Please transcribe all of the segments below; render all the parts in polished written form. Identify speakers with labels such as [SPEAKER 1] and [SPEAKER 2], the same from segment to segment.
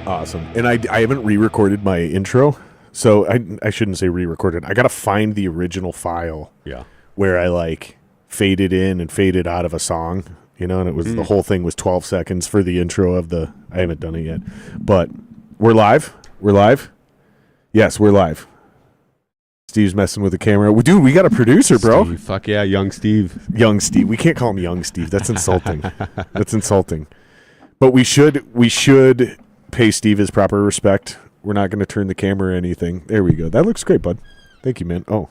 [SPEAKER 1] Awesome. And I haven't re-recorded my intro, so I shouldn't say re-recorded. I got to find the original file.
[SPEAKER 2] Yeah.
[SPEAKER 1] Where I like faded in and faded out of a song, and it was the whole thing was 12 seconds for the intro of the. I haven't done it yet, but we're live. We're live. Yes, we're live. Steve's messing with the camera. Dude, we got a producer, bro.
[SPEAKER 2] Steve, fuck yeah, young Steve.
[SPEAKER 1] Young Steve. We can't call him young Steve. That's insulting. That's insulting. But we should pay Steve his proper respect. We're not going to turn the camera or anything. There we go. That looks great, bud. Thank you, man. Oh.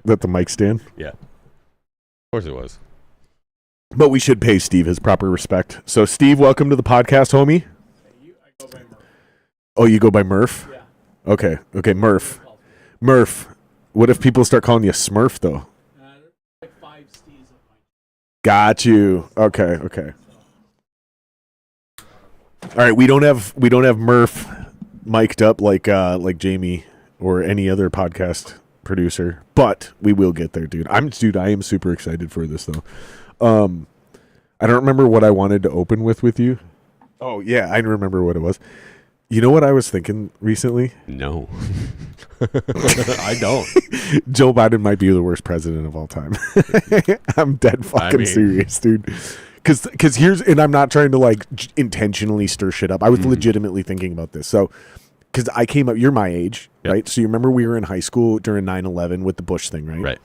[SPEAKER 1] That the mic stand?
[SPEAKER 2] Yeah. Of course it was.
[SPEAKER 1] But we should pay Steve his proper respect. So, Steve, welcome to the podcast, homie.
[SPEAKER 3] I go by Murph.
[SPEAKER 1] Oh, you go by Murph?
[SPEAKER 3] Yeah.
[SPEAKER 1] Okay, Murph. Murph. What if people start calling you Smurf, though?
[SPEAKER 3] There's like 5 Steves of mine.
[SPEAKER 1] Got you. Okay. All right, we don't have Murph mic'd up like Jamie or any other podcast producer, but we will get there, dude. I am super excited for this though. I don't remember what I wanted to open with you. Oh yeah, I remember what it was. You know what I was thinking recently?
[SPEAKER 2] No. I don't.
[SPEAKER 1] Joe Biden might be the worst president of all time. I'm dead fucking serious, dude. Because here's, and I'm not trying to like intentionally stir shit up. I was legitimately thinking about this. So, because I came up, you're my age,
[SPEAKER 2] Yep.
[SPEAKER 1] right? So you remember we were in high school during 9/11 with the Bush thing, right?
[SPEAKER 2] Right.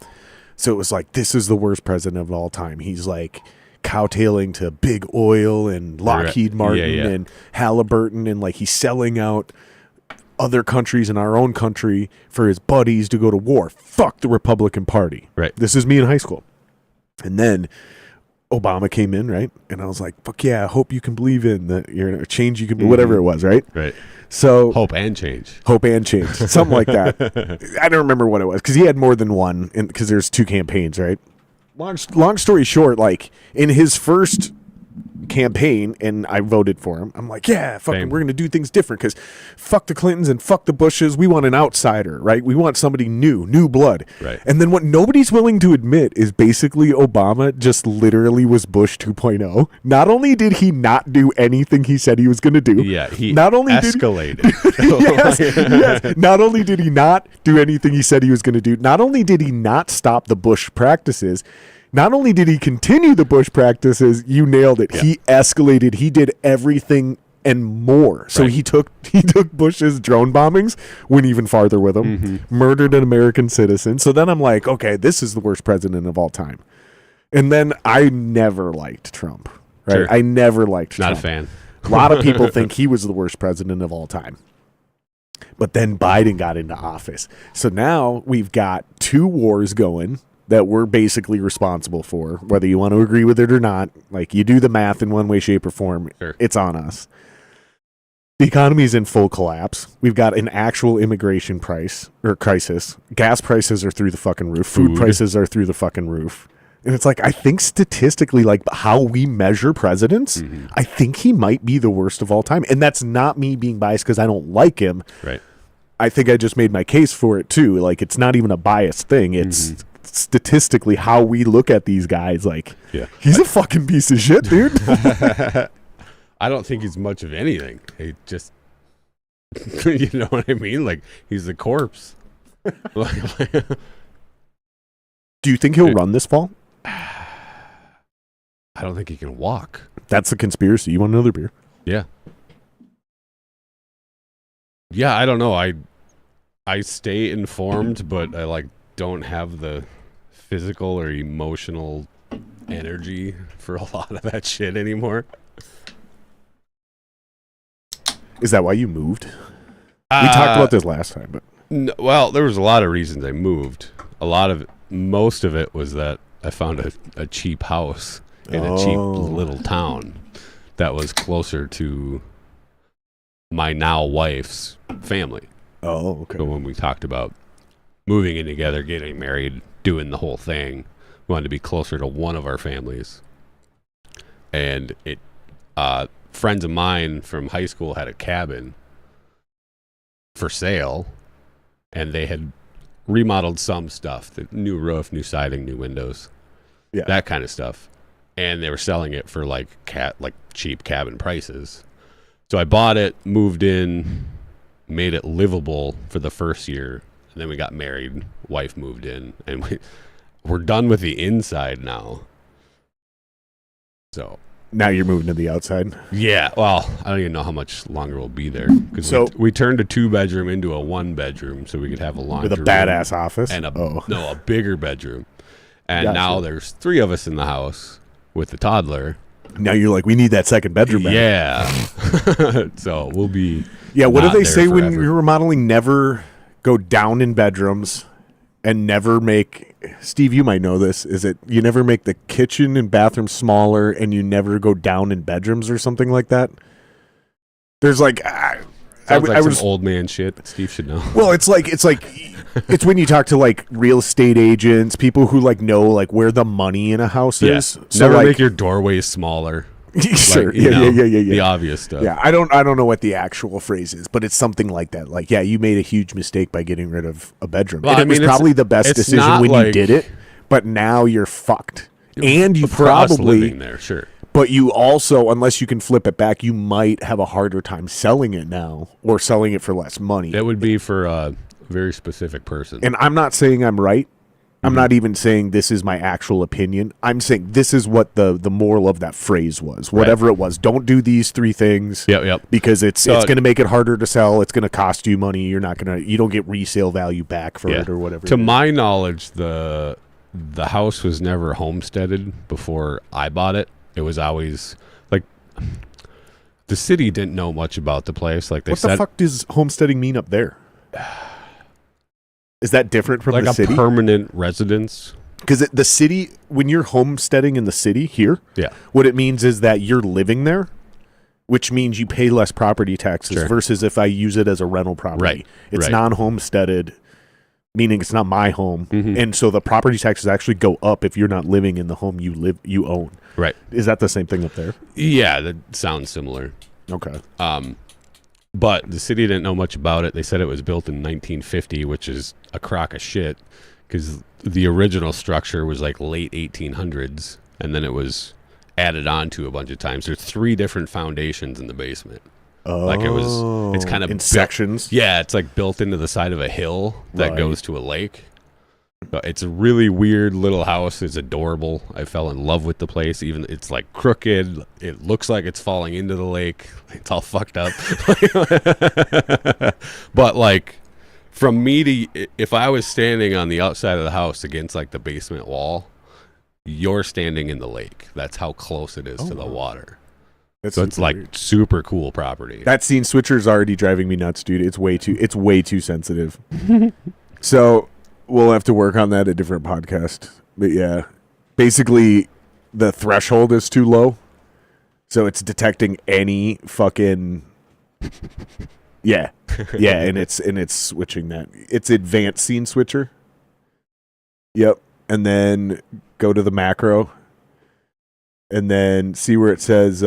[SPEAKER 1] So it was like, this is the worst president of all time. He's like cowtailing to big oil and Lockheed Martin and Halliburton, and like he's selling out other countries in our own country for his buddies to go to war. Fuck the Republican Party.
[SPEAKER 2] Right.
[SPEAKER 1] This is me in high school. And then Obama came in, right? And I was like, fuck yeah, I hope you can believe in that you're a change you can whatever it was, right?
[SPEAKER 2] Right.
[SPEAKER 1] So
[SPEAKER 2] Hope and change.
[SPEAKER 1] Something like that. I don't remember what it was because he had more than one because there's 2 campaigns, right? Long story short, like in his first campaign, and I voted for him. I'm like, yeah, fucking, we're gonna do things different because fuck the Clintons and fuck the Bushes. We want an outsider, right? We want somebody new blood.
[SPEAKER 2] Right.
[SPEAKER 1] And then what nobody's willing to admit is basically Obama just literally was Bush 2.0. Not only did he not do anything he said he was gonna do,
[SPEAKER 2] He
[SPEAKER 1] not only
[SPEAKER 2] escalated.
[SPEAKER 1] yes. Not only did he not do anything he said he was gonna do, not only did he not stop the Bush practices. Not only did he continue the Bush practices, you nailed it. Yeah. He escalated. He did everything and more. So he took Bush's drone bombings, went even farther with them, murdered an American citizen. So then I'm like, okay, this is the worst president of all time. And then I never liked Trump. Right?
[SPEAKER 2] Sure.
[SPEAKER 1] I never liked Trump.
[SPEAKER 2] Not a fan.
[SPEAKER 1] A lot of people think he was the worst president of all time. But then Biden got into office. So now we've got 2 wars going that we're basically responsible for, whether you want to agree with it or not. Like, you do the math in one way, shape, or form,
[SPEAKER 2] Sure.
[SPEAKER 1] It's on us. The economy is in full collapse. We've got an actual immigration crisis. Gas prices are through the fucking roof. Food prices are through the fucking roof. And it's like, I think statistically, like how we measure presidents, I think he might be the worst of all time. And that's not me being biased because I don't like him.
[SPEAKER 2] Right.
[SPEAKER 1] I think I just made my case for it too. Like, it's not even a biased thing. It's statistically how we look at these guys. Like, he's a fucking piece of shit, dude.
[SPEAKER 2] I don't think he's much of anything. He just, you know what I mean? Like, he's a corpse.
[SPEAKER 1] Do you think he'll run this fall?
[SPEAKER 2] I don't think he can walk.
[SPEAKER 1] That's a conspiracy. You want another beer?
[SPEAKER 2] Yeah. Yeah, I don't know. I stay informed, but I don't have the physical or emotional energy for a lot of that shit anymore.
[SPEAKER 1] Is that why you moved? We talked about this last time, but
[SPEAKER 2] well, there was a lot of reasons I moved. Most of it was that I found a cheap house in a cheap little town that was closer to my now wife's family.
[SPEAKER 1] Oh, okay.
[SPEAKER 2] So when we talked about moving in together, getting married, doing the whole thing, we wanted to be closer to one of our families. And friends of mine from high school had a cabin for sale, and they had remodeled some stuff, the new roof, new siding, new windows, that kind of stuff. and they were selling it for like cheap cabin prices. So I bought it, moved in, made it livable for the first year, and then we got married. Wife moved in, and we're done with the inside now. So
[SPEAKER 1] now you're moving to the outside.
[SPEAKER 2] Yeah, well, I don't even know how much longer we'll be there because
[SPEAKER 1] So
[SPEAKER 2] we turned a 2-bedroom into a 1-bedroom so we could have a laundry
[SPEAKER 1] with a
[SPEAKER 2] room
[SPEAKER 1] badass office
[SPEAKER 2] and a bigger bedroom. And
[SPEAKER 1] Gotcha.
[SPEAKER 2] now there's 3 of us in the house with the toddler.
[SPEAKER 1] Now you're like, we need that second bedroom back.
[SPEAKER 2] Yeah. So we'll be.
[SPEAKER 1] Yeah. What do
[SPEAKER 2] not
[SPEAKER 1] they
[SPEAKER 2] there
[SPEAKER 1] say when
[SPEAKER 2] forever.
[SPEAKER 1] you're remodeling? Never go down in bedrooms, and never make. Steve, you might know this. Is it you never make the kitchen and bathroom smaller, and you never go down in bedrooms or something like that? There's like.
[SPEAKER 2] Sounds like
[SPEAKER 1] I was
[SPEAKER 2] some old man shit. Steve should know.
[SPEAKER 1] Well, it's when you talk to like real estate agents, people who like know like where the money in a house is. So
[SPEAKER 2] Never
[SPEAKER 1] like,
[SPEAKER 2] make your doorways smaller.
[SPEAKER 1] sure,
[SPEAKER 2] Like, you know,
[SPEAKER 1] yeah.
[SPEAKER 2] The obvious stuff.
[SPEAKER 1] Yeah, I don't know what the actual phrase is, but it's something like that. Like, yeah, you made a huge mistake by getting rid of a bedroom.
[SPEAKER 2] Well,
[SPEAKER 1] and
[SPEAKER 2] I
[SPEAKER 1] it was
[SPEAKER 2] mean,
[SPEAKER 1] probably the best
[SPEAKER 2] it's
[SPEAKER 1] decision
[SPEAKER 2] not
[SPEAKER 1] when you
[SPEAKER 2] like-
[SPEAKER 1] did it, but now you're fucked. And you
[SPEAKER 2] For us
[SPEAKER 1] probably,
[SPEAKER 2] living there, sure.
[SPEAKER 1] but you also, unless you can flip it back, you might have a harder time selling it now or selling it for less money.
[SPEAKER 2] That would be for a very specific person.
[SPEAKER 1] And I'm not saying I'm right. I'm
[SPEAKER 2] Mm-hmm.
[SPEAKER 1] not even saying this is my actual opinion. I'm saying this is what the moral of that phrase was. Whatever it was. Don't do these 3 things.
[SPEAKER 2] Yep.
[SPEAKER 1] Because it's
[SPEAKER 2] So-
[SPEAKER 1] going to make it harder to sell. It's going to cost you money. You don't get resale value back for it or whatever.
[SPEAKER 2] To my knowledge, the house was never homesteaded before I bought it. It was always like the city didn't know much about the place. Like they
[SPEAKER 1] What
[SPEAKER 2] said,
[SPEAKER 1] the fuck does homesteading mean up there? Is that different from
[SPEAKER 2] like
[SPEAKER 1] the
[SPEAKER 2] a
[SPEAKER 1] city?
[SPEAKER 2] permanent residence.
[SPEAKER 1] Because the city, when you're homesteading in the city here,
[SPEAKER 2] Yeah.
[SPEAKER 1] what it means is that you're living there, which means you pay less property taxes
[SPEAKER 2] Sure.
[SPEAKER 1] versus if I use it as a rental property.
[SPEAKER 2] Right,
[SPEAKER 1] It's
[SPEAKER 2] right.
[SPEAKER 1] non-homesteaded, meaning it's not my home.
[SPEAKER 2] Mhm.
[SPEAKER 1] And so the property taxes actually go up if you're not living in the home you own.
[SPEAKER 2] Right.
[SPEAKER 1] Is that the same thing up there?
[SPEAKER 2] Yeah, that sounds similar.
[SPEAKER 1] Okay.
[SPEAKER 2] But the city didn't know much about it. They said it was built in 1950, which is a crock of shit because the original structure was like late 1800s, and then it was added on to a bunch of times. There's 3 different foundations in the basement. Like it's kind of
[SPEAKER 1] in sections.
[SPEAKER 2] Yeah, it's like built into the side of a hill that
[SPEAKER 1] Right.
[SPEAKER 2] goes to a lake. So it's a really weird little house. It's adorable. I fell in love with the place. Even it's like crooked. It looks like it's falling into the lake. It's all fucked up. But like from me to, if I was standing on the outside of the house against like the basement wall, you're standing in the lake. That's how close it is to the water.
[SPEAKER 1] That's
[SPEAKER 2] So it's
[SPEAKER 1] super
[SPEAKER 2] like
[SPEAKER 1] weird.
[SPEAKER 2] super cool property.
[SPEAKER 1] That scene switcher's already driving me nuts, dude. It's way too sensitive. So we'll have to work on that a different podcast. But yeah, basically the threshold is too low, so it's detecting any fucking yeah, and it's switching that. It's advanced scene switcher. Yep, and then go to the macro. And then see where it says,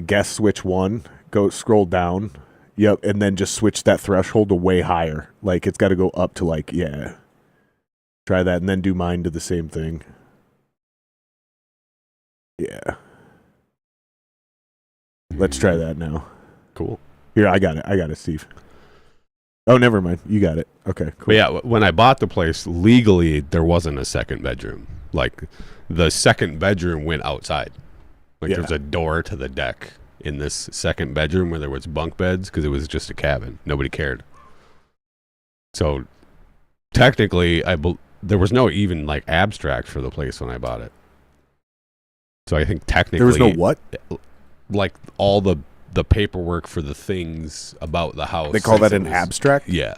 [SPEAKER 1] guest switch 1. Go scroll down. Yep. And then just switch that threshold to way higher. Like it's got to go up to like, yeah. Try that and then do mine to the same thing. Yeah. Let's try that now.
[SPEAKER 2] Cool.
[SPEAKER 1] Here, I got it, Steve. Oh, never mind. You got it. Okay, cool.
[SPEAKER 2] But yeah, when I bought the place, legally, there wasn't a second bedroom. Like, the second bedroom went outside. Like,
[SPEAKER 1] Yeah.
[SPEAKER 2] there's a door to the deck in this second bedroom where there was bunk beds because it was just a cabin. Nobody cared. So, technically, there was no even, like, abstract for the place when I bought it. So, I think technically...
[SPEAKER 1] There was no what?
[SPEAKER 2] Like, all the paperwork for the things about the house.
[SPEAKER 1] They call that
[SPEAKER 2] since
[SPEAKER 1] an
[SPEAKER 2] it was-
[SPEAKER 1] abstract?
[SPEAKER 2] Yeah.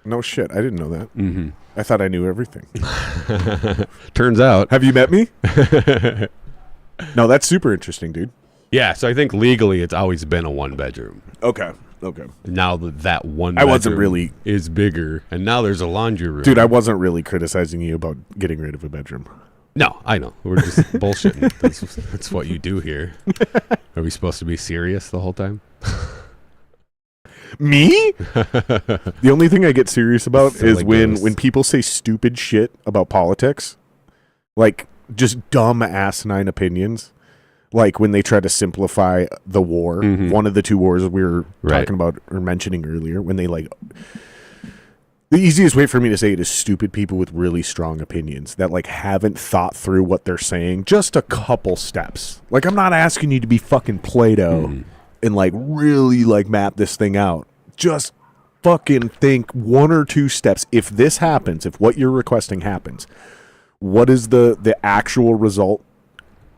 [SPEAKER 1] No shit. I didn't know that.
[SPEAKER 2] Mm-hmm.
[SPEAKER 1] I thought I knew everything.
[SPEAKER 2] Turns out.
[SPEAKER 1] Have you met me? No, that's super interesting, dude.
[SPEAKER 2] Yeah, so I think legally it's always been a 1-bedroom.
[SPEAKER 1] Okay.
[SPEAKER 2] Now that one
[SPEAKER 1] I wasn't
[SPEAKER 2] bedroom
[SPEAKER 1] really-
[SPEAKER 2] is bigger, and now there's a laundry room.
[SPEAKER 1] Dude, I wasn't really criticizing you about getting rid of a bedroom.
[SPEAKER 2] No, I know. We're just bullshitting. That's what you do here. Are we supposed to be serious the whole time?
[SPEAKER 1] Me? The only thing I get serious about
[SPEAKER 2] Silly
[SPEAKER 1] is when
[SPEAKER 2] goose.
[SPEAKER 1] people say stupid shit about politics. Like just dumb asinine opinions. Like when they try to simplify the war, one of the two wars we were talking about or mentioning earlier, when they like, the easiest way for me to say it is stupid people with really strong opinions that like haven't thought through what they're saying just a couple steps. Like I'm not asking you to be fucking Plato and like really like map this thing out. Just fucking think one or two steps. If this happens, if what you're requesting happens, what is the actual result?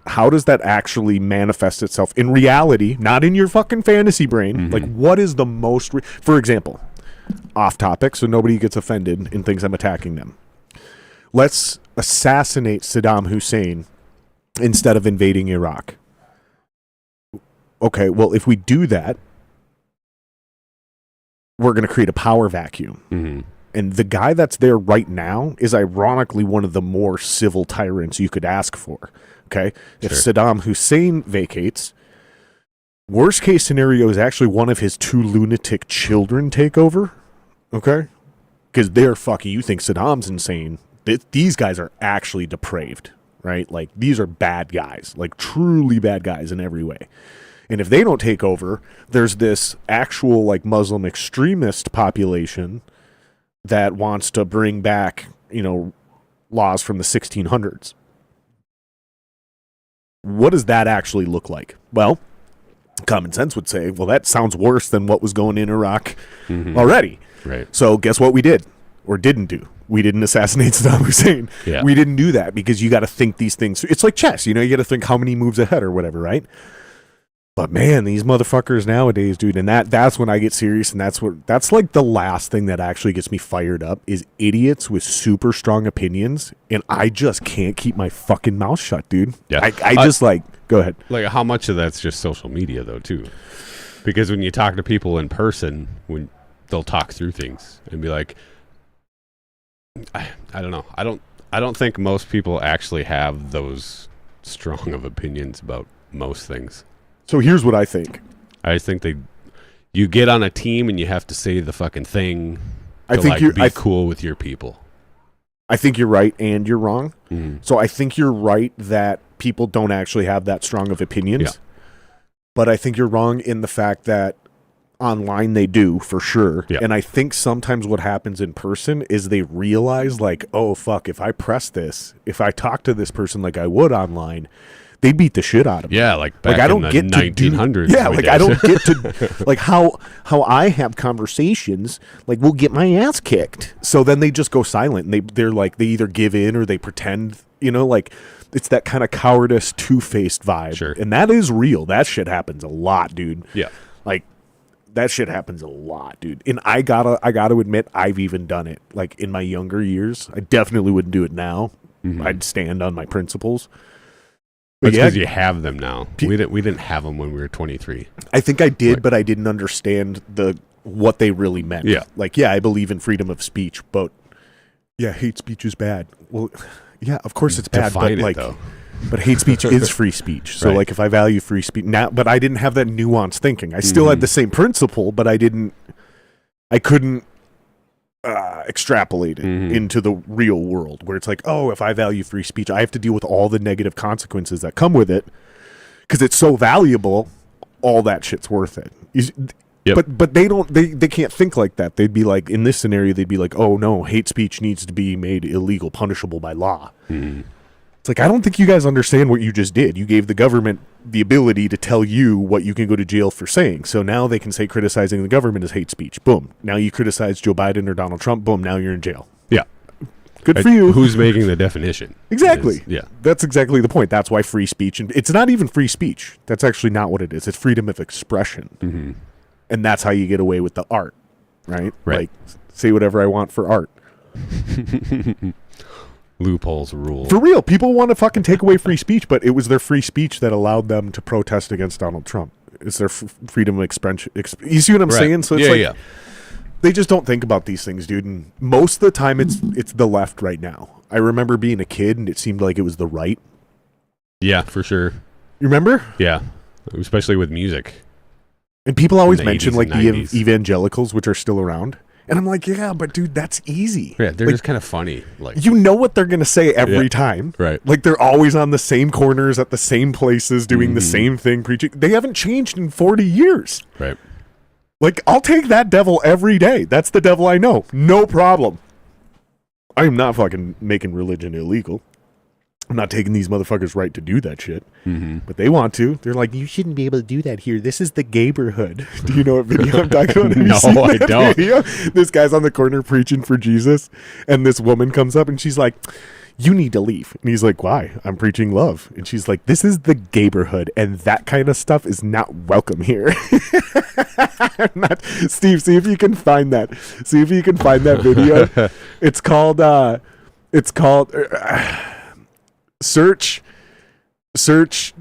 [SPEAKER 1] How does that actually manifest itself in reality, not in your fucking fantasy brain? Like, what is the most... For example, off topic, so nobody gets offended and thinks I'm attacking them. Let's assassinate Saddam Hussein instead of invading Iraq. Okay, well, if we do that, we're going to create a power vacuum. And the guy that's there right now is ironically one of the more civil tyrants you could ask for. Okay? If Saddam Hussein vacates, worst case scenario is actually one of his two lunatic children take over. Okay? Because they're fucking, you think Saddam's insane. These guys are actually depraved, right? Like, these are bad guys. Like, truly bad guys in every way. And if they don't take over, there's this actual, like, Muslim extremist population that wants to bring back, you know, laws from the 1600s. What does that actually look like? Well, common sense would say, well, that sounds worse than what was going in Iraq already.
[SPEAKER 2] Right.
[SPEAKER 1] So guess what we did or didn't do? We didn't assassinate Saddam Hussein.
[SPEAKER 2] Yeah.
[SPEAKER 1] We didn't do that because you got to think these things. It's like chess. You know, you got to think how many moves ahead or whatever, right? But man, these motherfuckers nowadays, dude, and that's when I get serious, and that's like the last thing that actually gets me fired up is idiots with super strong opinions, and I just can't keep my fucking mouth shut, dude.
[SPEAKER 2] Yeah.
[SPEAKER 1] I just like, go ahead.
[SPEAKER 2] Like, how much of that's just social media, though, too? Because when you talk to people in person, when they'll talk through things and be like, I don't know. I don't think most people actually have those strong of opinions about most things.
[SPEAKER 1] So here's what I think.
[SPEAKER 2] I just think you get on a team and you have to say the fucking thing to
[SPEAKER 1] I think you're
[SPEAKER 2] be cool with your people.
[SPEAKER 1] I think you're right and you're wrong. So I think you're right that people don't actually have that strong of opinions.
[SPEAKER 2] Yeah.
[SPEAKER 1] But I think you're wrong in the fact that online they do, for sure.
[SPEAKER 2] Yeah.
[SPEAKER 1] And I think sometimes what happens in person is they realize, like, oh, fuck, if I press this, if I talk to this person like I would online, they beat the shit out of me.
[SPEAKER 2] Yeah, like back
[SPEAKER 1] I don't
[SPEAKER 2] in the
[SPEAKER 1] get
[SPEAKER 2] 1900s.
[SPEAKER 1] Yeah, like I don't get to like how I have conversations. Like we'll get my ass kicked, so then they just go silent and they're like they either give in or they pretend. You know, like it's that kind of cowardice, two-faced vibe.
[SPEAKER 2] Sure.
[SPEAKER 1] And that is real. That shit happens a lot, dude.
[SPEAKER 2] Yeah,
[SPEAKER 1] like that shit happens a lot, dude. And I gotta admit, I've even done it. Like in my younger years, I definitely wouldn't do it now. I'd stand on my principles.
[SPEAKER 2] It's because you have them now. We didn't have them when we were 23.
[SPEAKER 1] I think I did, but I didn't understand what they really meant.
[SPEAKER 2] Yeah.
[SPEAKER 1] Like, yeah, I believe in freedom of speech, but yeah, hate speech is bad. Well, yeah, of course it's bad,
[SPEAKER 2] Define
[SPEAKER 1] but
[SPEAKER 2] it,
[SPEAKER 1] like,
[SPEAKER 2] though.
[SPEAKER 1] but hate speech is free speech. So
[SPEAKER 2] Right.
[SPEAKER 1] like, if I value free speech now, but I didn't have that nuanced thinking. I still had the same principle, but I couldn't extrapolate it into the real world where it's like, oh, if I value free speech, I have to deal with all the negative consequences that come with it because it's so valuable. All that shit's worth it.
[SPEAKER 2] Yep.
[SPEAKER 1] But they can't think like that. They'd be like, in this scenario, they'd be like, oh no, hate speech needs to be made illegal, punishable by law. It's like, I don't think you guys understand what you just did. You gave the government the ability to tell you what you can go to jail for saying. So now they can say criticizing the government is hate speech. Boom. Now you criticize Joe Biden or Donald Trump. Boom. Now you're in jail.
[SPEAKER 2] Yeah.
[SPEAKER 1] Good for you.
[SPEAKER 2] Who's making the definition?
[SPEAKER 1] Exactly.
[SPEAKER 2] Yeah.
[SPEAKER 1] That's exactly the point. That's why free speech, and it's not even free speech. That's actually not what it is. It's freedom of expression. And that's how you get away with the art, right?
[SPEAKER 2] Right.
[SPEAKER 1] Like, say whatever I want for art.
[SPEAKER 2] Loopholes rule.
[SPEAKER 1] For real, people want to fucking take away free speech, but it was their free speech that allowed them to protest against Donald Trump. It's their freedom of expression. You see what I'm saying? So it's they just don't think about these things, dude. And most of the time, it's the left right now. I remember being a kid, and it seemed like it was the right.
[SPEAKER 2] Yeah, for sure.
[SPEAKER 1] You remember?
[SPEAKER 2] Yeah, especially with music.
[SPEAKER 1] And people always
[SPEAKER 2] In the
[SPEAKER 1] mention
[SPEAKER 2] 80s
[SPEAKER 1] like
[SPEAKER 2] and
[SPEAKER 1] the
[SPEAKER 2] 90s.
[SPEAKER 1] evangelicals, which are still around. And I'm like, yeah, but dude, that's easy.
[SPEAKER 2] Yeah, they're
[SPEAKER 1] Like,
[SPEAKER 2] just kind of funny. Like,
[SPEAKER 1] you know what they're going to say every time.
[SPEAKER 2] right.
[SPEAKER 1] Like they're always on the same corners at the same places doing the same thing, preaching. They haven't changed in 40 years.
[SPEAKER 2] Right.
[SPEAKER 1] Like, I'll take that devil every day. That's the devil I know. No problem. I am not fucking making religion illegal. I'm not taking these motherfuckers' right to do that shit. But they want to. They're like, you shouldn't be able to do that here. This is the gayborhood. Do you know what video I'm talking about? Have you
[SPEAKER 2] No,
[SPEAKER 1] seen
[SPEAKER 2] I
[SPEAKER 1] that
[SPEAKER 2] don't.
[SPEAKER 1] video? This guy's on the corner preaching for Jesus, and this woman comes up and she's like, you need to leave. And he's like, why? I'm preaching love. And she's like, this is the gayborhood, and that kind of stuff is not welcome here. Steve, see if you can find that. See if you can find that video. It's called search, search.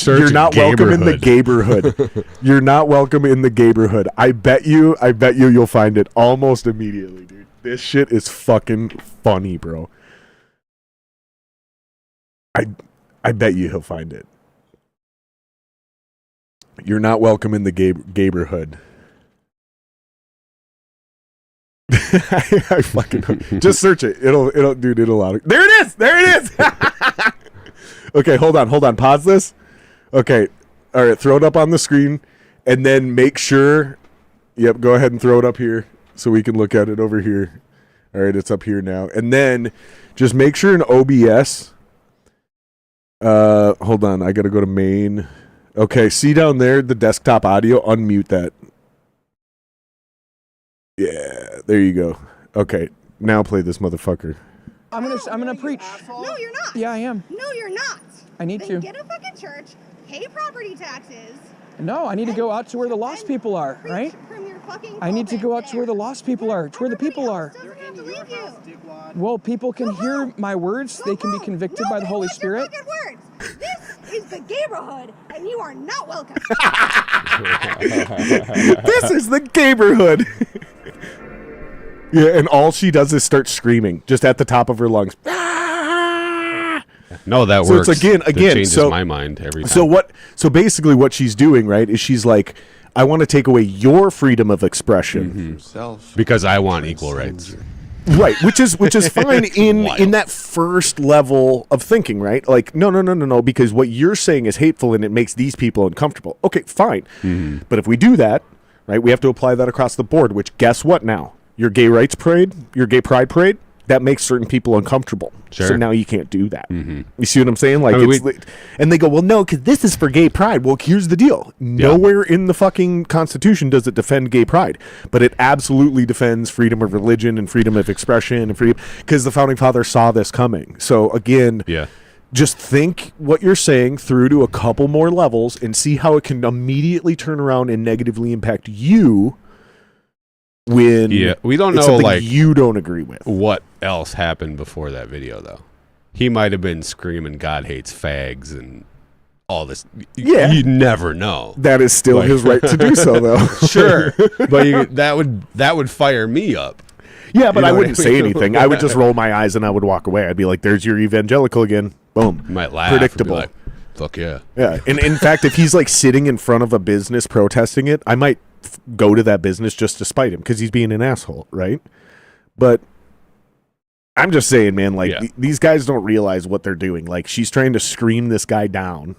[SPEAKER 1] You're not welcome in the gayborhood. You're not welcome in the gayborhood. I bet you'll find it almost immediately, dude. This shit is fucking funny, bro. I bet you he'll find it. You're not welcome in the gayborhood. I fucking just search it. It'll auto. There it is. Okay, hold on. Pause this. Okay. All right, throw it up on the screen and then make sure. Yep, go ahead and throw it up here so we can look at it over here. All right, it's up here now. And then just make sure in OBS. Hold on, I got to go to main. Okay, see down there the desktop audio, unmute that. Yeah, there you go. Okay, now play this motherfucker.
[SPEAKER 4] I'm gonna preach.
[SPEAKER 5] No, you're not.
[SPEAKER 4] Yeah, I am.
[SPEAKER 5] No, you're not.
[SPEAKER 4] I need
[SPEAKER 5] Then
[SPEAKER 4] to.
[SPEAKER 5] get a fucking church, pay property taxes.
[SPEAKER 4] No, I need to go out to where the lost people are,
[SPEAKER 5] preach
[SPEAKER 4] right?
[SPEAKER 5] From your fucking
[SPEAKER 4] I need to go out to where the
[SPEAKER 5] pulpit
[SPEAKER 4] lost people are, to where the people are.
[SPEAKER 5] there. Everybody else doesn't have to leave you.
[SPEAKER 4] Well, people can hear my words. They can be convicted by the Holy Spirit.
[SPEAKER 5] Your fucking words. This is the gayborhood, and you are not welcome.
[SPEAKER 1] This is the gayborhood. Yeah, and all she does is start screaming just at the top of her lungs.
[SPEAKER 2] No, that
[SPEAKER 1] So
[SPEAKER 2] works.
[SPEAKER 1] it's again,
[SPEAKER 2] That changes
[SPEAKER 1] so-
[SPEAKER 2] my mind every time.
[SPEAKER 1] So basically what she's doing, right, is she's like, I want to take away your freedom of expression.
[SPEAKER 2] Because I want equal rights.
[SPEAKER 1] Right, which is fine
[SPEAKER 2] wild.
[SPEAKER 1] in that first level of thinking, right? Like, no, because what you're saying is hateful and it makes these people uncomfortable. Okay, fine. But if we do that, right, we have to apply that across the board, which guess what now? Your gay rights parade, your gay pride parade, that makes certain people uncomfortable.
[SPEAKER 2] Sure.
[SPEAKER 1] So now you can't do that. You see what I'm saying? Like,
[SPEAKER 2] I mean,
[SPEAKER 1] it's and they go, well, no, because this is for gay pride. Well, here's the deal. Nowhere in the fucking Constitution does it defend gay pride, but it absolutely defends freedom of religion and freedom of expression and freedom, because the Founding Fathers saw this coming. So again, just think what you're saying through to a couple more levels and see how it can immediately turn around and negatively impact you when
[SPEAKER 2] we don't
[SPEAKER 1] it's
[SPEAKER 2] know,
[SPEAKER 1] something
[SPEAKER 2] like,
[SPEAKER 1] you don't agree with.
[SPEAKER 2] what else happened before that video, though. He might have been screaming God hates fags and all this.
[SPEAKER 1] Yeah.
[SPEAKER 2] You never know.
[SPEAKER 1] That is still
[SPEAKER 2] Like-
[SPEAKER 1] his right to do so, though.
[SPEAKER 2] Sure. But that would fire me up.
[SPEAKER 1] Yeah, but
[SPEAKER 2] You
[SPEAKER 1] I
[SPEAKER 2] know
[SPEAKER 1] wouldn't
[SPEAKER 2] what I
[SPEAKER 1] say
[SPEAKER 2] mean?
[SPEAKER 1] anything. I would just roll my eyes and I would walk away. I'd be like, there's your evangelical again. Boom.
[SPEAKER 2] You might laugh.
[SPEAKER 1] Predictable.
[SPEAKER 2] And be like, fuck yeah.
[SPEAKER 1] Yeah. And in fact, if he's like sitting in front of a business protesting it, I might go to that business just to spite him because he's being an asshole, right? But I'm just saying, man, like these guys don't realize what they're doing. Like, she's trying to scream this guy down,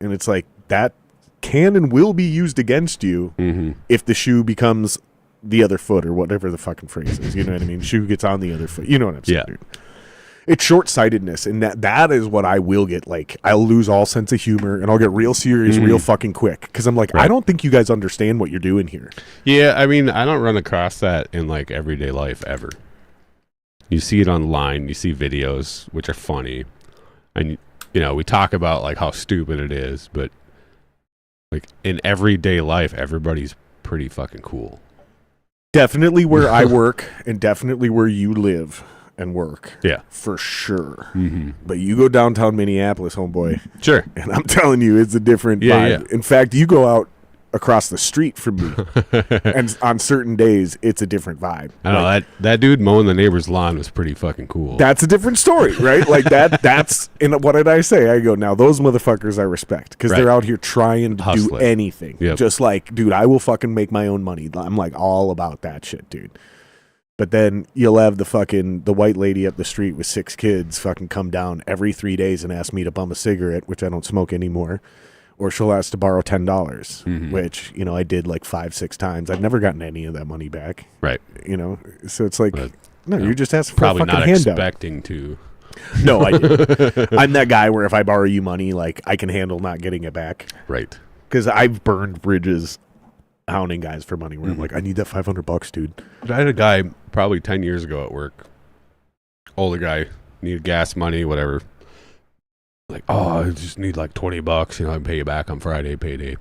[SPEAKER 1] and it's like that can and will be used against you if the shoe becomes the other foot or whatever the fucking phrase is. You know what I mean? Shoe gets on the other foot. You know what I'm saying?
[SPEAKER 2] Yeah.
[SPEAKER 1] Dude? It's short-sightedness, and that is what I will get. Like, I'll lose all sense of humor, and I'll get real serious real fucking quick, because I'm like, I don't think you guys understand what you're doing here.
[SPEAKER 2] Yeah, I mean, I don't run across that in, like, everyday life ever. You see it online, you see videos, which are funny, and, you know, we talk about, like, how stupid it is, but, like, in everyday life, everybody's pretty fucking cool.
[SPEAKER 1] Definitely where I work, and definitely where you live and work.
[SPEAKER 2] Yeah.
[SPEAKER 1] For sure. But you go downtown Minneapolis, homeboy,
[SPEAKER 2] Sure.
[SPEAKER 1] and I'm telling you, it's a different
[SPEAKER 2] Yeah,
[SPEAKER 1] vibe.
[SPEAKER 2] yeah.
[SPEAKER 1] In fact, you go out across the street from me. And on certain days, it's a different vibe.
[SPEAKER 2] I don't know, that dude mowing the neighbor's lawn was pretty fucking cool.
[SPEAKER 1] That's a different story, right? Like that's and what did I say? I go, now those motherfuckers I respect because they're out here trying to do anything.
[SPEAKER 2] Yep.
[SPEAKER 1] Just like, dude, I will fucking make my own money. I'm like all about that shit, dude. But then you'll have the white lady up the street with 6 kids fucking come down every 3 days and ask me to bum a cigarette, which I don't smoke anymore. Or she'll ask to borrow $10, which, I did like 5-6 times. I've never gotten any of that money back.
[SPEAKER 2] Right.
[SPEAKER 1] So it's like, no, you're just asking for
[SPEAKER 2] probably
[SPEAKER 1] a fucking
[SPEAKER 2] not
[SPEAKER 1] handout.
[SPEAKER 2] expecting to.
[SPEAKER 1] No, I didn't. I'm that guy where if I borrow you money, like I can handle not getting it back.
[SPEAKER 2] Right.
[SPEAKER 1] Because I've burned bridges hounding guys for money where I'm like, I need that $500, dude.
[SPEAKER 2] I had a guy probably 10 years ago at work. Older guy, needed gas money, whatever. Like, I just need like $20. I can pay you back on Friday, payday.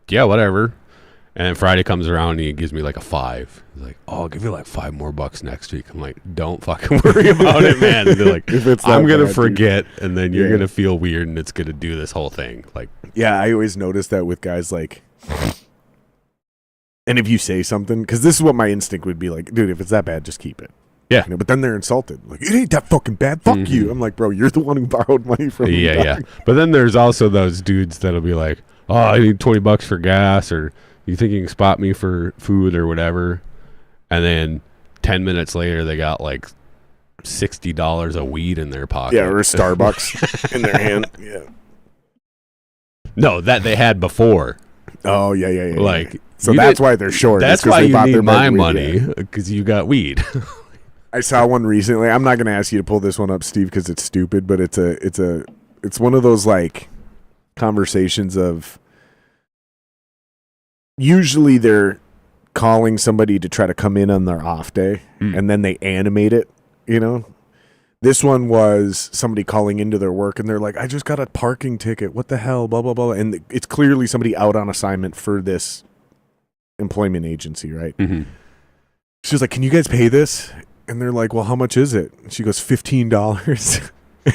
[SPEAKER 2] Yeah, whatever. And then Friday comes around and he gives me like a 5. He's like, I'll give you like $5 more next week. I'm like, don't fucking worry about it, man. And they're like, I'm going to forget, and then you're going to feel weird, and it's going to do this whole thing. Like,
[SPEAKER 1] yeah, I always notice that with guys like, and if you say something, because this is what my instinct would be like, dude, if it's that bad, just keep it.
[SPEAKER 2] Yeah.
[SPEAKER 1] But then they're insulted. Like, it ain't that fucking bad. Fuck you. I'm like, bro, you're the one who borrowed money from me.
[SPEAKER 2] Yeah. But then there's also those dudes that'll be like, I need $20 for gas, or you think you can spot me for food or whatever. And then 10 minutes later, they got like $60 of weed in their pocket.
[SPEAKER 1] Yeah, or a Starbucks in their hand. Yeah.
[SPEAKER 2] No, that they had before.
[SPEAKER 1] Oh, yeah.
[SPEAKER 2] Like,
[SPEAKER 1] so that's why they're short.
[SPEAKER 2] That's why you need my money, because you got weed.
[SPEAKER 1] I saw one recently. I'm not going to ask you to pull this one up, Steve, because it's stupid, but it's one of those like conversations of usually they're calling somebody to try to come in on their off day, and then they animate it, This one was somebody calling into their work, and they're like, I just got a parking ticket. What the hell? Blah, blah, blah. And it's clearly somebody out on assignment for this employment agency, right?
[SPEAKER 2] Mm-hmm.
[SPEAKER 1] She was like, can you guys pay this? And they're like, well, how much is it? And she goes, $15.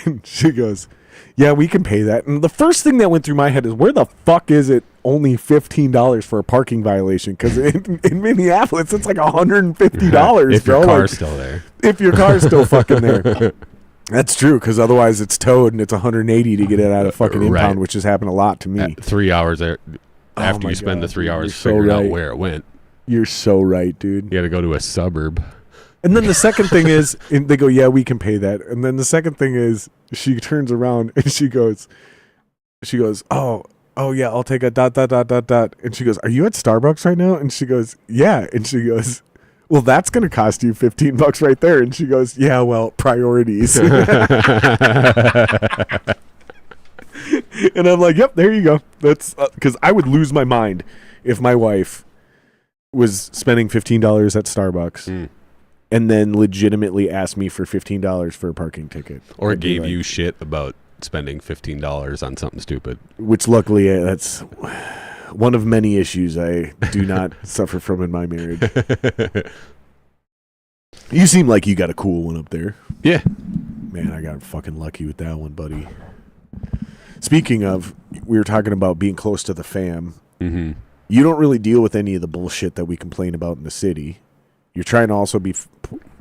[SPEAKER 1] And she goes, yeah, we can pay that. And the first thing that went through my head is, where the fuck is it only $15 for a parking violation? Because in Minneapolis, it's like $150.
[SPEAKER 2] If your car's still there.
[SPEAKER 1] If your car's still fucking there. That's true, because otherwise it's towed and it's $180 to get it out of fucking impound, which has happened a lot to me.
[SPEAKER 2] 3 hours there. After you spend the 3 hours figuring out where it went.
[SPEAKER 1] You're so right, dude.
[SPEAKER 2] You got to go to a suburb.
[SPEAKER 1] And then the second thing is, and they go, yeah, we can pay that. And then the second thing is, she turns around and she goes, oh yeah, I'll take a ... And she goes, are you at Starbucks right now? And she goes, yeah. And she goes, well, that's going to cost you $15 right there. And she goes, yeah, well, priorities. And I'm like, yep, there you go. That's because I would lose my mind if my wife was spending $15 at Starbucks. And then legitimately asked me for $15 for a parking ticket.
[SPEAKER 2] Or gave you shit about spending $15 on something stupid.
[SPEAKER 1] Which luckily, that's one of many issues I do not suffer from in my marriage. You seem like you got a cool one up there.
[SPEAKER 2] Yeah.
[SPEAKER 1] Man, I got fucking lucky with that one, buddy. Speaking of, we were talking about being close to the fam.
[SPEAKER 2] Mm-hmm.
[SPEAKER 1] You don't really deal with any of the bullshit that we complain about in the city. You're trying to also be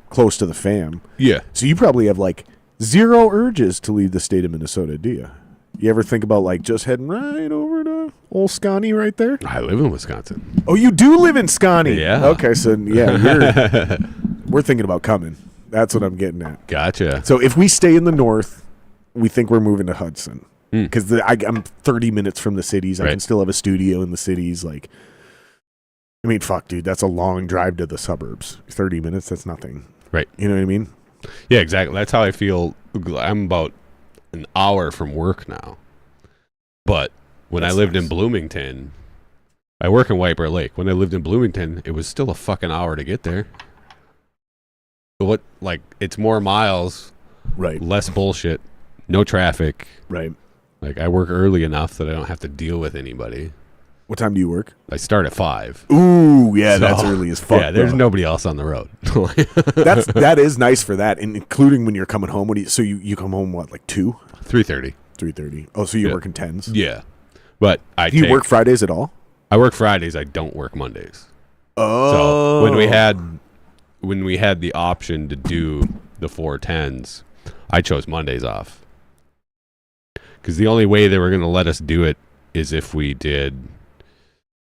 [SPEAKER 1] close to the fam.
[SPEAKER 2] Yeah.
[SPEAKER 1] So you probably have like zero urges to leave the state of Minnesota, do you? You ever think about like just heading right over to old Scotty right there?
[SPEAKER 2] I live in Wisconsin.
[SPEAKER 1] Oh, you do live in Scotty?
[SPEAKER 2] Yeah.
[SPEAKER 1] Okay, so yeah, we're thinking about coming. That's what I'm getting at.
[SPEAKER 2] Gotcha.
[SPEAKER 1] So if we stay in the north, we think we're moving to Hudson. Because I'm 30 minutes from the cities. I can still have a studio in the cities. Like, I mean, fuck, dude, that's a long drive to the suburbs. 30 minutes, that's nothing.
[SPEAKER 2] Right.
[SPEAKER 1] You know what I mean?
[SPEAKER 2] Yeah, exactly. That's how I feel. I'm about an hour from work now. But when I lived in Bloomington, I work in White Bear Lake. When I lived in Bloomington, it was still a fucking hour to get there. But it's more miles,
[SPEAKER 1] right?
[SPEAKER 2] Less bullshit, no traffic.
[SPEAKER 1] Right.
[SPEAKER 2] Like, I work early enough that I don't have to deal with anybody.
[SPEAKER 1] What time do you work?
[SPEAKER 2] I start at 5.
[SPEAKER 1] Ooh, yeah, that's early as fuck.
[SPEAKER 2] Yeah, there's nobody else on the road.
[SPEAKER 1] that is nice for that, and including when you're coming home. So you come home what, like 2?
[SPEAKER 2] 3:30.
[SPEAKER 1] 3:30. Oh, so you're working 10s?
[SPEAKER 2] Yeah, but
[SPEAKER 1] do you work Fridays at all?
[SPEAKER 2] I work Fridays. I don't work Mondays.
[SPEAKER 1] Oh.
[SPEAKER 2] So when we had the option to do the 410s, I chose Mondays off. Because the only way they were going to let us do it is if we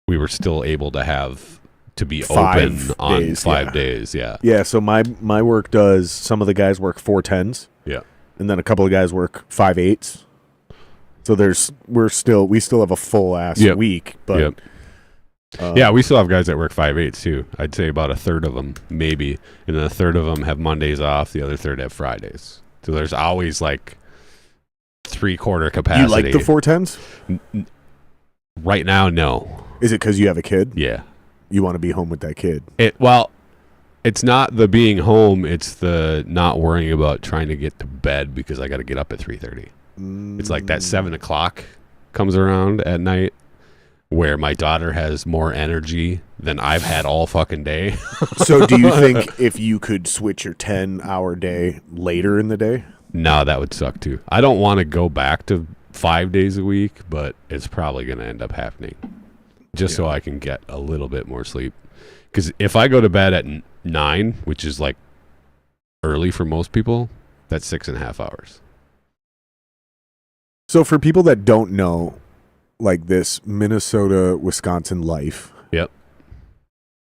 [SPEAKER 2] were still able to be open on 5 days. Yeah.
[SPEAKER 1] Yeah. So my work does, some of the guys work 410s.
[SPEAKER 2] Yeah.
[SPEAKER 1] And then a couple of guys work 5/8s. So we still have a full ass week, but
[SPEAKER 2] yeah, we still have guys that work 5/8 too. I'd say about a third of them, maybe, and then a third of them have Mondays off. The other third have Fridays. So there's always like 3/4 capacity.
[SPEAKER 1] You like the 410s?
[SPEAKER 2] Right now, no.
[SPEAKER 1] Is it because you have a kid?
[SPEAKER 2] Yeah.
[SPEAKER 1] You want to be home with that kid?
[SPEAKER 2] It's not the being home. It's the not worrying about trying to get to bed because I got to get up at 3:30. It's like that 7 o'clock comes around at night where my daughter has more energy than I've had all fucking day.
[SPEAKER 1] So do you think if you could switch your 10-hour day later in the day?
[SPEAKER 2] No, that would suck too. I don't want to go back to 5 days a week, but it's probably going to end up happening just so I can get a little bit more sleep. Because if I go to bed at 9, which is like early for most people, that's 6.5 hours.
[SPEAKER 1] So for people that don't know, like this Minnesota, Wisconsin life.
[SPEAKER 2] Yep.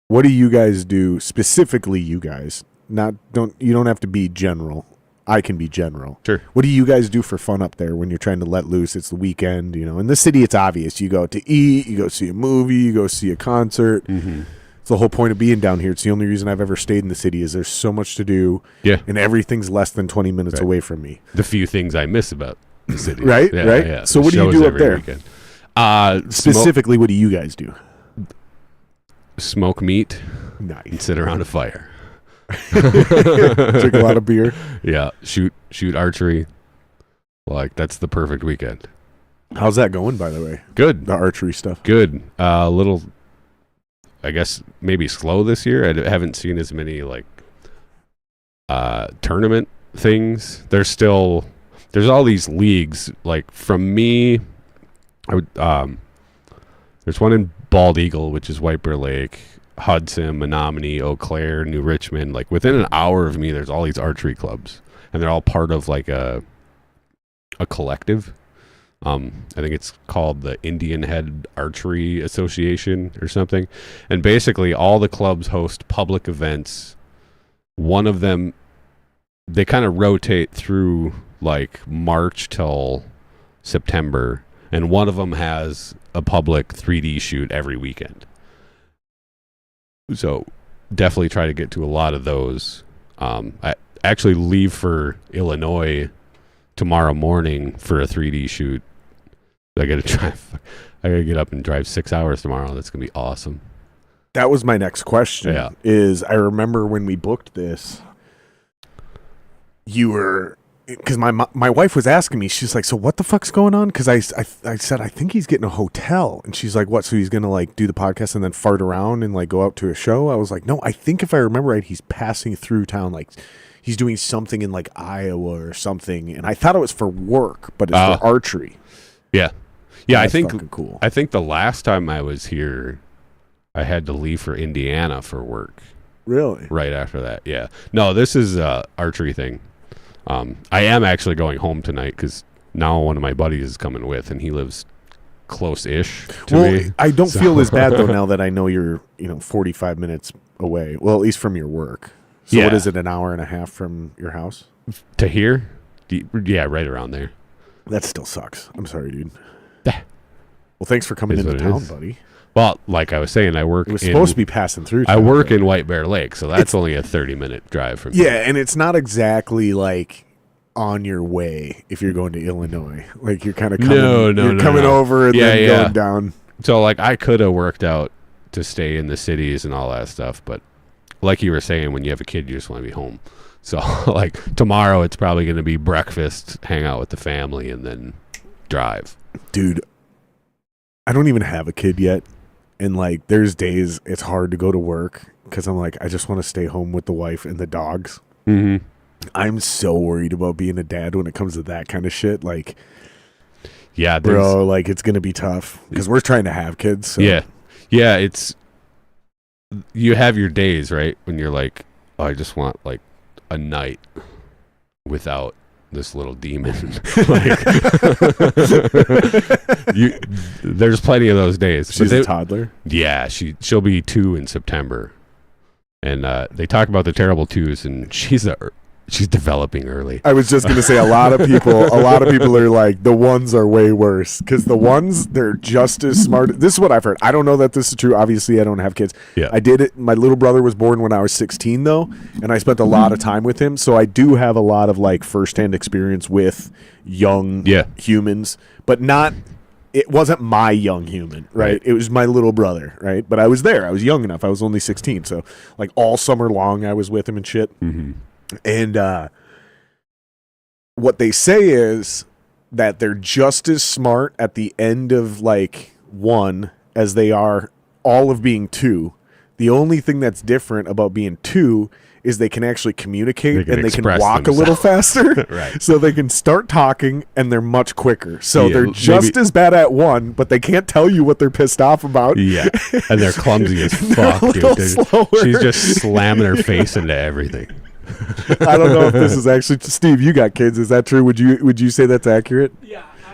[SPEAKER 1] What do you guys do, specifically you guys? You don't have to be general. I can be general.
[SPEAKER 2] Sure.
[SPEAKER 1] What do you guys do for fun up there when you're trying to let loose? It's the weekend, In the city, it's obvious. You go to eat, you go see a movie, you go see a concert.
[SPEAKER 2] Mm-hmm.
[SPEAKER 1] It's the whole point of being down here. It's the only reason I've ever stayed in the city is there's so much to do.
[SPEAKER 2] Yeah.
[SPEAKER 1] And everything's less than 20 minutes away from me.
[SPEAKER 2] The few things I miss about the city.
[SPEAKER 1] Right?
[SPEAKER 2] Yeah,
[SPEAKER 1] right?
[SPEAKER 2] Yeah.
[SPEAKER 1] So what do you do up there?
[SPEAKER 2] Weekend.
[SPEAKER 1] Specifically, what do you guys do?
[SPEAKER 2] Smoke meat and
[SPEAKER 1] Nice.
[SPEAKER 2] sit around a fire.
[SPEAKER 1] Drink a lot of beer.
[SPEAKER 2] Yeah. Shoot archery. Like, that's the perfect weekend.
[SPEAKER 1] How's that going, by the way?
[SPEAKER 2] Good.
[SPEAKER 1] The archery stuff.
[SPEAKER 2] Good. A little, I guess, maybe slow this year. I haven't seen as many, like, tournament things. There's all these leagues. Like, from me, there's one in Bald Eagle, which is White Bear Lake, Hudson, Menominee, Eau Claire, New Richmond. Like, within an hour of me, there's all these archery clubs, and they're all part of like a collective. I think it's called the Indian Head Archery Association or something. And basically, all the clubs host public events. One of them, they kind of rotate through like March till September, and one of them has a public 3D shoot every weekend. So definitely try to get to a lot of those. I actually leave for Illinois tomorrow morning for a 3D shoot. I got to get up and drive 6 hours tomorrow. That's going to be awesome.
[SPEAKER 1] That was my next question.
[SPEAKER 2] Yeah.
[SPEAKER 1] Is I remember when we booked this, you were, because my wife was asking me, she's like, so what the fuck's going on? Because I said, I think he's getting a hotel. And she's like, what? So he's going to like do the podcast and then fart around and like go out to a show? I was like, no, I think if I remember right, he's passing through town. Like he's doing something in like Iowa or something. And I thought it was for work, but it's for archery.
[SPEAKER 2] Yeah. Yeah,
[SPEAKER 1] That's
[SPEAKER 2] I think
[SPEAKER 1] fucking cool.
[SPEAKER 2] I think the last time I was here, I had to leave for Indiana for work.
[SPEAKER 1] Really?
[SPEAKER 2] Right after that, yeah. No, this is a archery thing. I am actually going home tonight because now one of my buddies is coming with, and he lives close-ish to me.
[SPEAKER 1] I don't feel as bad though now that I know you're 45 minutes away. Well, at least from your work. So
[SPEAKER 2] Yeah.
[SPEAKER 1] what is it, an hour and a half from your house?
[SPEAKER 2] To here? Yeah, right around there.
[SPEAKER 1] That still sucks. I'm sorry, dude.
[SPEAKER 2] Yeah.
[SPEAKER 1] Well, thanks for coming
[SPEAKER 2] Is
[SPEAKER 1] into
[SPEAKER 2] what it
[SPEAKER 1] town,
[SPEAKER 2] is.
[SPEAKER 1] buddy.
[SPEAKER 2] Well, like I was saying, I work
[SPEAKER 1] It was supposed to be passing through
[SPEAKER 2] I
[SPEAKER 1] town,
[SPEAKER 2] work
[SPEAKER 1] but-
[SPEAKER 2] in White Bear Lake, so that's only a 30-minute drive from
[SPEAKER 1] Yeah,
[SPEAKER 2] here.
[SPEAKER 1] and it's not exactly like on your way if you're going to Illinois. Like you're kind of coming, coming over and then going down.
[SPEAKER 2] So, like, I could have worked out to stay in the cities and all that stuff, but like you were saying, when you have a kid, you just want to be home. So, like, tomorrow it's probably going to be breakfast, hang out with the family, and then drive.
[SPEAKER 1] Dude, I don't even have a kid yet. And, like, there's days it's hard to go to work because I'm like, I just want to stay home with the wife and the dogs.
[SPEAKER 2] Mm-hmm.
[SPEAKER 1] I'm so worried about being a dad when it comes to that kind of shit. Like,
[SPEAKER 2] Yeah,
[SPEAKER 1] bro, like, it's going to be tough because we're trying to have kids. So.
[SPEAKER 2] yeah. Yeah, it's you have your days, right? When you're like, oh, I just want like a night without this little demon. Like, there's plenty of those days.
[SPEAKER 1] She's a toddler.
[SPEAKER 2] Yeah, she'll be 2 in September, and they talk about the terrible twos, and she's developing early.
[SPEAKER 1] I was just gonna say a lot of people are like the ones are way worse because the ones they're just as smart. This is what I've heard. I don't know that this is true. Obviously, I don't have kids.
[SPEAKER 2] Yeah,
[SPEAKER 1] I did it. My little brother was born when I was 16 though, and I spent a lot of time with him. So I do have a lot of like firsthand experience with young humans, but not. It wasn't my young human, right? It was my little brother, right? But I was there. I was young enough. I was only 16, so like all summer long, I was with him and shit.
[SPEAKER 2] Mm-hmm.
[SPEAKER 1] And what they say is that they're just as smart at the end of like 1 as they are all of being 2. The only thing that's different about being 2 is they can actually communicate and they can walk a little faster.
[SPEAKER 2] Right.
[SPEAKER 1] So they can start talking and they're much quicker. So they're just as bad at 1, but they can't tell you what they're pissed off about.
[SPEAKER 2] Yeah. And they're clumsy as fuck, dude. She's just slamming her face into everything.
[SPEAKER 1] I don't know if this is actually Steve. You got kids? Is that true? Would you say that's accurate?
[SPEAKER 3] Yeah, I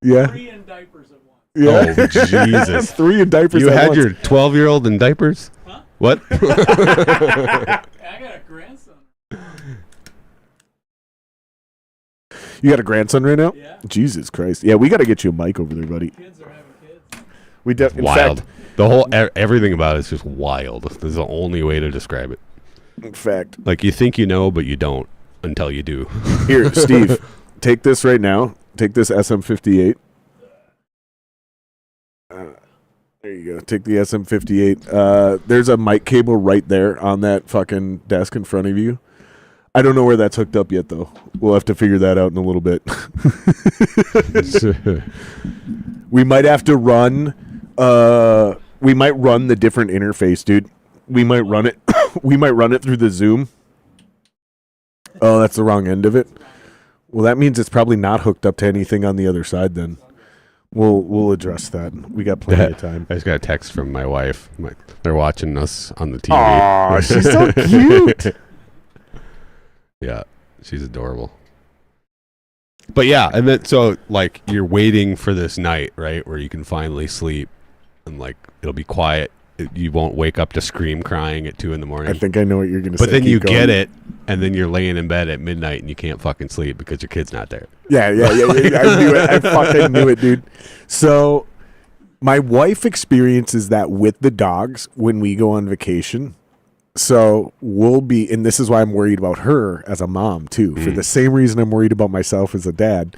[SPEAKER 3] had 3 in diapers at once.
[SPEAKER 1] Yeah.
[SPEAKER 2] Oh Jesus!
[SPEAKER 1] 3 in diapers.
[SPEAKER 2] You
[SPEAKER 1] at
[SPEAKER 2] had
[SPEAKER 1] once.
[SPEAKER 2] your 12-year-old in diapers?
[SPEAKER 3] Huh?
[SPEAKER 2] What?
[SPEAKER 3] I got a grandson.
[SPEAKER 1] You got a grandson right now?
[SPEAKER 3] Yeah.
[SPEAKER 1] Jesus Christ! Yeah, we got to get you a mic over there, buddy.
[SPEAKER 3] Kids are having kids.
[SPEAKER 1] We in
[SPEAKER 2] Wild.
[SPEAKER 1] fact,
[SPEAKER 2] The whole everything about it is just wild. This is the only way to describe it.
[SPEAKER 1] in fact,
[SPEAKER 2] Like you think you know, but you don't until you do.
[SPEAKER 1] here, Steve, take this right now. Take this SM58. There you go. Take the SM58. There's a mic cable right there on that fucking desk in front of you. I don't know where that's hooked up yet, though. We'll have to figure that out in a little bit. We might have to run. We might run the different interface, dude. We might run it. We might run it through the Zoom. Oh, that's the wrong end of it. Well, that means it's probably not hooked up to anything on the other side. Then we'll address that. We got plenty of time.
[SPEAKER 2] I just got a text from my wife. They're watching us on the TV.
[SPEAKER 1] Aw, she's so cute.
[SPEAKER 2] Yeah, she's adorable. But yeah, and then so like you're waiting for this night, right, where you can finally sleep, and like it'll be quiet. You won't wake up to scream crying at 2 a.m.
[SPEAKER 1] I think I know what you're going to say.
[SPEAKER 2] But then
[SPEAKER 1] Keep
[SPEAKER 2] you
[SPEAKER 1] going.
[SPEAKER 2] get it, and then you're laying in bed at midnight and you can't fucking sleep because your kid's not there.
[SPEAKER 1] Yeah. I knew it. I fucking knew it, dude. So my wife experiences that with the dogs when we go on vacation. So we'll be, and this is why I'm worried about her as a mom too, for the same reason I'm worried about myself as a dad,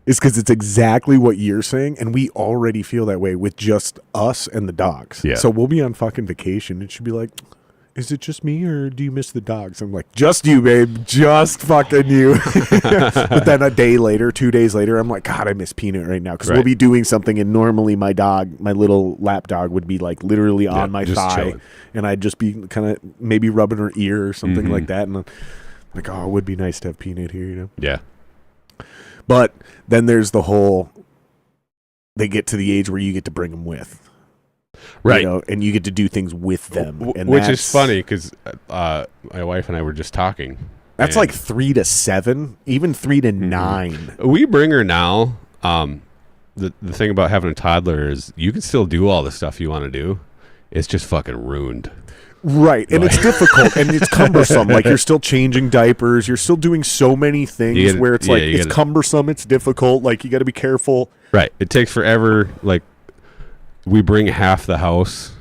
[SPEAKER 1] is because it's exactly what you're saying, and we already feel that way with just us and the dogs.
[SPEAKER 2] Yeah.
[SPEAKER 1] So we'll be on fucking vacation, and she'll be like, is it just me, or do you miss the dogs? I'm like, just you, babe. Just fucking you. But then a day later, 2 days later, I'm like, God, I miss Peanut right now. Because we'll be doing something, and normally my dog, my little lap dog, would be like literally on my thigh.
[SPEAKER 2] Chilling.
[SPEAKER 1] And I'd just be kind of maybe rubbing her ear or something like that. And I'm like, oh, it would be nice to have Peanut here, you know?
[SPEAKER 2] Yeah.
[SPEAKER 1] But then there's the whole, they get to the age where you get to bring them with.
[SPEAKER 2] Right.
[SPEAKER 1] You know, and you get to do things with them. And
[SPEAKER 2] Which is funny because my wife and I were just talking.
[SPEAKER 1] That's like 3 to 7, even 3 to 9.
[SPEAKER 2] We bring her now. The thing about having a toddler is you can still do all the stuff you want to do. It's just fucking ruined.
[SPEAKER 1] Right. And it's difficult and it's cumbersome. Like you're still changing diapers. You're still doing so many things where it's like it's cumbersome. It's difficult. Like you got to be careful.
[SPEAKER 2] Right. It takes forever. Like we bring half the house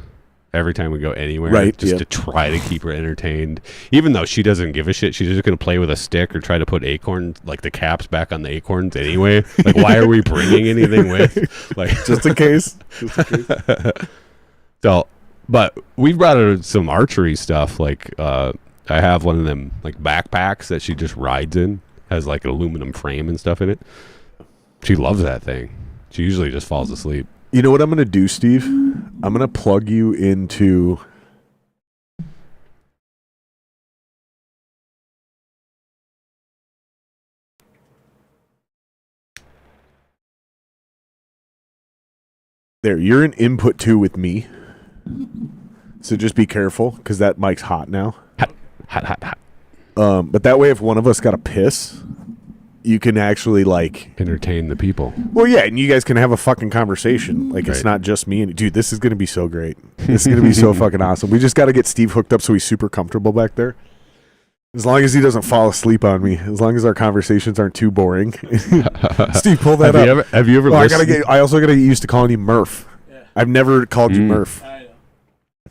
[SPEAKER 2] every time we go anywhere,
[SPEAKER 1] right,
[SPEAKER 2] just to try to keep her entertained. Even though she doesn't give a shit, she's just going to play with a stick or try to put acorns, like the caps, back on the acorns anyway. Like, why are we bringing anything with? Like,
[SPEAKER 1] just in case. Just in case.
[SPEAKER 2] So, but we brought her some archery stuff. Like, I have one of them like backpacks that she just rides in. Has like an aluminum frame and stuff in it. She loves that thing. She usually just falls asleep.
[SPEAKER 1] You know what I'm going to do, Steve? I'm going to plug you into... There, you're in input 2 with me. So just be careful, because that mic's hot now.
[SPEAKER 2] Hot.
[SPEAKER 1] But that way, if one of us got a piss, you can actually, like...
[SPEAKER 2] Entertain the people.
[SPEAKER 1] Well, yeah, and you guys can have a fucking conversation. Like, it's
[SPEAKER 2] Right.
[SPEAKER 1] not just me. Dude, this is going to be so great. This is going to be so fucking awesome. We just got to get Steve hooked up so he's super comfortable back there. As long as he doesn't fall asleep on me. As long as our conversations aren't too boring. Steve, pull that up.
[SPEAKER 2] Have you ever listened?
[SPEAKER 1] I also got to get used to calling you Murph.
[SPEAKER 3] Yeah.
[SPEAKER 1] I've never called you Murph.
[SPEAKER 3] I know.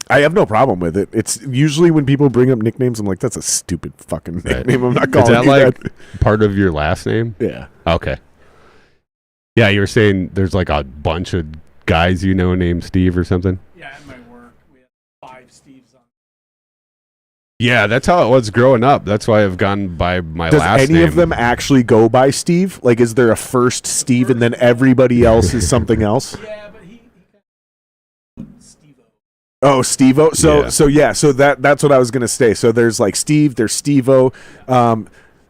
[SPEAKER 1] I have no problem with it. It's usually when people bring up nicknames, I'm like, that's a stupid fucking
[SPEAKER 2] Right.
[SPEAKER 1] nickname. I'm not
[SPEAKER 2] Is
[SPEAKER 1] calling
[SPEAKER 2] that
[SPEAKER 1] you
[SPEAKER 2] like
[SPEAKER 1] that.
[SPEAKER 2] part of your last name?
[SPEAKER 1] Yeah.
[SPEAKER 2] Okay. Yeah, you were saying there's like a bunch of guys you know named Steve or something?
[SPEAKER 3] Yeah, at my work, we had 5 Steves on.
[SPEAKER 2] Yeah, that's how it was growing up. That's why I've gone by my
[SPEAKER 1] Does
[SPEAKER 2] last
[SPEAKER 1] any
[SPEAKER 2] name.
[SPEAKER 1] of them actually go by Steve? Like, is there a first Steve and then everybody else is something else?
[SPEAKER 3] Yeah, but he kind of Steve-O.
[SPEAKER 1] Oh, Steve-O.
[SPEAKER 2] Yeah.
[SPEAKER 1] So that's what I was gonna say. So there's like Steve, there's Steve-O.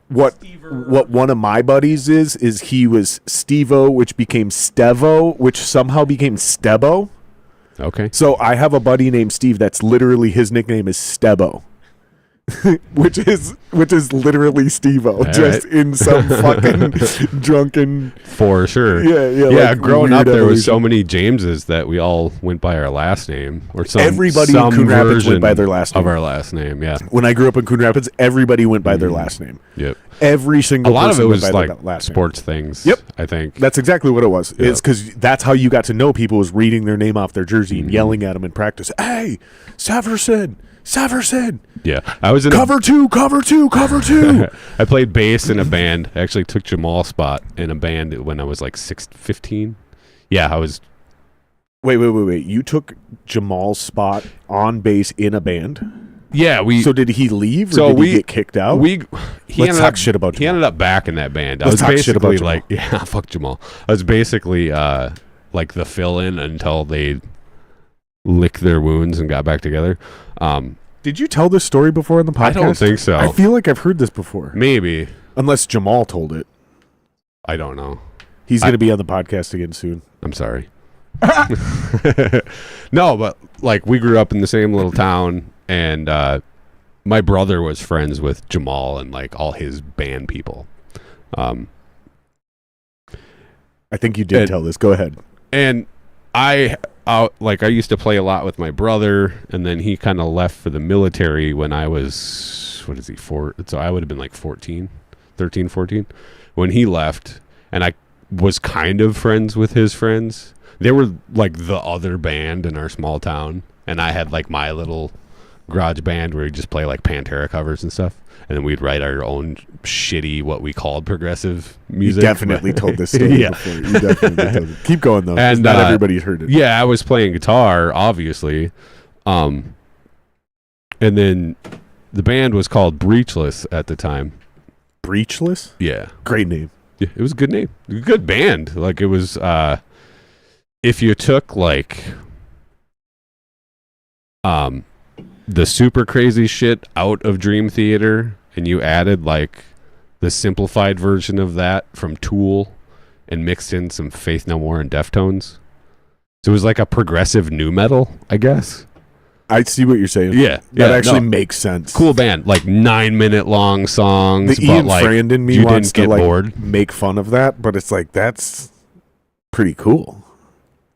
[SPEAKER 1] What
[SPEAKER 3] Stever.
[SPEAKER 1] one of my buddies is he was Steve-O, which became Stevo, which somehow became Stebo.
[SPEAKER 2] Okay.
[SPEAKER 1] So I have a buddy named Steve that's literally his nickname is Stebo. which is literally Steve-O,
[SPEAKER 2] All
[SPEAKER 1] just
[SPEAKER 2] right.
[SPEAKER 1] in some fucking drunken.
[SPEAKER 2] For sure.
[SPEAKER 1] Yeah,
[SPEAKER 2] Yeah,
[SPEAKER 1] like
[SPEAKER 2] growing up,
[SPEAKER 1] weird
[SPEAKER 2] there was so
[SPEAKER 1] evolution.
[SPEAKER 2] many Jameses that we all went by our last name. Or some
[SPEAKER 1] Everybody in
[SPEAKER 2] some
[SPEAKER 1] Coon Rapids went
[SPEAKER 2] version
[SPEAKER 1] by their last
[SPEAKER 2] Of
[SPEAKER 1] name.
[SPEAKER 2] our last name, yeah.
[SPEAKER 1] When I grew up in Coon Rapids, everybody went by their last name.
[SPEAKER 2] Yep.
[SPEAKER 1] Every
[SPEAKER 2] A
[SPEAKER 1] single
[SPEAKER 2] lot of
[SPEAKER 1] person
[SPEAKER 2] it
[SPEAKER 1] went
[SPEAKER 2] was
[SPEAKER 1] by
[SPEAKER 2] like
[SPEAKER 1] their last name.
[SPEAKER 2] sports things,
[SPEAKER 1] Yep.
[SPEAKER 2] I think.
[SPEAKER 1] That's exactly what it was.
[SPEAKER 2] Yeah.
[SPEAKER 1] It's because that's how you got to know people, was reading their name off their jersey
[SPEAKER 2] Mm-hmm.
[SPEAKER 1] and yelling at them in practice. Hey, Severson.
[SPEAKER 2] Yeah. I was in
[SPEAKER 1] Cover 2, cover 2, cover 2.
[SPEAKER 2] I played bass in a band. I actually took Jamal's spot in a band when I was like 15. Yeah, I was.
[SPEAKER 1] Wait. You took Jamal's spot on bass in a band?
[SPEAKER 2] Yeah,
[SPEAKER 1] So did he leave or
[SPEAKER 2] So
[SPEAKER 1] did
[SPEAKER 2] we-
[SPEAKER 1] he get kicked out?
[SPEAKER 2] He
[SPEAKER 1] Let's
[SPEAKER 2] ended
[SPEAKER 1] talk
[SPEAKER 2] up,
[SPEAKER 1] shit about
[SPEAKER 2] He
[SPEAKER 1] Jamal.
[SPEAKER 2] ended up back in that band. I
[SPEAKER 1] Let's
[SPEAKER 2] was
[SPEAKER 1] talk shit about
[SPEAKER 2] basically
[SPEAKER 1] Jamal.
[SPEAKER 2] like, yeah, fuck Jamal. I was basically like the fill-in until they licked their wounds and got back together.
[SPEAKER 1] Did you tell this story before in the podcast?
[SPEAKER 2] I don't think so.
[SPEAKER 1] I feel like I've heard this before.
[SPEAKER 2] Maybe.
[SPEAKER 1] Unless Jamal told it.
[SPEAKER 2] I don't know.
[SPEAKER 1] He's going to be on the podcast again soon.
[SPEAKER 2] I'm sorry. No, but like we grew up in the same little town, and my brother was friends with Jamal and like all his band people.
[SPEAKER 1] I think you did tell this. Go ahead.
[SPEAKER 2] And I used to play a lot with my brother, and then he kind of left for the military when I was, what is he, 4? So I would have been like 13, 14 when he left, and I was kind of friends with his friends. They were like the other band in our small town, and I had like my little garage band where we just play like Pantera covers and stuff, and then we'd write our own shitty, what we called progressive music.
[SPEAKER 1] You definitely told this story
[SPEAKER 2] Yeah.
[SPEAKER 1] before. You definitely told it. Keep going, though. 'Cause
[SPEAKER 2] And,
[SPEAKER 1] not everybody's heard it.
[SPEAKER 2] Yeah, I was playing guitar, obviously. And then the band was called Breechless at the time.
[SPEAKER 1] Breechless?
[SPEAKER 2] Yeah.
[SPEAKER 1] Great name.
[SPEAKER 2] Yeah, it was a good name. A good band. Like it was if you took like the super crazy shit out of Dream Theater and you added like the simplified version of that from Tool and mixed in some Faith No More and Deftones. So it was like a progressive nu metal, I guess.
[SPEAKER 1] I see what you're saying.
[SPEAKER 2] Yeah.
[SPEAKER 1] That
[SPEAKER 2] yeah,
[SPEAKER 1] actually
[SPEAKER 2] no.
[SPEAKER 1] makes sense.
[SPEAKER 2] Cool band, like 9-minute long songs.
[SPEAKER 1] The
[SPEAKER 2] but
[SPEAKER 1] Ian
[SPEAKER 2] like,
[SPEAKER 1] Friend in me
[SPEAKER 2] you
[SPEAKER 1] wants
[SPEAKER 2] didn't
[SPEAKER 1] to
[SPEAKER 2] get
[SPEAKER 1] like
[SPEAKER 2] bored.
[SPEAKER 1] make fun of that, but it's like, that's pretty cool.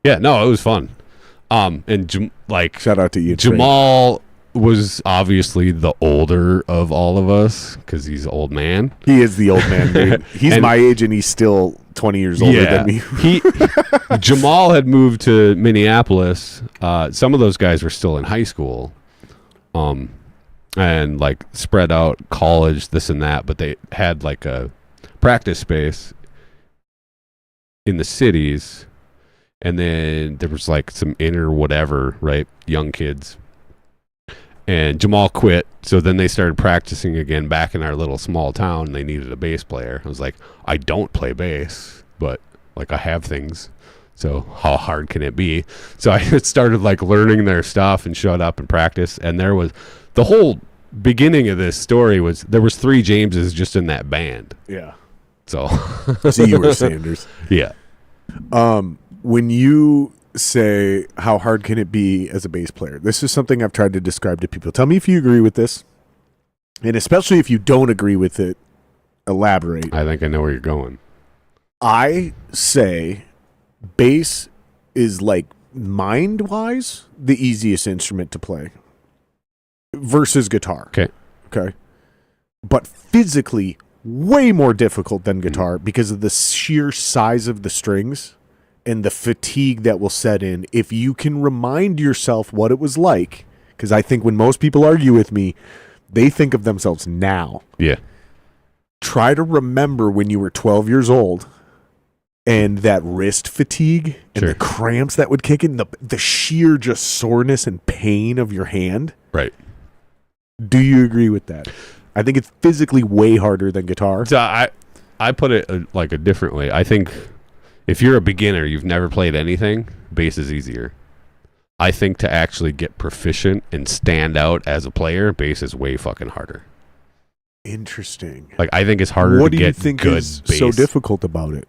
[SPEAKER 2] Yeah, no, it was fun. And
[SPEAKER 1] Shout out to Ian Friend.
[SPEAKER 2] Jamal was obviously the older of all of us because he's an old man.
[SPEAKER 1] He is the old man, dude. He's
[SPEAKER 2] And-
[SPEAKER 1] my age and he's still 20 years older than me.
[SPEAKER 2] Jamal had moved to Minneapolis. Some of those guys were still in high school, and like spread out college, this and that. But they had like a practice space in the cities, and then there was like some inner whatever, right? Young kids. And Jamal quit, so then they started practicing again back in our little small town. And they needed a bass player. I was like, I don't play bass, but like I have things. So how hard can it be? So I started like learning their stuff and showed up and practice. And there was the whole beginning of this story was there was 3 Jameses just in that band.
[SPEAKER 1] Yeah.
[SPEAKER 2] So
[SPEAKER 1] So you were Sanders.
[SPEAKER 2] yeah.
[SPEAKER 1] When you say, how hard can it be as a bass player? This is something I've tried to describe to people. Tell me if you agree with this. And especially if you don't agree with it, elaborate.
[SPEAKER 2] I think I know where you're going.
[SPEAKER 1] I say bass is like mind-wise the easiest instrument to play versus guitar. Okay. But physically way more difficult than guitar because of the sheer size of the strings and the fatigue that will set in. If you can remind yourself what it was like, because I think when most people argue with me, they think of themselves now.
[SPEAKER 2] Yeah.
[SPEAKER 1] Try to remember when you were 12 years old and that wrist fatigue and the cramps that would kick in, the sheer just soreness and pain of your hand.
[SPEAKER 2] Right.
[SPEAKER 1] Do you agree with that? I think it's physically way harder than guitar.
[SPEAKER 2] So I put it like a different way. I think if you're a beginner, you've never played anything, bass is easier. I think to actually get proficient and stand out as a player, bass is way fucking harder.
[SPEAKER 1] Interesting.
[SPEAKER 2] Like I think it's harder
[SPEAKER 1] what
[SPEAKER 2] to
[SPEAKER 1] do you
[SPEAKER 2] get
[SPEAKER 1] think
[SPEAKER 2] good
[SPEAKER 1] is
[SPEAKER 2] bass.
[SPEAKER 1] so difficult about it?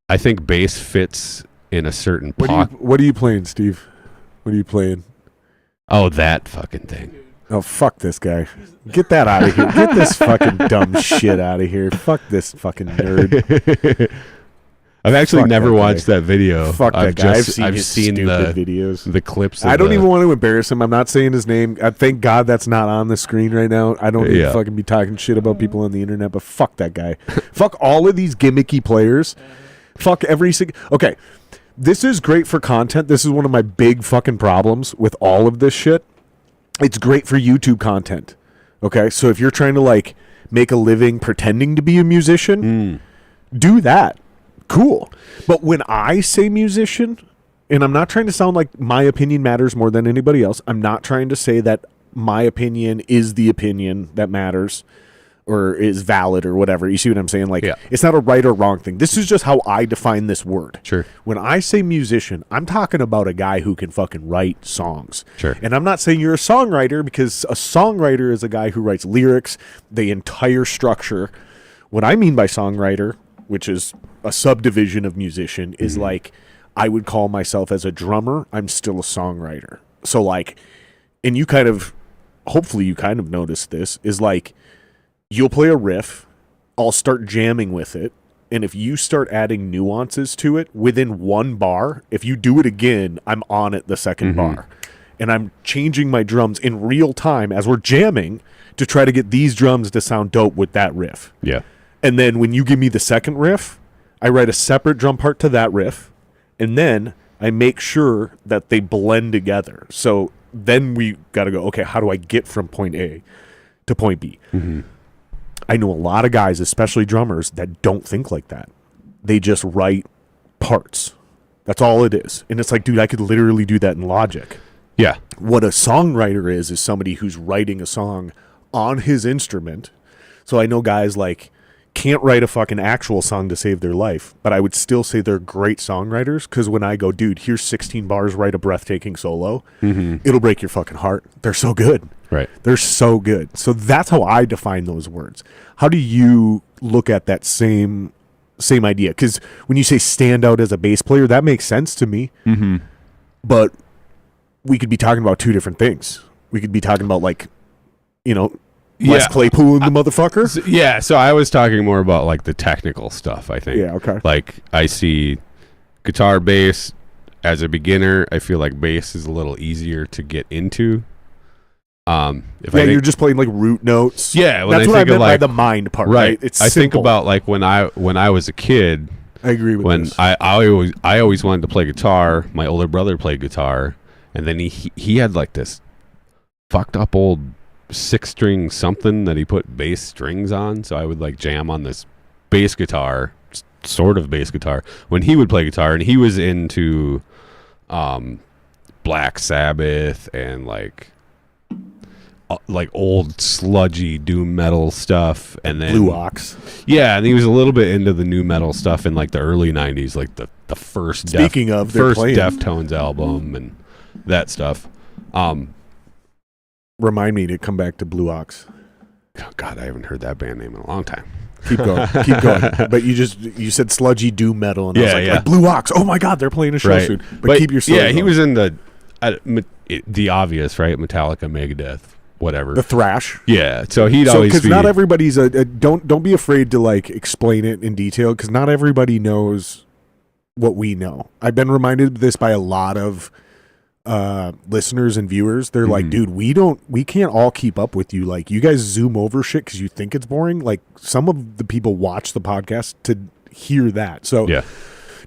[SPEAKER 2] I think bass fits in a certain pocket.
[SPEAKER 1] What are you playing, Steve? What are you playing?
[SPEAKER 2] Oh, that fucking thing.
[SPEAKER 1] Oh, fuck this guy. Get that out of here. Get this fucking dumb shit out of here. Fuck this fucking nerd.
[SPEAKER 2] I've actually
[SPEAKER 1] Fuck
[SPEAKER 2] never
[SPEAKER 1] that
[SPEAKER 2] watched that video.
[SPEAKER 1] Fuck that guy. I've seen
[SPEAKER 2] I've
[SPEAKER 1] his
[SPEAKER 2] seen
[SPEAKER 1] stupid videos.
[SPEAKER 2] the clips.
[SPEAKER 1] I don't even want to embarrass him. I'm not saying his name. I thank God that's not on the screen right now. I don't need to fucking be talking shit about people on the internet, but fuck that guy. Fuck all of these gimmicky players. Fuck every single... Okay, this is great for content. This is one of my big fucking problems with all of this shit. It's great for YouTube content. Okay, so if you're trying to like make a living pretending to be a musician, do that. Cool. But when I say musician, and I'm not trying to sound like my opinion matters more than anybody else. I'm not trying to say that my opinion is the opinion that matters or is valid or whatever. You see what I'm saying? Like, it's not a right or wrong thing. This is just how I define this word.
[SPEAKER 2] Sure.
[SPEAKER 1] When I say musician, I'm talking about a guy who can fucking write songs.
[SPEAKER 2] Sure.
[SPEAKER 1] And I'm not saying you're a songwriter, because a songwriter is a guy who writes lyrics, the entire structure. What I mean by songwriter, which is a subdivision of musician, is like, I would call myself as a drummer, I'm still a songwriter. So like, and you kind of, hopefully you kind of noticed this, is like, you'll play a riff, I'll start jamming with it, and if you start adding nuances to it within one bar, if you do it again, I'm on it the second bar. And I'm changing my drums in real time as we're jamming to try to get these drums to sound dope with that riff.
[SPEAKER 2] Yeah.
[SPEAKER 1] And then when you give me the second riff, I write a separate drum part to that riff, and then I make sure that they blend together. So then we got to go, okay, how do I get from point A to point B? I know a lot of guys, especially drummers, that don't think like that. They just write parts. That's all it is. And it's like, dude, I could literally do that in Logic.
[SPEAKER 2] Yeah.
[SPEAKER 1] What a songwriter is somebody who's writing a song on his instrument. So I know guys like can't write a fucking actual song to save their life, but I would still say they're great songwriters, because when I go, dude, here's 16 bars, write a breathtaking solo, it'll break your fucking heart. They're so good.
[SPEAKER 2] Right.
[SPEAKER 1] They're so good. So that's how I define those words. How do you look at that same idea? Because when you say stand out as a bass player, that makes sense to me. But we could be talking about two different things. We could be talking about, like, you know, Les Claypool and the motherfucker.
[SPEAKER 2] So I was talking more about like the technical stuff, I think.
[SPEAKER 1] Yeah, okay.
[SPEAKER 2] Like I see guitar, bass as a beginner. I feel like bass is a little easier to get into.
[SPEAKER 1] You're just playing like root notes.
[SPEAKER 2] Yeah,
[SPEAKER 1] that's what I meant by the mind part. Right. It's
[SPEAKER 2] I think
[SPEAKER 1] simple.
[SPEAKER 2] about like when I was a kid.
[SPEAKER 1] I agree with
[SPEAKER 2] when
[SPEAKER 1] this.
[SPEAKER 2] I always wanted to play guitar. My older brother played guitar, and then he had like this fucked up old 6-string something that he put bass strings on. So I would like jam on this bass guitar, sort of bass guitar, when he would play guitar, and he was into Black Sabbath and like old sludgy doom metal stuff, and then
[SPEAKER 1] Blue Ox.
[SPEAKER 2] Yeah, and he was a little bit into the new metal stuff in like the early 90s, like the first Deftones album and that stuff.
[SPEAKER 1] Remind me to come back to Blue Ox.
[SPEAKER 2] Oh God, I haven't heard that band name in a long time.
[SPEAKER 1] Keep going. But you said sludgy doom metal, and I was
[SPEAKER 2] Yeah,
[SPEAKER 1] like Blue Ox. Oh my God, they're playing a show
[SPEAKER 2] Right.
[SPEAKER 1] soon. But keep your story
[SPEAKER 2] Yeah, he
[SPEAKER 1] going.
[SPEAKER 2] was in the obvious, right? Metallica, Megadeth, whatever.
[SPEAKER 1] the thrash.
[SPEAKER 2] Yeah, so he'd
[SPEAKER 1] So
[SPEAKER 2] always
[SPEAKER 1] because
[SPEAKER 2] be
[SPEAKER 1] not everybody's don't be afraid to like explain it in detail because not everybody knows what we know. I've been reminded of this by a lot of listeners and viewers. They're like, dude, we can't all keep up with you. Like, you guys zoom over shit because you think it's boring. Like, some of the people watch the podcast to hear that. So
[SPEAKER 2] yeah.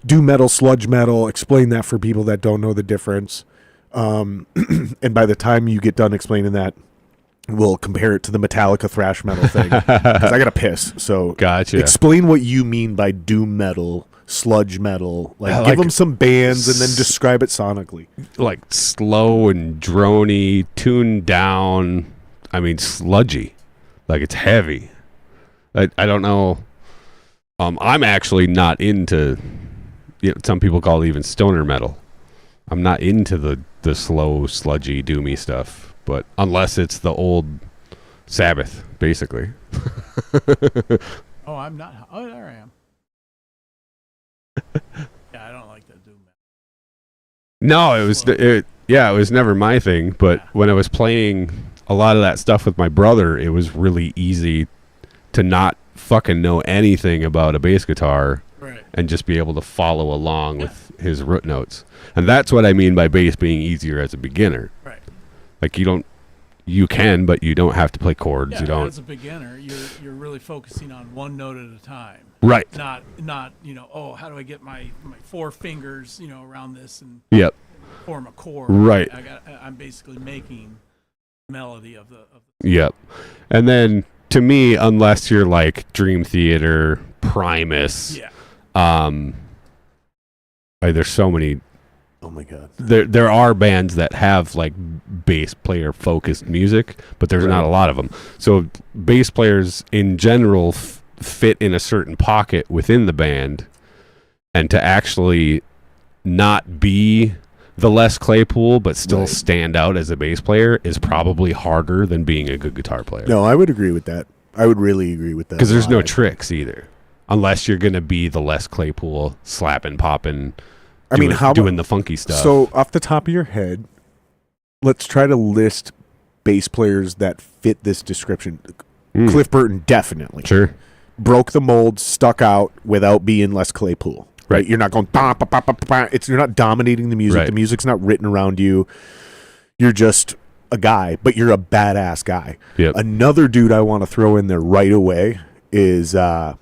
[SPEAKER 1] doom metal, sludge metal, explain that for people that don't know the difference. And by the time you get done explaining that, we'll compare it to the Metallica thrash metal thing because I gotta piss. So
[SPEAKER 2] Gotcha.
[SPEAKER 1] explain what you mean by doom metal, sludge metal. Like, give them some bands and then describe it sonically.
[SPEAKER 2] Like slow and droney, tuned down. I mean, sludgy. Like, it's heavy. I don't know. I'm actually not into. Some people call it even stoner metal. I'm not into the slow, sludgy, doomy stuff. But unless it's the old Sabbath, basically.
[SPEAKER 3] Oh, I'm not. Oh, there I am. Yeah, I don't like that doom metal.
[SPEAKER 2] No, it was never my thing. But when I was playing a lot of that stuff with my brother, it was really easy to not fucking know anything about a bass guitar
[SPEAKER 3] Right.
[SPEAKER 2] and just be able to follow along with his root notes. And that's what I mean by bass being easier as a beginner.
[SPEAKER 3] Right.
[SPEAKER 2] Like, you can, but you don't have to play chords.
[SPEAKER 3] Yeah,
[SPEAKER 2] You don't.
[SPEAKER 3] as a beginner, you're really focusing on one note at a time.
[SPEAKER 2] Right.
[SPEAKER 3] Not oh, how do I get my 4 fingers around this and
[SPEAKER 2] Yep.
[SPEAKER 3] form a chord.
[SPEAKER 2] Right.
[SPEAKER 3] I'm basically making melody of the
[SPEAKER 2] Yep. And then to me, unless you're like Dream Theater, Primus,
[SPEAKER 3] yeah.
[SPEAKER 2] there's so many.
[SPEAKER 1] Oh my God.
[SPEAKER 2] There are bands that have like bass player focused music, but there's not a lot of them. So bass players in general fit in a certain pocket within the band, and to actually not be the Les Claypool but still stand out as a bass player is probably harder than being a good guitar player.
[SPEAKER 1] No, I would agree with that. I would really agree with that.
[SPEAKER 2] Because there's no tricks either, unless you're going to be the Les Claypool slapping, popping. Doing the funky stuff.
[SPEAKER 1] So, off the top of your head, let's try to list bass players that fit this description. Cliff Burton, definitely.
[SPEAKER 2] Sure.
[SPEAKER 1] Broke the mold, stuck out without being Les Claypool. Right? You're not going, bah, bah, bah, bah, bah. You're not dominating the music.
[SPEAKER 2] Right.
[SPEAKER 1] The music's not written around you. You're just a guy, but you're a badass guy.
[SPEAKER 2] Yep.
[SPEAKER 1] Another dude I want to throw in there right away is I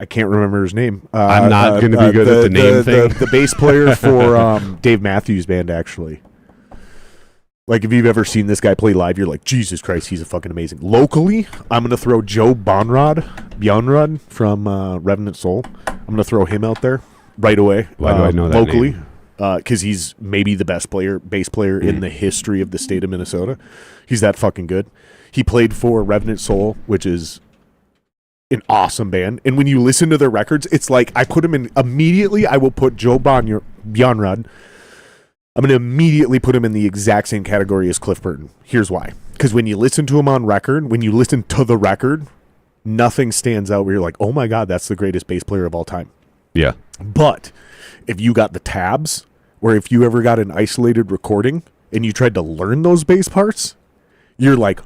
[SPEAKER 1] can't remember his name.
[SPEAKER 2] I'm not going to be good at the name thing.
[SPEAKER 1] The bass player for Dave Matthews Band, actually. Like, if you've ever seen this guy play live, you're like, Jesus Christ, he's a fucking amazing. Locally, I'm going to throw Joe Bjornrod from Revenant Soul. I'm going to throw him out there right away.
[SPEAKER 2] Why do I know that
[SPEAKER 1] locally?
[SPEAKER 2] name?
[SPEAKER 1] Because he's maybe the best bass player in the history of the state of Minnesota. He's that fucking good. He played for Revenant Soul, which is an awesome band. And when you listen to their records, it's like I put him in immediately. I will put Joe Bjornrod. I'm going to immediately put him in the exact same category as Cliff Burton. Here's why. Because when you listen to him on record, when you listen to the record, nothing stands out where you're like, oh my God, that's the greatest bass player of all time.
[SPEAKER 2] Yeah.
[SPEAKER 1] But if you got the tabs, or if you ever got an isolated recording and you tried to learn those bass parts, you're like,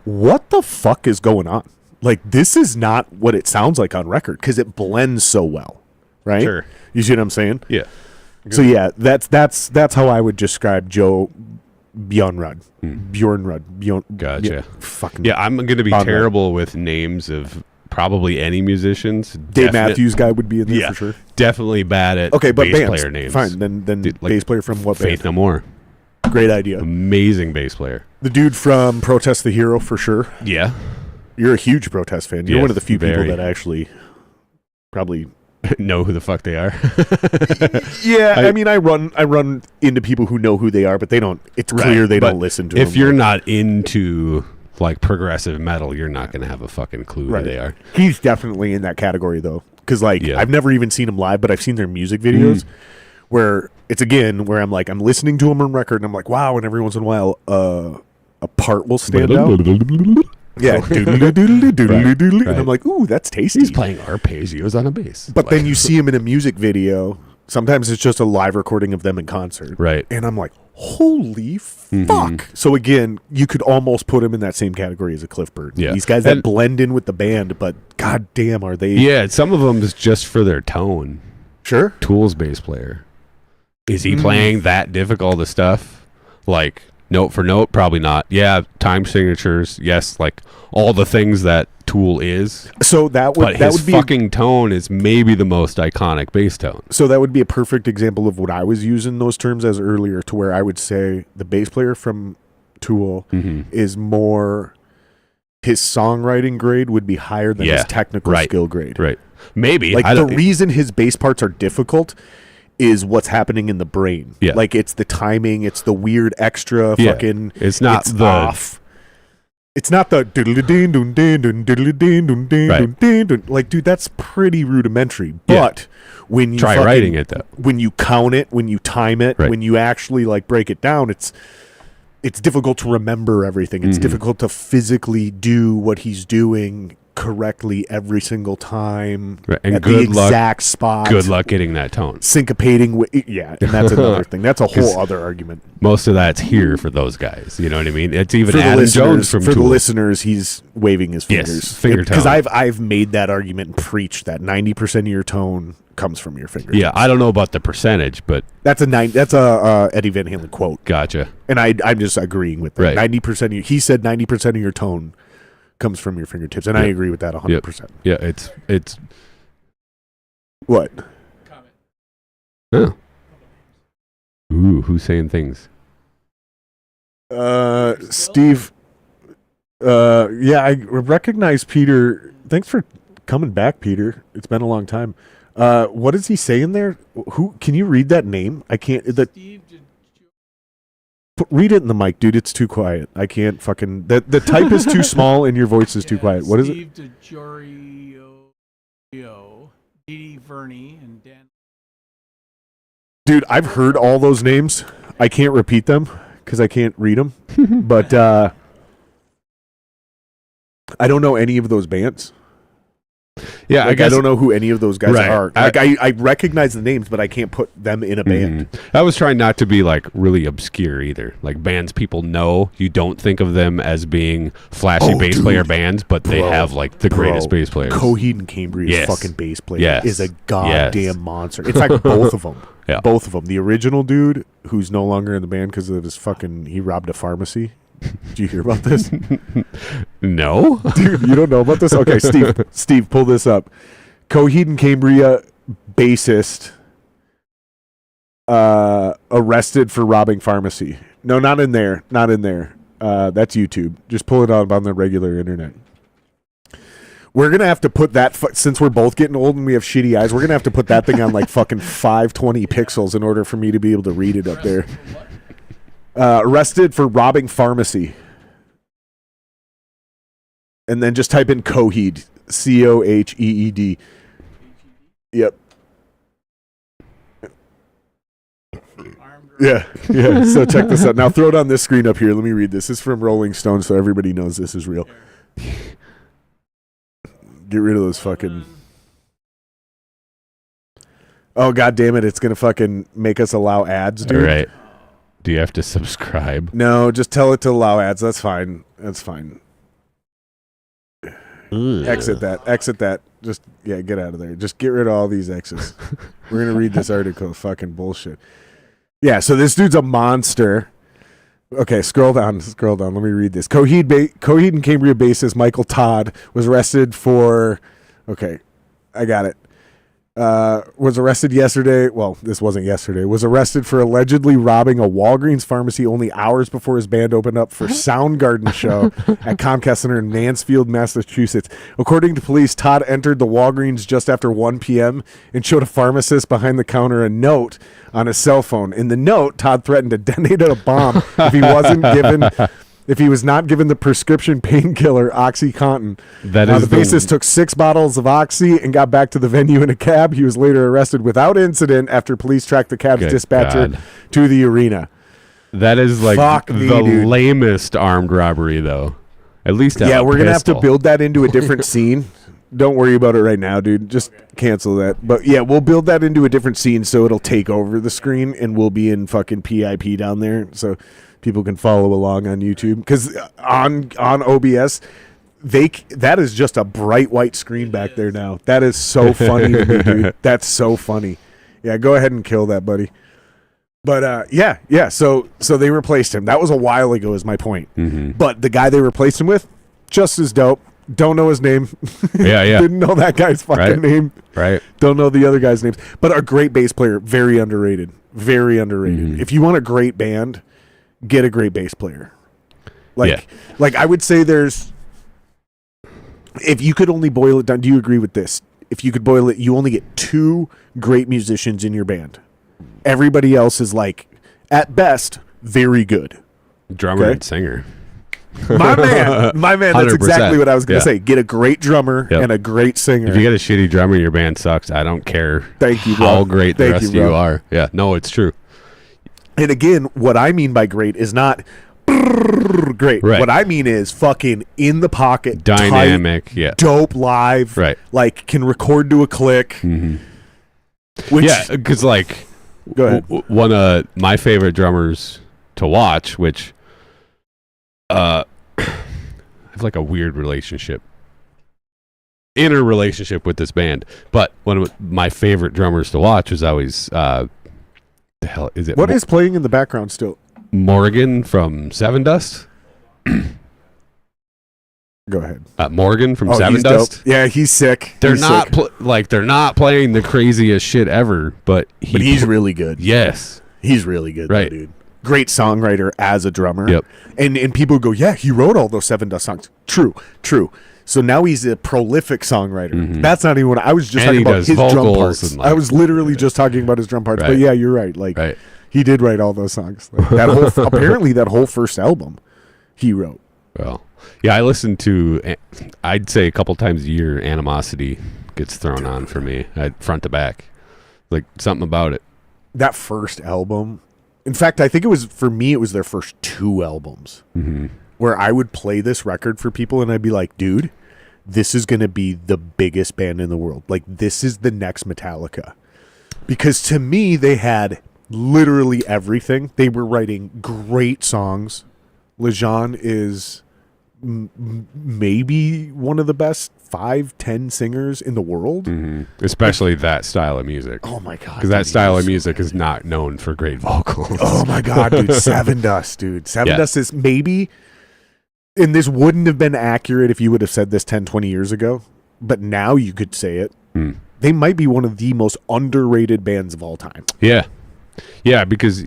[SPEAKER 1] what the fuck is going on? Like, this is not what it sounds like on record because it blends so well, right?
[SPEAKER 2] Sure.
[SPEAKER 1] You see what I'm saying?
[SPEAKER 2] Yeah.
[SPEAKER 1] So yeah, that's how I would describe Joe Bjornrod.
[SPEAKER 2] Gotcha.
[SPEAKER 1] Yeah, fucking
[SPEAKER 2] Yeah, I'm going to be
[SPEAKER 1] Bjornrod.
[SPEAKER 2] terrible with names of probably any musicians.
[SPEAKER 1] Dave Matthews guy would be in there for sure.
[SPEAKER 2] Definitely bad at
[SPEAKER 1] Okay, but
[SPEAKER 2] bass
[SPEAKER 1] bands,
[SPEAKER 2] player names.
[SPEAKER 1] fine. Then
[SPEAKER 2] Dude, like
[SPEAKER 1] bass player from what
[SPEAKER 2] Faith
[SPEAKER 1] band?
[SPEAKER 2] No More.
[SPEAKER 1] Great idea.
[SPEAKER 2] Amazing bass player.
[SPEAKER 1] The dude from Protest the Hero for sure.
[SPEAKER 2] Yeah.
[SPEAKER 1] You're a huge Protest fan. You're
[SPEAKER 2] Yes,
[SPEAKER 1] one of the few people
[SPEAKER 2] very.
[SPEAKER 1] that actually probably.
[SPEAKER 2] Know who the fuck they are.
[SPEAKER 1] Yeah, I mean, I run into people who know who they are, but they don't. It's clear they
[SPEAKER 2] But
[SPEAKER 1] don't listen to.
[SPEAKER 2] If
[SPEAKER 1] them.
[SPEAKER 2] you're not into like progressive metal, you're not going to have a fucking clue who they are.
[SPEAKER 1] He's definitely in that category though, because like
[SPEAKER 2] Yeah.
[SPEAKER 1] I've never even seen him live, but I've seen their music videos where it's where I'm like I'm listening to him on record and I'm like wow, and every once in a while a part will stand out. Yeah, doodly doodly doodly doodly, and I'm like, ooh, that's tasty.
[SPEAKER 2] He's playing arpeggios on a bass.
[SPEAKER 1] But then you see him in a music video. Sometimes it's just a live recording of them in concert.
[SPEAKER 2] Right.
[SPEAKER 1] And I'm like, holy fuck. So again, you could almost put him in that same category as a Cliff Burton.
[SPEAKER 2] Yeah.
[SPEAKER 1] These guys that blend in with the band, but goddamn, are they?
[SPEAKER 2] Yeah, some of them is just for their tone.
[SPEAKER 1] Sure.
[SPEAKER 2] Tool's bass player. Is he playing that difficult of stuff? Like note for note? Probably not. Yeah, time signatures. Yes, like all the things that Tool is.
[SPEAKER 1] So that would
[SPEAKER 2] But his fucking tone is maybe the most iconic bass tone.
[SPEAKER 1] So that would be a perfect example of what I was using those terms as earlier, to where I would say the bass player from Tool is more, his songwriting grade would be higher than his technical skill grade.
[SPEAKER 2] Right. Maybe.
[SPEAKER 1] Like the reason his bass parts are difficult is what's happening in the brain.
[SPEAKER 2] Yeah.
[SPEAKER 1] Like it's the timing, it's the weird extra fucking,
[SPEAKER 2] it's not the
[SPEAKER 1] off. It's not the like, dude, that's pretty rudimentary. But when you
[SPEAKER 2] try writing it though,
[SPEAKER 1] when you count it, when you time it, when you actually like break it down, it's difficult to remember everything. It's difficult to physically do what he's doing correctly every single time
[SPEAKER 2] and
[SPEAKER 1] at
[SPEAKER 2] good
[SPEAKER 1] the
[SPEAKER 2] luck,
[SPEAKER 1] exact spot.
[SPEAKER 2] Good luck getting that tone.
[SPEAKER 1] Syncopating with, and that's another thing. That's a whole other argument.
[SPEAKER 2] Most of that's here for those guys. You know what I mean? It's even
[SPEAKER 1] For the
[SPEAKER 2] Adam Jones from
[SPEAKER 1] for
[SPEAKER 2] Tool.
[SPEAKER 1] the listeners, he's waving his fingers.
[SPEAKER 2] Yes, finger
[SPEAKER 1] Because
[SPEAKER 2] tone.
[SPEAKER 1] I've made that argument and preached that 90% of your tone comes from your fingers.
[SPEAKER 2] Yeah, I don't know about the percentage, but
[SPEAKER 1] That's a Eddie Van Halen quote.
[SPEAKER 2] gotcha.
[SPEAKER 1] And I'm just agreeing with that.
[SPEAKER 2] Right.
[SPEAKER 1] 90% of he said 90% of your tone comes from your fingertips, and I agree with that 100%.
[SPEAKER 2] Yeah, it's
[SPEAKER 1] What?
[SPEAKER 2] oh. Ooh, who's saying things?
[SPEAKER 1] Steve. Yeah, I recognize Peter. Thanks for coming back, Peter. It's been a long time. What is he saying there? Who can you read that name? I can't. Read it in the mic, dude. It's too quiet. I can't fucking. The type is too small and your voice is too quiet. What is it?
[SPEAKER 3] Steve DiGiorio, Dee Verney, and Dan.
[SPEAKER 1] Dude, I've heard all those names. I can't repeat them because I can't read them. But I don't know any of those bands.
[SPEAKER 2] Yeah,
[SPEAKER 1] Like, I don't know who any of those guys
[SPEAKER 2] Right.
[SPEAKER 1] are. Like I recognize the names, but I can't put them in a band.
[SPEAKER 2] I was trying not to be like really obscure either. Like bands people know, you don't think of them as being flashy bass player bands, but they have like the greatest bass players.
[SPEAKER 1] Coheed and Cambria's
[SPEAKER 2] Yes.
[SPEAKER 1] fucking bass player
[SPEAKER 2] Yes.
[SPEAKER 1] is a goddamn
[SPEAKER 2] Yes.
[SPEAKER 1] monster. In fact, both of them.
[SPEAKER 2] Yeah.
[SPEAKER 1] Both of them. The original dude, who's no longer in the band because of his fucking, he robbed a pharmacy. Did you hear about this?
[SPEAKER 2] No.
[SPEAKER 1] Dude, you don't know about this? Okay, Steve, pull this up. Coheed and Cambria bassist arrested for robbing pharmacy. No, not in there. Not in there. That's YouTube. Just pull it up on the regular internet. We're going to have to put that, since we're both getting old and we have shitty eyes, we're going to have to put that thing on like fucking 520 pixels in order for me to be able to read it up there. Arrested for robbing pharmacy. And then just type in Coheed. Coheed. Yep. Yeah. So check this out. Now throw it on this screen up here. Let me read this. This is from Rolling Stone, so everybody knows this is real. Get rid of those fucking. Oh, god damn it. It's going to fucking make us allow ads, dude.
[SPEAKER 2] All right. Do you have to subscribe?
[SPEAKER 1] No, just tell it to allow ads. That's fine. That's fine. Exit that. Just, get out of there. Just get rid of all these X's. We're going to read this article. Fucking bullshit. Yeah, so this dude's a monster. Okay, scroll down. Let me read this. Coheed and Cambria bassist Michael Todd was arrested for... Okay, I got it. Was arrested yesterday. Well, this wasn't yesterday. Was arrested for allegedly robbing a Walgreens pharmacy only hours before his band opened up for Soundgarden show at Comcast Center in Mansfield, Massachusetts. According to police, Todd entered the Walgreens just after 1 p.m. and showed a pharmacist behind the counter a note on his cell phone. In the note, Todd threatened to detonate a bomb if he was not given the prescription painkiller OxyContin.
[SPEAKER 2] That is
[SPEAKER 1] the bassist took 6 bottles of Oxy and got back to the venue in a cab. He was later arrested without incident after police tracked the cab's dispatcher to the arena.
[SPEAKER 2] That is like
[SPEAKER 1] Fuck
[SPEAKER 2] the
[SPEAKER 1] me, dude.
[SPEAKER 2] lamest armed robbery, though. At least have
[SPEAKER 1] Yeah,
[SPEAKER 2] a
[SPEAKER 1] we're gonna have to
[SPEAKER 2] pistol.
[SPEAKER 1] build that into a different scene. Don't worry about it right now, dude. Just cancel that. But yeah, we'll build that into a different scene so it'll take over the screen and we'll be in fucking PIP down there so people can follow along on YouTube. Because on OBS, that is just a bright white screen back there now. That is so funny to me, dude. That's so funny. Yeah, go ahead and kill that, buddy. But yeah. So they replaced him. That was a while ago, is my point.
[SPEAKER 2] Mm-hmm.
[SPEAKER 1] But the guy they replaced him with, just as dope. Don't know his name.
[SPEAKER 2] Yeah.
[SPEAKER 1] Didn't know that guy's fucking
[SPEAKER 2] Right.
[SPEAKER 1] name.
[SPEAKER 2] Right.
[SPEAKER 1] Don't know the other guy's names. But a great bass player, very underrated. Very underrated.
[SPEAKER 2] Mm-hmm.
[SPEAKER 1] If you want a great band, get a great bass player.
[SPEAKER 2] Yeah.
[SPEAKER 1] Like I would say there's, if you could only boil it down, do you agree with this? If you could boil it, you only get 2 great musicians in your band. Everybody else is like, at best, very good.
[SPEAKER 2] Drummer
[SPEAKER 1] Okay.
[SPEAKER 2] and singer.
[SPEAKER 1] My man. That's
[SPEAKER 2] 100%.
[SPEAKER 1] exactly what I was going to
[SPEAKER 2] Yeah.
[SPEAKER 1] say. Get a great drummer
[SPEAKER 2] Yep.
[SPEAKER 1] and a great singer.
[SPEAKER 2] If you get a shitty drummer, your band sucks. I don't care
[SPEAKER 1] Thank you, bro.
[SPEAKER 2] how great the
[SPEAKER 1] Thank
[SPEAKER 2] rest
[SPEAKER 1] you,
[SPEAKER 2] of you
[SPEAKER 1] bro.
[SPEAKER 2] are. Yeah. No, it's true.
[SPEAKER 1] And again, what I mean by great is not great.
[SPEAKER 2] Right.
[SPEAKER 1] What I mean is fucking in the pocket,
[SPEAKER 2] Dynamic.
[SPEAKER 1] tight,
[SPEAKER 2] Yeah.
[SPEAKER 1] dope live.
[SPEAKER 2] Right.
[SPEAKER 1] Like can record to a click.
[SPEAKER 2] Mm-hmm.
[SPEAKER 1] Which,
[SPEAKER 2] Yeah, because like
[SPEAKER 1] go ahead.
[SPEAKER 2] one of my favorite drummers to watch, which I have like a weird inner relationship with this band, but one of my favorite drummers to watch was always the hell is it?
[SPEAKER 1] What is playing in the background still?
[SPEAKER 2] Morgan from Seven Dust?
[SPEAKER 1] Go ahead.
[SPEAKER 2] Morgan from
[SPEAKER 1] Oh,
[SPEAKER 2] Seven
[SPEAKER 1] he's
[SPEAKER 2] Dust.
[SPEAKER 1] dope. Yeah, he's sick.
[SPEAKER 2] They're
[SPEAKER 1] He's
[SPEAKER 2] not
[SPEAKER 1] sick.
[SPEAKER 2] they're not playing the craziest shit ever, but
[SPEAKER 1] He's really good.
[SPEAKER 2] yes,
[SPEAKER 1] He's really good,
[SPEAKER 2] Right.
[SPEAKER 1] though, dude. Great songwriter as a drummer.
[SPEAKER 2] Yep.
[SPEAKER 1] And people go, yeah, he wrote all those Seven Dust songs. True. So now he's a prolific songwriter. That's not even what I was just
[SPEAKER 2] Mm-hmm. And
[SPEAKER 1] talking
[SPEAKER 2] he
[SPEAKER 1] about
[SPEAKER 2] does
[SPEAKER 1] his drum
[SPEAKER 2] vocals
[SPEAKER 1] parts.
[SPEAKER 2] and, like-
[SPEAKER 1] I was literally just talking about his drum parts. But
[SPEAKER 2] Right.
[SPEAKER 1] yeah, you're right. Like
[SPEAKER 2] right.
[SPEAKER 1] he did write all those songs. Like, that whole apparently that whole first album he wrote.
[SPEAKER 2] Well, yeah, I listen to, I'd say a couple times a year, Animosity gets thrown on for me, front to back. Like, something about it.
[SPEAKER 1] That first album. In fact, I think it was their first 2 albums.
[SPEAKER 2] Mm-hmm.
[SPEAKER 1] Where I would play this record for people and I'd be like, dude, this is going to be the biggest band in the world. Like, this is the next Metallica. Because to me, they had literally everything. They were writing great songs. Lejeune is maybe one of the best 5-10 singers in the world.
[SPEAKER 2] Mm-hmm. Especially that style of music.
[SPEAKER 1] Oh my God.
[SPEAKER 2] Because that
[SPEAKER 1] dude,
[SPEAKER 2] style of
[SPEAKER 1] he was
[SPEAKER 2] music is not known for great vocals.
[SPEAKER 1] Oh my God, dude. Seven Dust, dude. Seven
[SPEAKER 2] Yeah.
[SPEAKER 1] Dust is maybe, and this wouldn't have been accurate if you would have said this 10, 20 years ago, but now you could say it.
[SPEAKER 2] Mm.
[SPEAKER 1] They might be one of the most underrated bands of all time.
[SPEAKER 2] Yeah. Yeah, because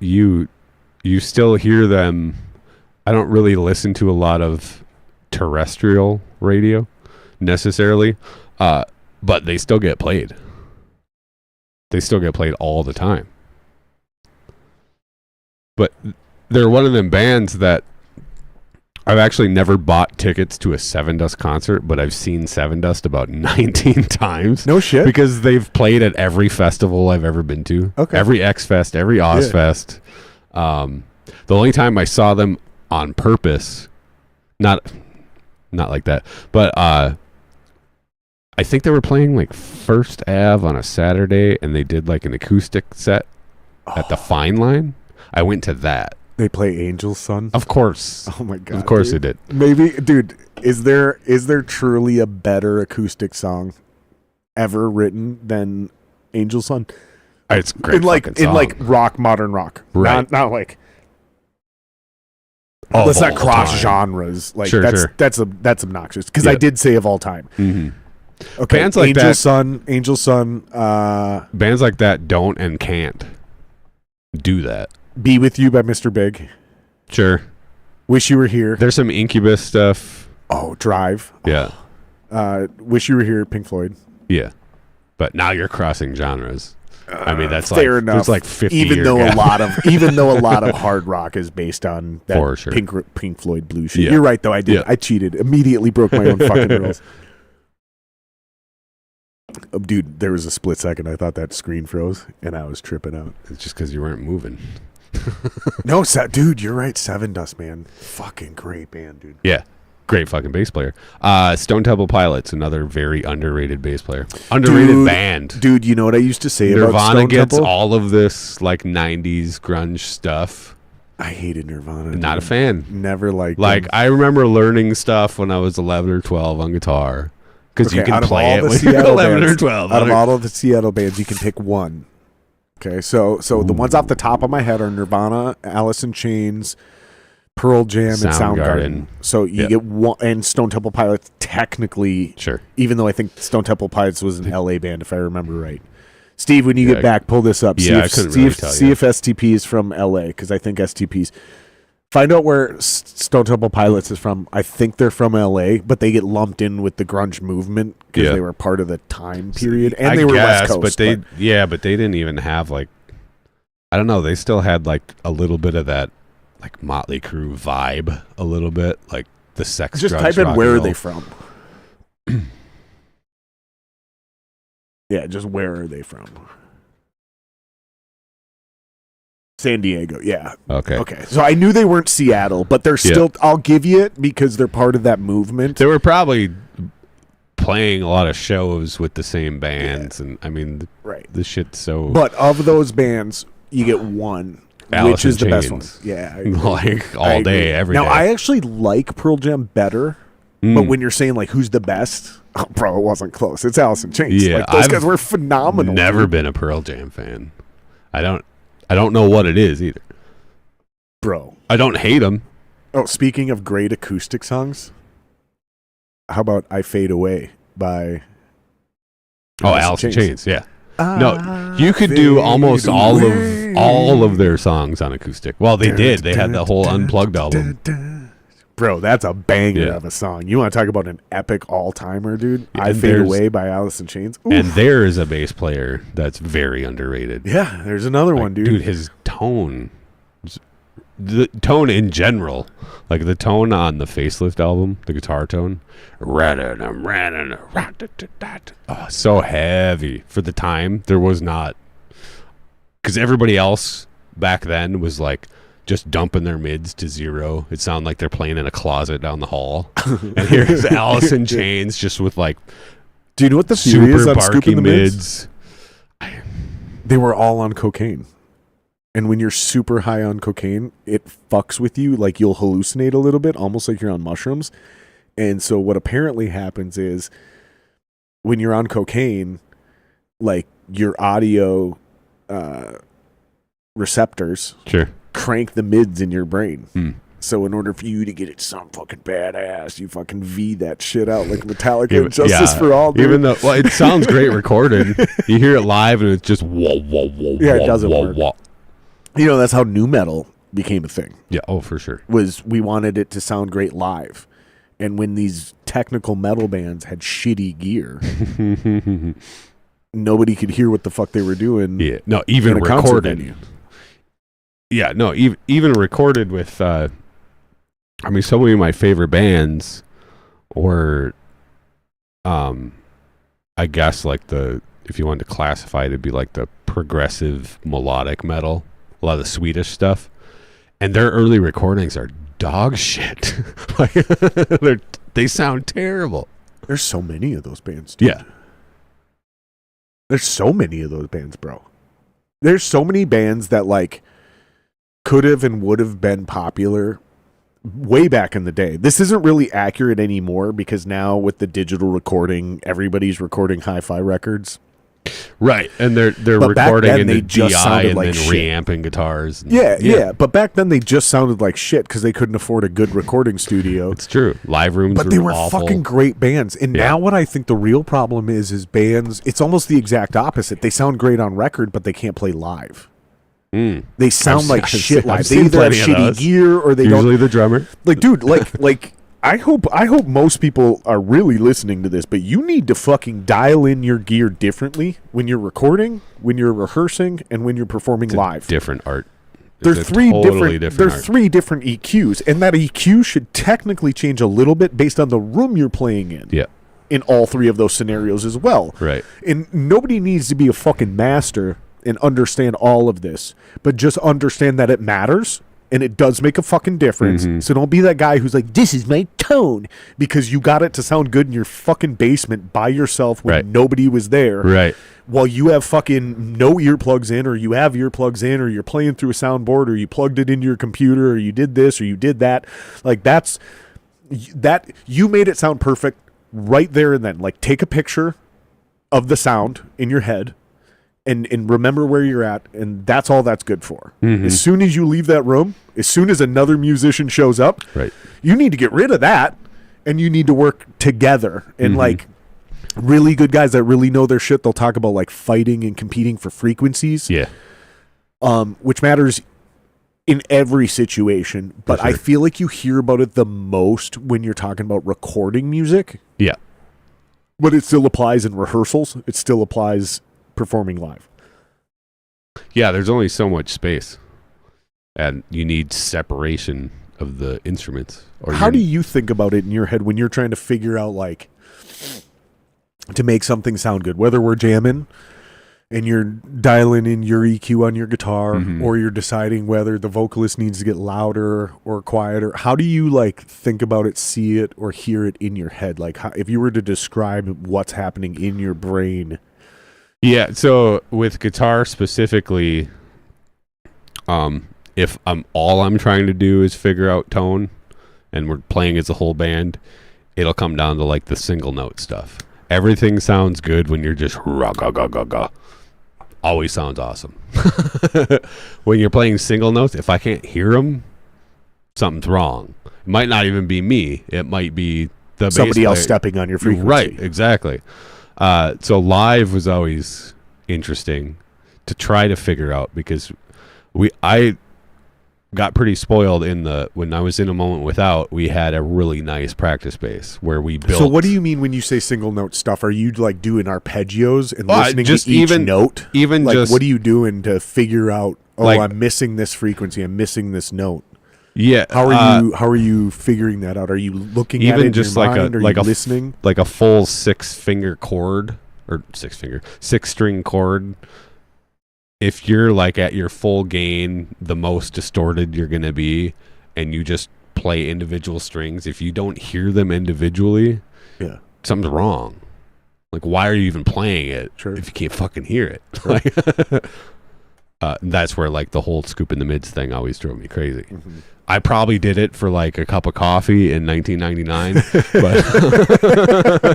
[SPEAKER 2] you still hear them. I don't really listen to a lot of terrestrial radio necessarily, but they still get played. They still get played all the time. But they're one of them bands that I've actually never bought tickets to a Seven Dust concert, but I've seen Seven Dust about 19 times.
[SPEAKER 1] No shit.
[SPEAKER 2] Because they've played at every festival I've ever been to.
[SPEAKER 1] Okay.
[SPEAKER 2] Every X Fest, every Ozfest. The only time I saw them on purpose, not like that, but I think they were playing like First Ave on a Saturday, and they did like an acoustic set at the Fine Line. I went to that.
[SPEAKER 1] They play Angel's Son.
[SPEAKER 2] Of course.
[SPEAKER 1] Oh my God.
[SPEAKER 2] Of course
[SPEAKER 1] dude.
[SPEAKER 2] they did.
[SPEAKER 1] Maybe, dude, is there truly a better acoustic song ever written than Angel's Son?
[SPEAKER 2] It's a great
[SPEAKER 1] in like
[SPEAKER 2] fucking song.
[SPEAKER 1] rock, modern rock.
[SPEAKER 2] Right.
[SPEAKER 1] Not like
[SPEAKER 2] Of
[SPEAKER 1] let's not
[SPEAKER 2] all
[SPEAKER 1] cross
[SPEAKER 2] time.
[SPEAKER 1] genres. Like
[SPEAKER 2] Sure, sure.
[SPEAKER 1] that's obnoxious. Because I
[SPEAKER 2] Yeah.
[SPEAKER 1] did say of all time.
[SPEAKER 2] Mm-hmm.
[SPEAKER 1] Okay.
[SPEAKER 2] Bands like
[SPEAKER 1] Angel's
[SPEAKER 2] that-
[SPEAKER 1] Son,
[SPEAKER 2] Bands like that don't and can't do that.
[SPEAKER 1] Be With You by Mr. Big.
[SPEAKER 2] Sure.
[SPEAKER 1] Wish You Were Here.
[SPEAKER 2] There's some Incubus stuff.
[SPEAKER 1] Oh, Drive.
[SPEAKER 2] Yeah.
[SPEAKER 1] Wish You Were Here, Pink Floyd.
[SPEAKER 2] Yeah. But now you're crossing genres. I mean, that's
[SPEAKER 1] Fair
[SPEAKER 2] like
[SPEAKER 1] enough.
[SPEAKER 2] there's like 50
[SPEAKER 1] even
[SPEAKER 2] year
[SPEAKER 1] though
[SPEAKER 2] gap.
[SPEAKER 1] a lot of hard rock is based on that
[SPEAKER 2] For sure.
[SPEAKER 1] Pink Floyd blue shit.
[SPEAKER 2] Yeah.
[SPEAKER 1] You're right though. I did.
[SPEAKER 2] Yeah.
[SPEAKER 1] I cheated. Immediately broke my own fucking rules. Dude, there was a split second I thought that screen froze and I was tripping out.
[SPEAKER 2] It's just because you weren't moving.
[SPEAKER 1] No, dude, you're right. Seven Dust, man. Fucking great band, dude.
[SPEAKER 2] Yeah. great fucking bass player. Stone Temple Pilots, another very underrated bass player. Underrated band.
[SPEAKER 1] Dude, you know what I used to say about
[SPEAKER 2] Nirvana
[SPEAKER 1] Stone
[SPEAKER 2] gets
[SPEAKER 1] Temple?
[SPEAKER 2] all of this like 90s grunge stuff.
[SPEAKER 1] I hated Nirvana.
[SPEAKER 2] Not a
[SPEAKER 1] dude.
[SPEAKER 2] fan.
[SPEAKER 1] Never liked
[SPEAKER 2] Like,
[SPEAKER 1] them.
[SPEAKER 2] I remember learning stuff when I was 11 or 12 on guitar. Because you
[SPEAKER 1] Okay,
[SPEAKER 2] can
[SPEAKER 1] out of
[SPEAKER 2] play
[SPEAKER 1] all
[SPEAKER 2] it
[SPEAKER 1] the
[SPEAKER 2] when you're
[SPEAKER 1] Seattle
[SPEAKER 2] 11 or
[SPEAKER 1] bands-
[SPEAKER 2] 12.
[SPEAKER 1] Out of all of the Seattle bands, you can pick one. Okay, so the ones off the top of my head are Nirvana, Alice in Chains, Pearl Jam, and
[SPEAKER 2] Soundgarden.
[SPEAKER 1] Soundgarden. So you get one, and Stone Temple Pilots technically,
[SPEAKER 2] Sure.
[SPEAKER 1] even though I think Stone Temple Pilots was an LA band, if I remember right. Steve, when you
[SPEAKER 2] Yeah,
[SPEAKER 1] get back, pull this up.
[SPEAKER 2] yeah, I couldn't really tell
[SPEAKER 1] see
[SPEAKER 2] you.
[SPEAKER 1] if STP is from LA, because I think STP's. Find out where Stone Temple Pilots is from. I think they're from LA, but they get lumped in with the grunge movement because
[SPEAKER 2] Yeah.
[SPEAKER 1] they were part of the time period, and
[SPEAKER 2] I
[SPEAKER 1] they were
[SPEAKER 2] guess,
[SPEAKER 1] West Coast.
[SPEAKER 2] but they didn't even have like, I don't know. They still had like a little bit of that, like Motley Crue vibe, a little bit like the sex.
[SPEAKER 1] just
[SPEAKER 2] drugs,
[SPEAKER 1] type in
[SPEAKER 2] rock
[SPEAKER 1] where
[SPEAKER 2] and
[SPEAKER 1] are they
[SPEAKER 2] roll.
[SPEAKER 1] from. Yeah, just where are they from? San Diego, yeah.
[SPEAKER 2] Okay.
[SPEAKER 1] Okay, so I knew they weren't Seattle, but they're still. I'll give you it because they're part of that movement.
[SPEAKER 2] They were probably playing a lot of shows with the same bands, and I mean,
[SPEAKER 1] Right.
[SPEAKER 2] the shit's so
[SPEAKER 1] But of those bands, you get one,
[SPEAKER 2] Alice
[SPEAKER 1] which is
[SPEAKER 2] in
[SPEAKER 1] the best one.
[SPEAKER 2] Chains.
[SPEAKER 1] Yeah, I
[SPEAKER 2] like
[SPEAKER 1] I
[SPEAKER 2] all
[SPEAKER 1] agree.
[SPEAKER 2] day, every day.
[SPEAKER 1] Now, I actually like Pearl Jam better, but when you're saying like who's the best, oh, bro, it wasn't close. It's Alice in Chains.
[SPEAKER 2] Yeah,
[SPEAKER 1] like, those
[SPEAKER 2] I've
[SPEAKER 1] guys were phenomenal.
[SPEAKER 2] never
[SPEAKER 1] dude.
[SPEAKER 2] been a Pearl Jam fan. I don't know what it is either.
[SPEAKER 1] Bro.
[SPEAKER 2] I don't hate them.
[SPEAKER 1] Oh, speaking of great acoustic songs, how about "I Fade Away" by
[SPEAKER 2] Alice in Chains. Yeah.
[SPEAKER 1] I
[SPEAKER 2] No, you could do almost
[SPEAKER 1] fade
[SPEAKER 2] all
[SPEAKER 1] away.
[SPEAKER 2] of their songs on acoustic. Well, they did. They had the whole unplugged album.
[SPEAKER 1] Bro, that's a banger
[SPEAKER 2] Yeah.
[SPEAKER 1] of a song. You want to talk about an epic all-timer, dude?
[SPEAKER 2] Yeah,
[SPEAKER 1] "I
[SPEAKER 2] and
[SPEAKER 1] Fade
[SPEAKER 2] there's-
[SPEAKER 1] Away" by Alice in Chains. Oof.
[SPEAKER 2] And there is a bass player that's very underrated.
[SPEAKER 1] yeah, there's another
[SPEAKER 2] Like,
[SPEAKER 1] one, dude.
[SPEAKER 2] his tone, the tone in general, like the tone on the Facelift album, the guitar tone, so heavy for the time. There was not, because everybody else back then was like just dumping their mids to zero. It sounded like they're playing in a closet down the hall. And here's Alice in Chains just with like
[SPEAKER 1] Do you know what the theory is
[SPEAKER 2] super
[SPEAKER 1] on
[SPEAKER 2] barky
[SPEAKER 1] scooping the mids?
[SPEAKER 2] mids.
[SPEAKER 1] They were all on cocaine. And when you're super high on cocaine, it fucks with you. Like you'll hallucinate a little bit, almost like you're on mushrooms. And so what apparently happens is when you're on cocaine, like your audio receptors
[SPEAKER 2] Sure.
[SPEAKER 1] crank the mids in your brain.
[SPEAKER 2] Hmm.
[SPEAKER 1] So in order for you to get it sound fucking badass, you fucking V that shit out like Metallica
[SPEAKER 2] Yeah,
[SPEAKER 1] and Justice for All, dude.
[SPEAKER 2] Even though, well, it sounds great recorded. You hear it live and it's just whoa, whoa, whoa,
[SPEAKER 1] Yeah, it
[SPEAKER 2] whoa,
[SPEAKER 1] doesn't
[SPEAKER 2] whoa,
[SPEAKER 1] work.
[SPEAKER 2] whoa.
[SPEAKER 1] You know, that's how nu metal became a thing.
[SPEAKER 2] Yeah, oh, for sure.
[SPEAKER 1] Was we wanted it to sound great live. And when these technical metal bands had shitty gear, nobody could hear what the fuck they were doing.
[SPEAKER 2] Yeah, no, even
[SPEAKER 1] in a concert
[SPEAKER 2] recorded.
[SPEAKER 1] venue.
[SPEAKER 2] Yeah, no, even recorded with, I mean, so many of my favorite bands were, I guess, like if you wanted to classify it, it'd be like the progressive melodic metal, a lot of the Swedish stuff. And their early recordings are dog shit. Like, they sound terrible.
[SPEAKER 1] There's so many of those bands, dude.
[SPEAKER 2] Yeah.
[SPEAKER 1] There's so many of those bands, bro. There's so many bands that like could have and would have been popular way back in the day. This isn't really accurate anymore because now with the digital recording, everybody's recording hi-fi records.
[SPEAKER 2] Right, and they're
[SPEAKER 1] But back
[SPEAKER 2] recording
[SPEAKER 1] then,
[SPEAKER 2] in
[SPEAKER 1] they
[SPEAKER 2] the
[SPEAKER 1] just
[SPEAKER 2] DI
[SPEAKER 1] sounded
[SPEAKER 2] and
[SPEAKER 1] like
[SPEAKER 2] then
[SPEAKER 1] shit.
[SPEAKER 2] reamping guitars. and-
[SPEAKER 1] Yeah. But back then they just sounded like shit because they couldn't afford a good recording studio.
[SPEAKER 2] It's true. Live rooms,
[SPEAKER 1] But they were
[SPEAKER 2] awful.
[SPEAKER 1] fucking great bands. And
[SPEAKER 2] Yeah.
[SPEAKER 1] now what I think the real problem is bands, it's almost the exact opposite. They sound great on record, but they can't play live. They sound
[SPEAKER 2] I've
[SPEAKER 1] like
[SPEAKER 2] seen-
[SPEAKER 1] shit
[SPEAKER 2] I've
[SPEAKER 1] live. They
[SPEAKER 2] seen
[SPEAKER 1] either have
[SPEAKER 2] plenty of
[SPEAKER 1] shitty
[SPEAKER 2] those.
[SPEAKER 1] gear or they
[SPEAKER 2] Usually
[SPEAKER 1] don't.
[SPEAKER 2] the drummer.
[SPEAKER 1] Like, dude, like I hope most people are really listening to this, but you need to fucking dial in your gear differently when you're recording, when you're rehearsing, and when you're performing live.
[SPEAKER 2] Different art.
[SPEAKER 1] They're
[SPEAKER 2] It's a
[SPEAKER 1] three
[SPEAKER 2] totally
[SPEAKER 1] different. They're
[SPEAKER 2] art.
[SPEAKER 1] three different EQs, and that EQ should technically change a little bit based on the room you're playing in.
[SPEAKER 2] Yeah.
[SPEAKER 1] In all three of those scenarios as well.
[SPEAKER 2] Right.
[SPEAKER 1] And nobody needs to be a fucking master and understand all of this, but just understand that it matters and it does make a fucking difference. So don't be that guy who's like, this is my tone, because you got it to sound good in your fucking basement by yourself when nobody was there.
[SPEAKER 2] Right.
[SPEAKER 1] While you have fucking no earplugs in, or you have earplugs in, or you're playing through a soundboard, or you plugged it into your computer, or you did this, or you did that. Like that, you made it sound perfect right there and then. Like, take a picture of the sound in your head and remember where you're at, and that's all that's good for. As soon as you leave that room, as soon as another musician shows up, you need to get rid of that, and you need to work together. And like, really good guys that really know their shit, they'll talk about like fighting and competing for frequencies.
[SPEAKER 2] Yeah.
[SPEAKER 1] Which matters in every situation, but I feel like you hear about it the most when you're talking about recording music.
[SPEAKER 2] Yeah.
[SPEAKER 1] But it still applies in rehearsals. It still applies performing live.
[SPEAKER 2] Yeah, there's only so much space, and you need separation of the instruments. Or
[SPEAKER 1] how do you think about it in your head when you're trying to figure out, like, to make something sound good, whether we're jamming and you're dialing in your EQ on your guitar, or you're deciding whether the vocalist needs to get louder or quieter? How do you like think about it, see it, or hear it in your head? Like, how, if you were to describe what's happening in your brain?
[SPEAKER 2] Yeah, so with guitar specifically, if all I'm trying to do is figure out tone, and we're playing as a whole band, it'll come down to like the single note stuff. Everything sounds good when you're just ra-ga-ga-ga-ga. Always sounds awesome. When you're playing single notes, if I can't hear them, something's wrong. It might not even be me. It might be the
[SPEAKER 1] somebody
[SPEAKER 2] bass
[SPEAKER 1] else
[SPEAKER 2] player.
[SPEAKER 1] stepping on your frequency.
[SPEAKER 2] Right, exactly. So live was always interesting to try to figure out, because I got pretty spoiled when I was in A Moment Without, we had a really nice practice space where we built.
[SPEAKER 1] So what do you mean when you say single note stuff? Are you like doing arpeggios and listening to each note?
[SPEAKER 2] Even
[SPEAKER 1] like,
[SPEAKER 2] just,
[SPEAKER 1] what are you doing to figure out,
[SPEAKER 2] like,
[SPEAKER 1] I'm missing this frequency, I'm missing this note?
[SPEAKER 2] Yeah.
[SPEAKER 1] How are you figuring that out? Are you looking at it in
[SPEAKER 2] just
[SPEAKER 1] your
[SPEAKER 2] like
[SPEAKER 1] mind?
[SPEAKER 2] a
[SPEAKER 1] Are
[SPEAKER 2] like
[SPEAKER 1] you
[SPEAKER 2] a
[SPEAKER 1] listening?
[SPEAKER 2] Like a full 6-finger chord, or 6-string chord. If you're like at your full gain, the most distorted you're going to be, and you just play individual strings, if you don't hear them individually, something's wrong. Like, why are you even playing it if you can't fucking hear it? Like, that's where like the whole scoop in the mids thing always drove me crazy. I probably did it for like a cup of coffee in 1999,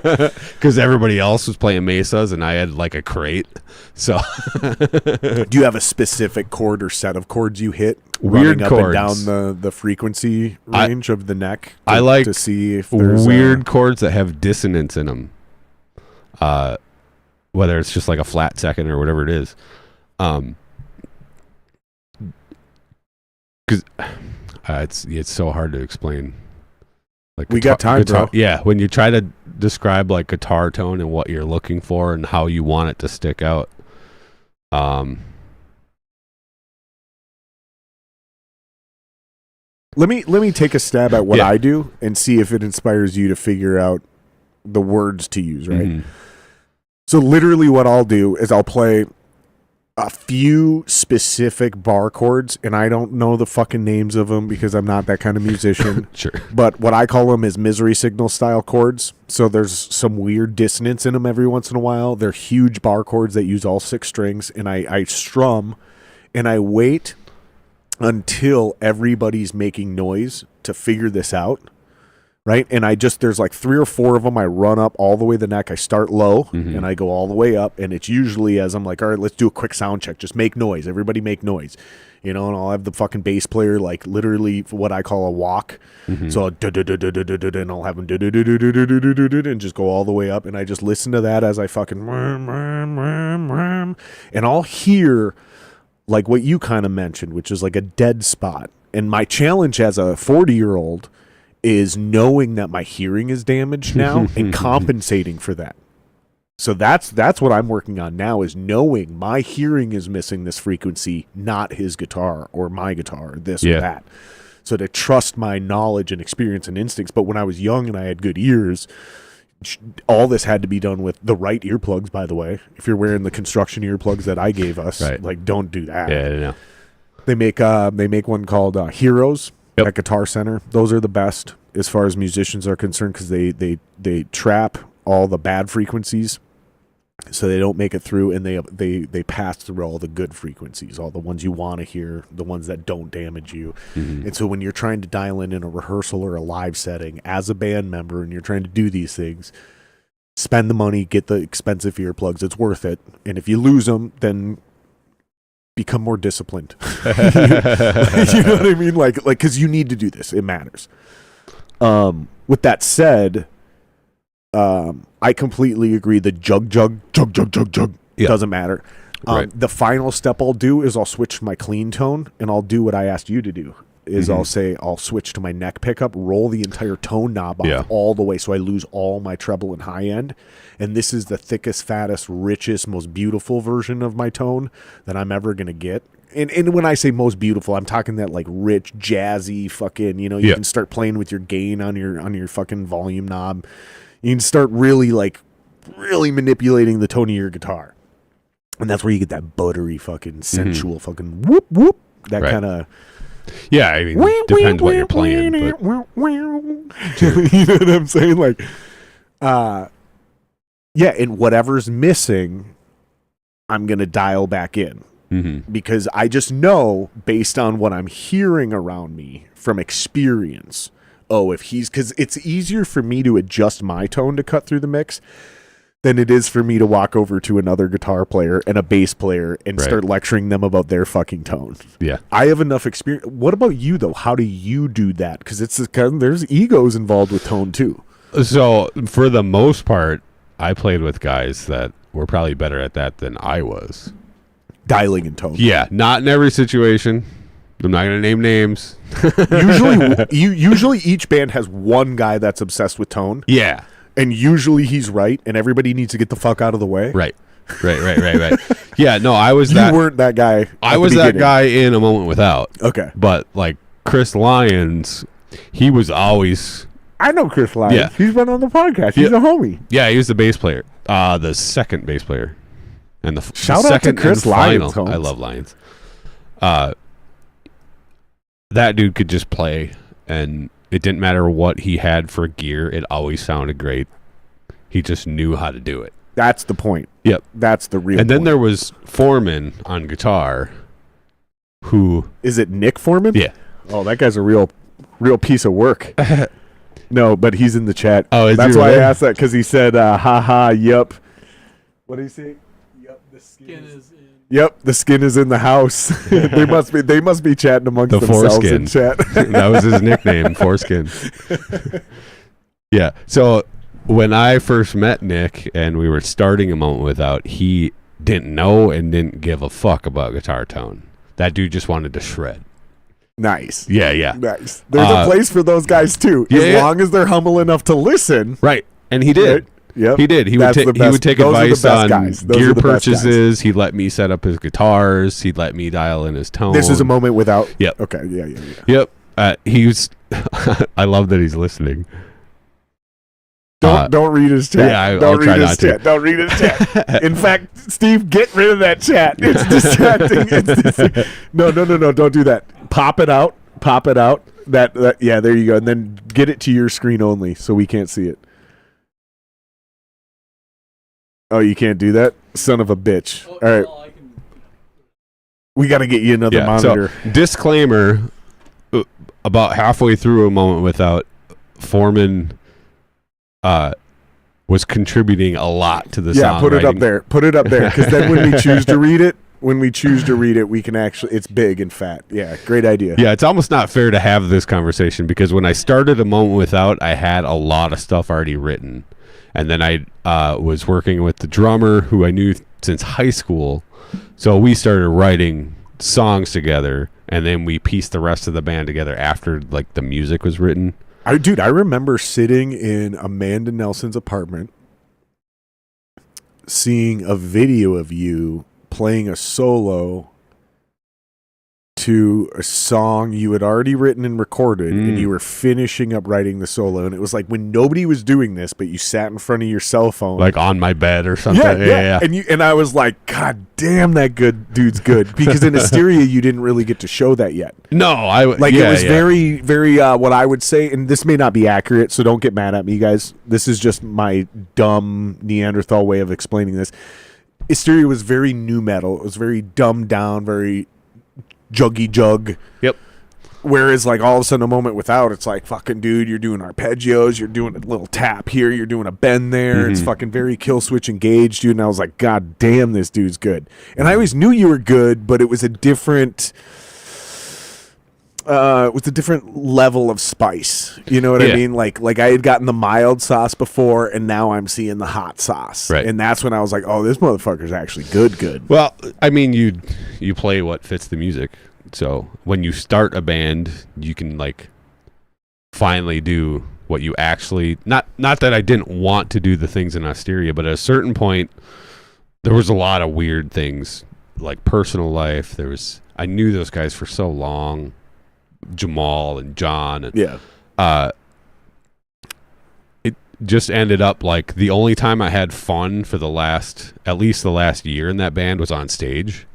[SPEAKER 2] but because everybody else was playing mesas and I had like a crate. So,
[SPEAKER 1] do you have a specific chord or set of chords you hit?
[SPEAKER 2] Weird
[SPEAKER 1] up
[SPEAKER 2] chords.
[SPEAKER 1] and down the frequency range of the neck.
[SPEAKER 2] I like
[SPEAKER 1] to see if there's
[SPEAKER 2] weird chords that have dissonance in them. Whether it's just like a flat second or whatever it is. Because it's so hard to explain. Like,
[SPEAKER 1] we got time, bro.
[SPEAKER 2] Yeah, when you try to describe like guitar tone and what you're looking for and how you want it to stick out.
[SPEAKER 1] Let me take a stab at what I do and see if it inspires you to figure out the words to use, right? So literally what I'll do is I'll play a few specific bar chords, and I don't know the fucking names of them because I'm not that kind of musician.
[SPEAKER 2] Sure.
[SPEAKER 1] But what I call them is misery signal style chords. So there's some weird dissonance in them every once in a while. They're huge bar chords that use all 6 strings, and I strum and I wait until everybody's making noise to figure this out. Right. And there's like 3 or 4 of them. I run up all the way the neck. I start low and I go all the way up. And it's usually as I'm like, all right, let's do a quick sound check. Just make noise. Everybody make noise. You know, and I'll have the fucking bass player like literally what I call a walk. So and I'll have them and just go all the way up. And I just listen to that as I fucking and I'll hear like what you kind of mentioned, which is like a dead spot. And my challenge as a 40-year-old is knowing that my hearing is damaged now and compensating for that. So that's what I'm working on now, is knowing my hearing is missing this frequency, not his guitar or my guitar or this or that. So to trust my knowledge and experience and instincts. But when I was young and I had good ears, all this had to be done with the right earplugs, by the way. If you're wearing the construction earplugs that I gave us, like, don't do that.
[SPEAKER 2] Yeah,
[SPEAKER 1] They make one called Heroes
[SPEAKER 2] Yep.
[SPEAKER 1] at Guitar Center. Those are the best as far as musicians are concerned because they trap all the bad frequencies, so they don't make it through, and they pass through all the good frequencies, all the ones you want to hear, the ones that don't damage you. And so when you're trying to dial in a rehearsal or a live setting as a band member, and you're trying to do these things, spend the money, get the expensive earplugs. It's worth it. And if you lose them, then become more disciplined. You know what I mean? Like, because you need to do this. It matters. With that said, I completely agree. The jug
[SPEAKER 2] Yeah.
[SPEAKER 1] doesn't matter.
[SPEAKER 2] Right.
[SPEAKER 1] The final step I'll do is I'll switch to my clean tone, and I'll do what I asked you to do. Is I'll switch to my neck pickup, roll the entire tone knob off all the way, so I lose all my treble and high end. And this is the thickest, fattest, richest, most beautiful version of my tone that I'm ever gonna get. And when I say most beautiful, I'm talking that like rich, jazzy, fucking. You can start playing with your gain on your fucking volume knob. You can start really manipulating the tone of your guitar, and that's where you get that buttery, fucking sensual, fucking whoop whoop. That kind of.
[SPEAKER 2] Yeah, I mean, depends what you're playing. But
[SPEAKER 1] You know what I'm saying? Like, yeah, and whatever's missing, I'm going to dial back in. Because I just know, based on what I'm hearing around me from experience, because it's easier for me to adjust my tone to cut through the mix than it is for me to walk over to another guitar player and a bass player and start lecturing them about their fucking tone.
[SPEAKER 2] Yeah.
[SPEAKER 1] I have enough experience. What about you, though? How do you do that? Because there's egos involved with tone, too.
[SPEAKER 2] So, for the most part, I played with guys that were probably better at that than I was.
[SPEAKER 1] Dialing in tone.
[SPEAKER 2] Yeah, not in every situation. I'm not going to name names.
[SPEAKER 1] Usually each band has one guy that's obsessed with tone.
[SPEAKER 2] Yeah.
[SPEAKER 1] And usually he's right, and everybody needs to get the fuck out of the way.
[SPEAKER 2] Right. Yeah, no, I was that.
[SPEAKER 1] You weren't that guy.
[SPEAKER 2] I was that guy in A Moment Without.
[SPEAKER 1] Okay.
[SPEAKER 2] But, like, Chris Lyons, he was always...
[SPEAKER 1] I know Chris Lyons.
[SPEAKER 2] Yeah.
[SPEAKER 1] He's been on the podcast. He's a homie.
[SPEAKER 2] Yeah, he was the bass player. The second bass player. And the
[SPEAKER 1] Shout
[SPEAKER 2] the
[SPEAKER 1] out to
[SPEAKER 2] second
[SPEAKER 1] Chris
[SPEAKER 2] and
[SPEAKER 1] Lyons,
[SPEAKER 2] final.
[SPEAKER 1] Holmes.
[SPEAKER 2] I love Lyons. That dude could just play, and it didn't matter what he had for gear. It always sounded great. He just knew how to do it.
[SPEAKER 1] That's the point.
[SPEAKER 2] Yep.
[SPEAKER 1] That's the real
[SPEAKER 2] And then
[SPEAKER 1] point.
[SPEAKER 2] there was Foreman on guitar, who...
[SPEAKER 1] Is it Nick Foreman?
[SPEAKER 2] Yeah.
[SPEAKER 1] Oh, that guy's a real piece of work. No, but he's in the chat.
[SPEAKER 2] Oh, is
[SPEAKER 1] That's
[SPEAKER 2] he
[SPEAKER 1] why
[SPEAKER 2] really?
[SPEAKER 1] I asked that, because he said, haha, yup. What did he say? Yup, the
[SPEAKER 3] Skin is in.
[SPEAKER 1] Yep, the skin is in the house. They must be chatting amongst
[SPEAKER 2] The
[SPEAKER 1] themselves
[SPEAKER 2] foreskin.
[SPEAKER 1] in chat.
[SPEAKER 2] That was his nickname, Foreskin. Yeah. So when I first met Nick and we were starting A Moment Without, he didn't know and didn't give a fuck about guitar tone. That dude just wanted to shred.
[SPEAKER 1] Nice.
[SPEAKER 2] Yeah.
[SPEAKER 1] Nice. There's a place for those guys too, as long as they're humble enough to listen.
[SPEAKER 2] Right. And he did.
[SPEAKER 1] Right? Yep.
[SPEAKER 2] He did. He
[SPEAKER 1] That's
[SPEAKER 2] would
[SPEAKER 1] the best.
[SPEAKER 2] he would take
[SPEAKER 1] Those are the
[SPEAKER 2] advice
[SPEAKER 1] best
[SPEAKER 2] on
[SPEAKER 1] guys. Those
[SPEAKER 2] gear
[SPEAKER 1] are the best guys.
[SPEAKER 2] purchases. He'd let me set up his guitars. He'd let me dial in his tone.
[SPEAKER 1] This is A Moment Without.
[SPEAKER 2] Yep.
[SPEAKER 1] Okay. Yeah.
[SPEAKER 2] Yep. He's. I love that he's listening.
[SPEAKER 1] Don't read his chat.
[SPEAKER 2] Yeah,
[SPEAKER 1] don't
[SPEAKER 2] I'll
[SPEAKER 1] read
[SPEAKER 2] try
[SPEAKER 1] his
[SPEAKER 2] not to.
[SPEAKER 1] chat. Don't read his chat. In fact, Steve, get rid of that chat. It's distracting. No. Don't do that. Pop it out. That. Yeah. There you go. And then get it to your screen only, so we can't see it. Oh, you can't do that? Son of a bitch. All right.
[SPEAKER 3] Well, I can.
[SPEAKER 1] We got to get you another monitor.
[SPEAKER 2] So, disclaimer: about halfway through A Moment Without, Foreman was contributing a lot to the songwriting.
[SPEAKER 1] Put it up there. Put it up there, because then when we choose to read it, we can actually. It's big and fat. Yeah, great idea.
[SPEAKER 2] Yeah, it's almost not fair to have this conversation because when I started A Moment Without, I had a lot of stuff already written. And then I was working with the drummer who I knew since high school. So we started writing songs together, and then we pieced the rest of the band together after like the music was written.
[SPEAKER 1] I remember sitting in Amanda Nelson's apartment, seeing a video of you playing a solo to a song you had already written and recorded, and you were finishing up writing the solo, and it was like when nobody was doing this, but you sat in front of your cell phone,
[SPEAKER 2] Like on my bed or something.
[SPEAKER 1] yeah. And I was like, God damn, that good dude's good, because in Asteria you didn't really get to show that yet.
[SPEAKER 2] No,
[SPEAKER 1] It was very, very what I would say, and this may not be accurate, so don't get mad at me, guys. This is just my dumb Neanderthal way of explaining this. Asteria was very nu metal. It was very dumbed down, very juggy jug.
[SPEAKER 2] Yep.
[SPEAKER 1] Whereas like all of a sudden a moment without, it's like, fucking dude, you're doing arpeggios, you're doing a little tap here, you're doing a bend there. It's fucking very kill switch engaged, dude. And I was like, God damn, this dude's good. And I always knew you were good, but it was a different level of spice. You know what I mean? Like I had gotten the mild sauce before, and now I'm seeing the hot sauce.
[SPEAKER 2] Right.
[SPEAKER 1] And that's when I was like, oh, this motherfucker's actually good.
[SPEAKER 2] Well, I mean, you play what fits the music. So when you start a band, you can like finally do what you actually not that I didn't want to do the things in Asteria, but at a certain point there was a lot of weird things like personal life. I knew those guys for so long, Jamal and John, and it just ended up like the only time I had fun for at least the last year in that band was on stage.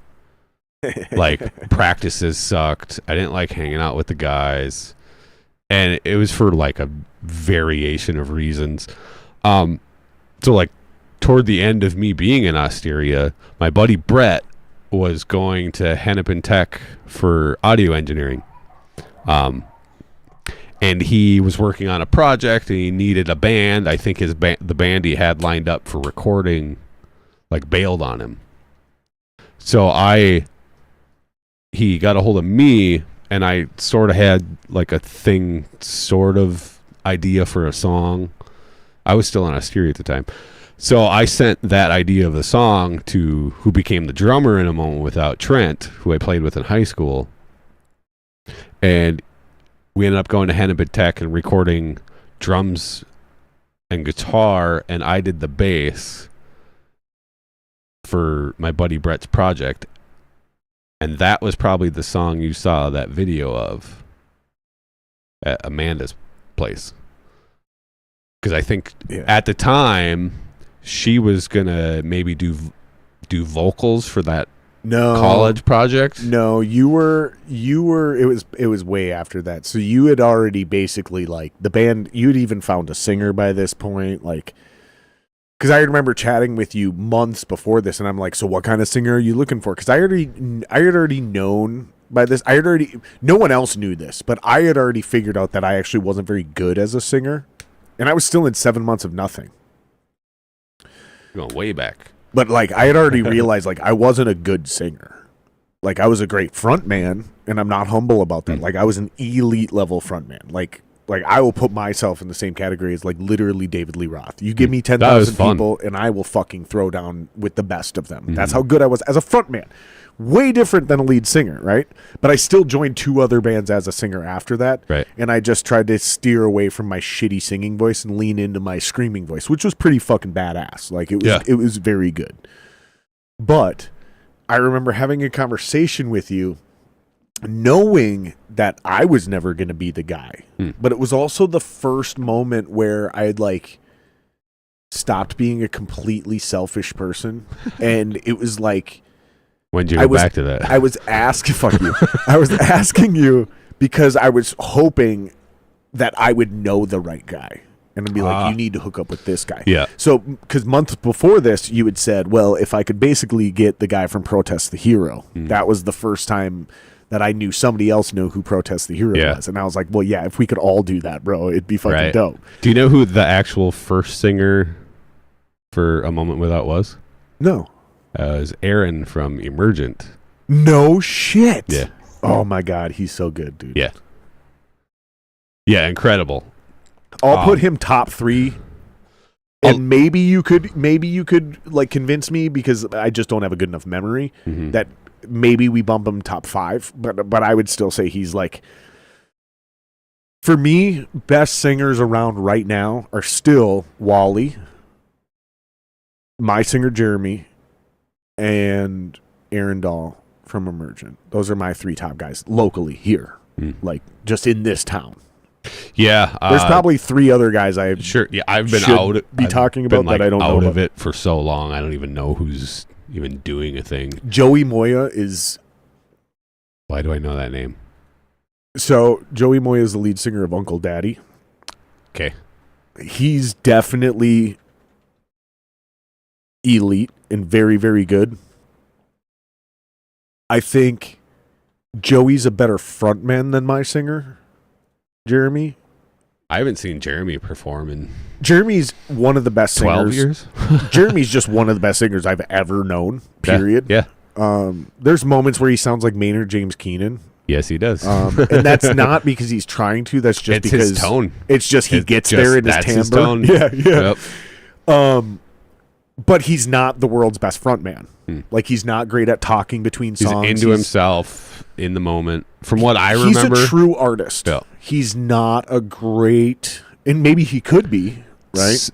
[SPEAKER 2] Like practices sucked. I didn't like hanging out with the guys, and it was for like a variation of reasons. So like toward the end of me being in Asteria, my buddy Brett was going to Hennepin Tech for audio engineering. And he was working on a project and he needed a band. I think the band he had lined up for recording like bailed on him. So he got a hold of me, and I sort of had like a sort of idea for a song. I was still in Asteria at the time. So I sent that idea of the song to who became the drummer in A Moment Without, Trent, who I played with in high school. And we ended up going to Hennepin Tech and recording drums and guitar, and I did the bass for my buddy Brett's project. And that was probably the song you saw that video of at Amanda's place. Because I think at the time she was gonna maybe do vocals for that college project.
[SPEAKER 1] No, you were it was way after that. So you had already basically like the band, you'd even found a singer by this point, like, because I remember chatting with you months before this, and I'm like, so what kind of singer are you looking for? Because I had already known by this. No one else knew this, but I had already figured out that I actually wasn't very good as a singer, and I was still in 7 months of nothing.
[SPEAKER 2] Going way back.
[SPEAKER 1] But like I had already realized like I wasn't a good singer. Like I was a great front man, and I'm not humble about that. Like I was an elite level front man. Like I will put myself in the same category as like literally David Lee Roth. You give me 10,000 people and I will fucking throw down with the best of them. That's how good I was as a front man. Way different than a lead singer, right? But I still joined 2 other bands as a singer after that.
[SPEAKER 2] Right.
[SPEAKER 1] And I just tried to steer away from my shitty singing voice and lean into my screaming voice, which was pretty fucking badass. Like it was very good. But I remember having a conversation with you knowing that I was never going to be the guy. But it was also the first moment where I had like stopped being a completely selfish person. And it was like,
[SPEAKER 2] when did you go back to that?
[SPEAKER 1] I was asking, fuck you. I was asking you because I was hoping that I would know the right guy. And I'd be like, you need to hook up with this guy.
[SPEAKER 2] Yeah.
[SPEAKER 1] So, because months before this, you had said, well, if I could basically get the guy from Protest the Hero, that was the first time that I knew somebody else knew who Protest the Hero was. And I was like, well, yeah, if we could all do that, bro, it'd be fucking dope.
[SPEAKER 2] Do you know who the actual first singer for A Moment Without was?
[SPEAKER 1] No.
[SPEAKER 2] It was Aaron from Emergent.
[SPEAKER 1] No shit.
[SPEAKER 2] Yeah.
[SPEAKER 1] Oh my God, he's so good, dude.
[SPEAKER 2] Yeah. Yeah, incredible.
[SPEAKER 1] I'll put him top 3. And maybe you could like convince me, because I just don't have a good enough memory, that maybe we bump him top 5, but I would still say he's like, for me, best singers around right now are still Wally, my singer Jeremy, and Aaron Dahl from Emergent. Those are my 3 top guys locally here, like just in this town.
[SPEAKER 2] Yeah,
[SPEAKER 1] There's probably 3 other guys I
[SPEAKER 2] sure. Yeah, I've been
[SPEAKER 1] should
[SPEAKER 2] out.
[SPEAKER 1] be
[SPEAKER 2] I've
[SPEAKER 1] talking
[SPEAKER 2] been,
[SPEAKER 1] about that I don't know
[SPEAKER 2] out of
[SPEAKER 1] about.
[SPEAKER 2] it for so long. I don't even know who's even doing a thing.
[SPEAKER 1] Joey Moya is.
[SPEAKER 2] Why do I know that name?
[SPEAKER 1] So Joey Moya is the lead singer of Uncle Daddy.
[SPEAKER 2] Okay.
[SPEAKER 1] He's definitely elite and very, very good. I think Joey's a better frontman than my singer, Jeremy.
[SPEAKER 2] I haven't seen Jeremy perform in
[SPEAKER 1] Jeremy's one of the best
[SPEAKER 2] 12
[SPEAKER 1] singers.
[SPEAKER 2] years.
[SPEAKER 1] Jeremy's just one of the best singers I've ever known, period.
[SPEAKER 2] Yeah.
[SPEAKER 1] There's moments where he sounds like Maynard James Keenan.
[SPEAKER 2] Yes, he does.
[SPEAKER 1] And that's not because he's trying to. That's just
[SPEAKER 2] It's
[SPEAKER 1] because
[SPEAKER 2] his tone.
[SPEAKER 1] It's just he gets
[SPEAKER 2] just-
[SPEAKER 1] there in his
[SPEAKER 2] that's
[SPEAKER 1] timbre.
[SPEAKER 2] his tone.
[SPEAKER 1] Yeah, yeah.
[SPEAKER 2] Yep.
[SPEAKER 1] But he's not the world's best frontman. Like he's not great at talking between
[SPEAKER 2] He's
[SPEAKER 1] songs.
[SPEAKER 2] into himself in the moment. From what I remember,
[SPEAKER 1] He's a true artist.
[SPEAKER 2] Yeah.
[SPEAKER 1] He's not a great, and maybe he could be, right?
[SPEAKER 2] S-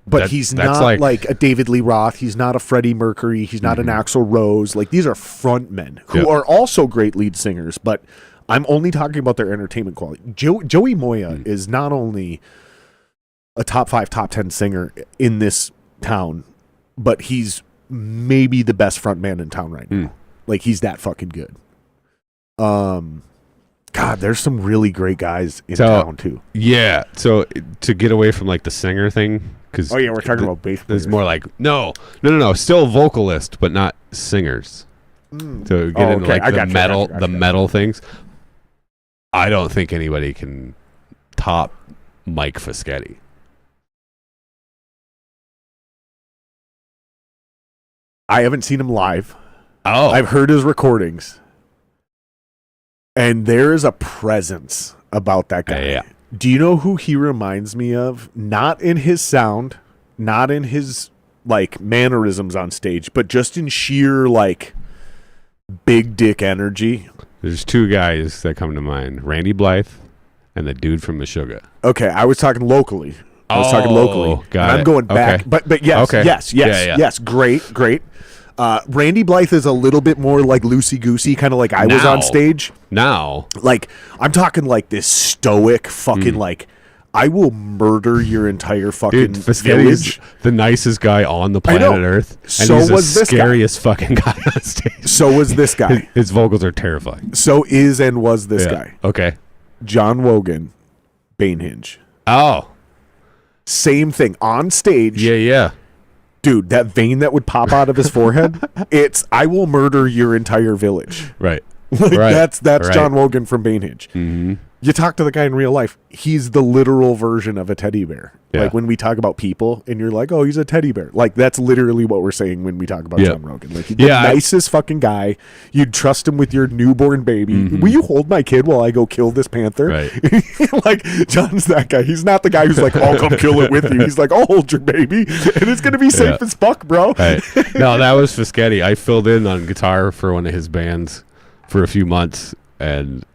[SPEAKER 1] But
[SPEAKER 2] that-
[SPEAKER 1] he's
[SPEAKER 2] that's
[SPEAKER 1] not like a David Lee Roth. He's not a Freddie Mercury. He's not an Axl Rose. Like these are frontmen who
[SPEAKER 2] Yep.
[SPEAKER 1] are also great lead singers. But I'm only talking about their entertainment quality. Joey Moya is not only a top 5, top 10 singer in this town, but he's maybe the best frontman in town right now. Like he's that fucking good. God, there's some really great guys in town too.
[SPEAKER 2] Yeah. So to get away from like the singer thing, because
[SPEAKER 1] Oh yeah, we're talking about bass players.
[SPEAKER 2] it's more like no, still vocalist, but not singers. To get into
[SPEAKER 1] okay.
[SPEAKER 2] like
[SPEAKER 1] I
[SPEAKER 2] the
[SPEAKER 1] gotcha,
[SPEAKER 2] metal,
[SPEAKER 1] gotcha,
[SPEAKER 2] the
[SPEAKER 1] gotcha.
[SPEAKER 2] metal things. I don't think anybody can top Mike Fischetti.
[SPEAKER 1] I haven't seen him live.
[SPEAKER 2] Oh,
[SPEAKER 1] I've heard his recordings. And there is a presence about that guy.
[SPEAKER 2] Yeah.
[SPEAKER 1] Do you know who he reminds me of? Not in his sound, not in his like mannerisms on stage, but just in sheer like big dick energy.
[SPEAKER 2] there's 2 guys that come to mind: Randy Blythe and the dude from Meshuggah.
[SPEAKER 1] Okay, I was talking locally. I was talking locally.
[SPEAKER 2] got
[SPEAKER 1] And I'm
[SPEAKER 2] it.
[SPEAKER 1] going back.
[SPEAKER 2] Okay.
[SPEAKER 1] But yes,
[SPEAKER 2] Okay.
[SPEAKER 1] yes,
[SPEAKER 2] Yeah.
[SPEAKER 1] yes. Great. Randy Blythe is a little bit more like loosey-goosey, kind of like I was on
[SPEAKER 2] Now.
[SPEAKER 1] stage.
[SPEAKER 2] Now,
[SPEAKER 1] Like, I'm talking like this stoic fucking like, I will murder your entire fucking
[SPEAKER 2] dude, Fischetti's
[SPEAKER 1] village.
[SPEAKER 2] the nicest guy on the
[SPEAKER 1] I know.
[SPEAKER 2] planet Earth, and
[SPEAKER 1] So
[SPEAKER 2] he's
[SPEAKER 1] was
[SPEAKER 2] the
[SPEAKER 1] this guy.
[SPEAKER 2] scariest fucking guy on stage.
[SPEAKER 1] So was this guy.
[SPEAKER 2] His vocals are terrifying.
[SPEAKER 1] So is and was this
[SPEAKER 2] Yeah.
[SPEAKER 1] guy.
[SPEAKER 2] Okay.
[SPEAKER 1] John Wogan, Banehinge.
[SPEAKER 2] Oh,
[SPEAKER 1] Same thing. On stage,
[SPEAKER 2] yeah.
[SPEAKER 1] dude, that vein that would pop out of his forehead, it's, I will murder your entire village.
[SPEAKER 2] Right.
[SPEAKER 1] Like
[SPEAKER 2] Right.
[SPEAKER 1] that's
[SPEAKER 2] Right.
[SPEAKER 1] John Wogan from Banehinge.
[SPEAKER 2] Mm-hmm.
[SPEAKER 1] You talk to the guy in real life, he's the literal version of a teddy bear.
[SPEAKER 2] Yeah.
[SPEAKER 1] Like when we talk about people and you're like, oh, he's a teddy bear. Like that's literally what we're saying when we talk about
[SPEAKER 2] Yeah.
[SPEAKER 1] John Rogan. Like he's the
[SPEAKER 2] Yeah,
[SPEAKER 1] nicest fucking guy. You'd trust him with your newborn baby. Will you hold my kid while I go kill this panther?
[SPEAKER 2] Right.
[SPEAKER 1] Like John's that guy. He's not the guy who's like, I'll come kill it with you. He's like, I'll hold your baby and it's gonna be safe
[SPEAKER 2] Yeah.
[SPEAKER 1] as fuck, bro.
[SPEAKER 2] Right. No, that was Fischetti. I filled in on guitar for one of his bands for a few months, and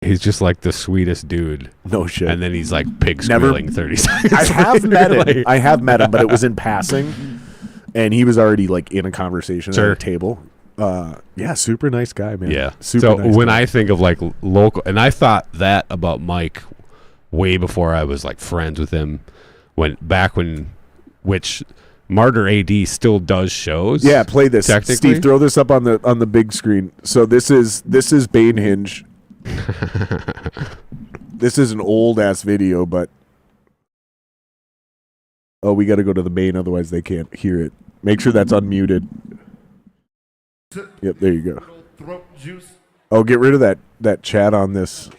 [SPEAKER 2] he's just like the sweetest dude.
[SPEAKER 1] No shit.
[SPEAKER 2] And then he's like pig
[SPEAKER 1] Never-
[SPEAKER 2] squealing 30 seconds.
[SPEAKER 1] I have met him.
[SPEAKER 2] Like-
[SPEAKER 1] I have met him, but it was in passing, and he was already like in a conversation
[SPEAKER 2] Sure.
[SPEAKER 1] at a table. Yeah, super nice guy, man.
[SPEAKER 2] Yeah.
[SPEAKER 1] super.
[SPEAKER 2] So
[SPEAKER 1] nice
[SPEAKER 2] when
[SPEAKER 1] guy.
[SPEAKER 2] I think of like local, and I thought that about Mike way before I was like friends with him, which Martyr AD still does shows.
[SPEAKER 1] yeah, play this,
[SPEAKER 2] Technically?
[SPEAKER 1] Steve. Throw this up on the big screen. So this is Banehinge. This is an old ass video, but we got to go to the Bane, otherwise they can't hear it. Make sure that's unmuted. Yep, there you go.
[SPEAKER 6] Throat juice.
[SPEAKER 1] Oh, get rid of that chat on this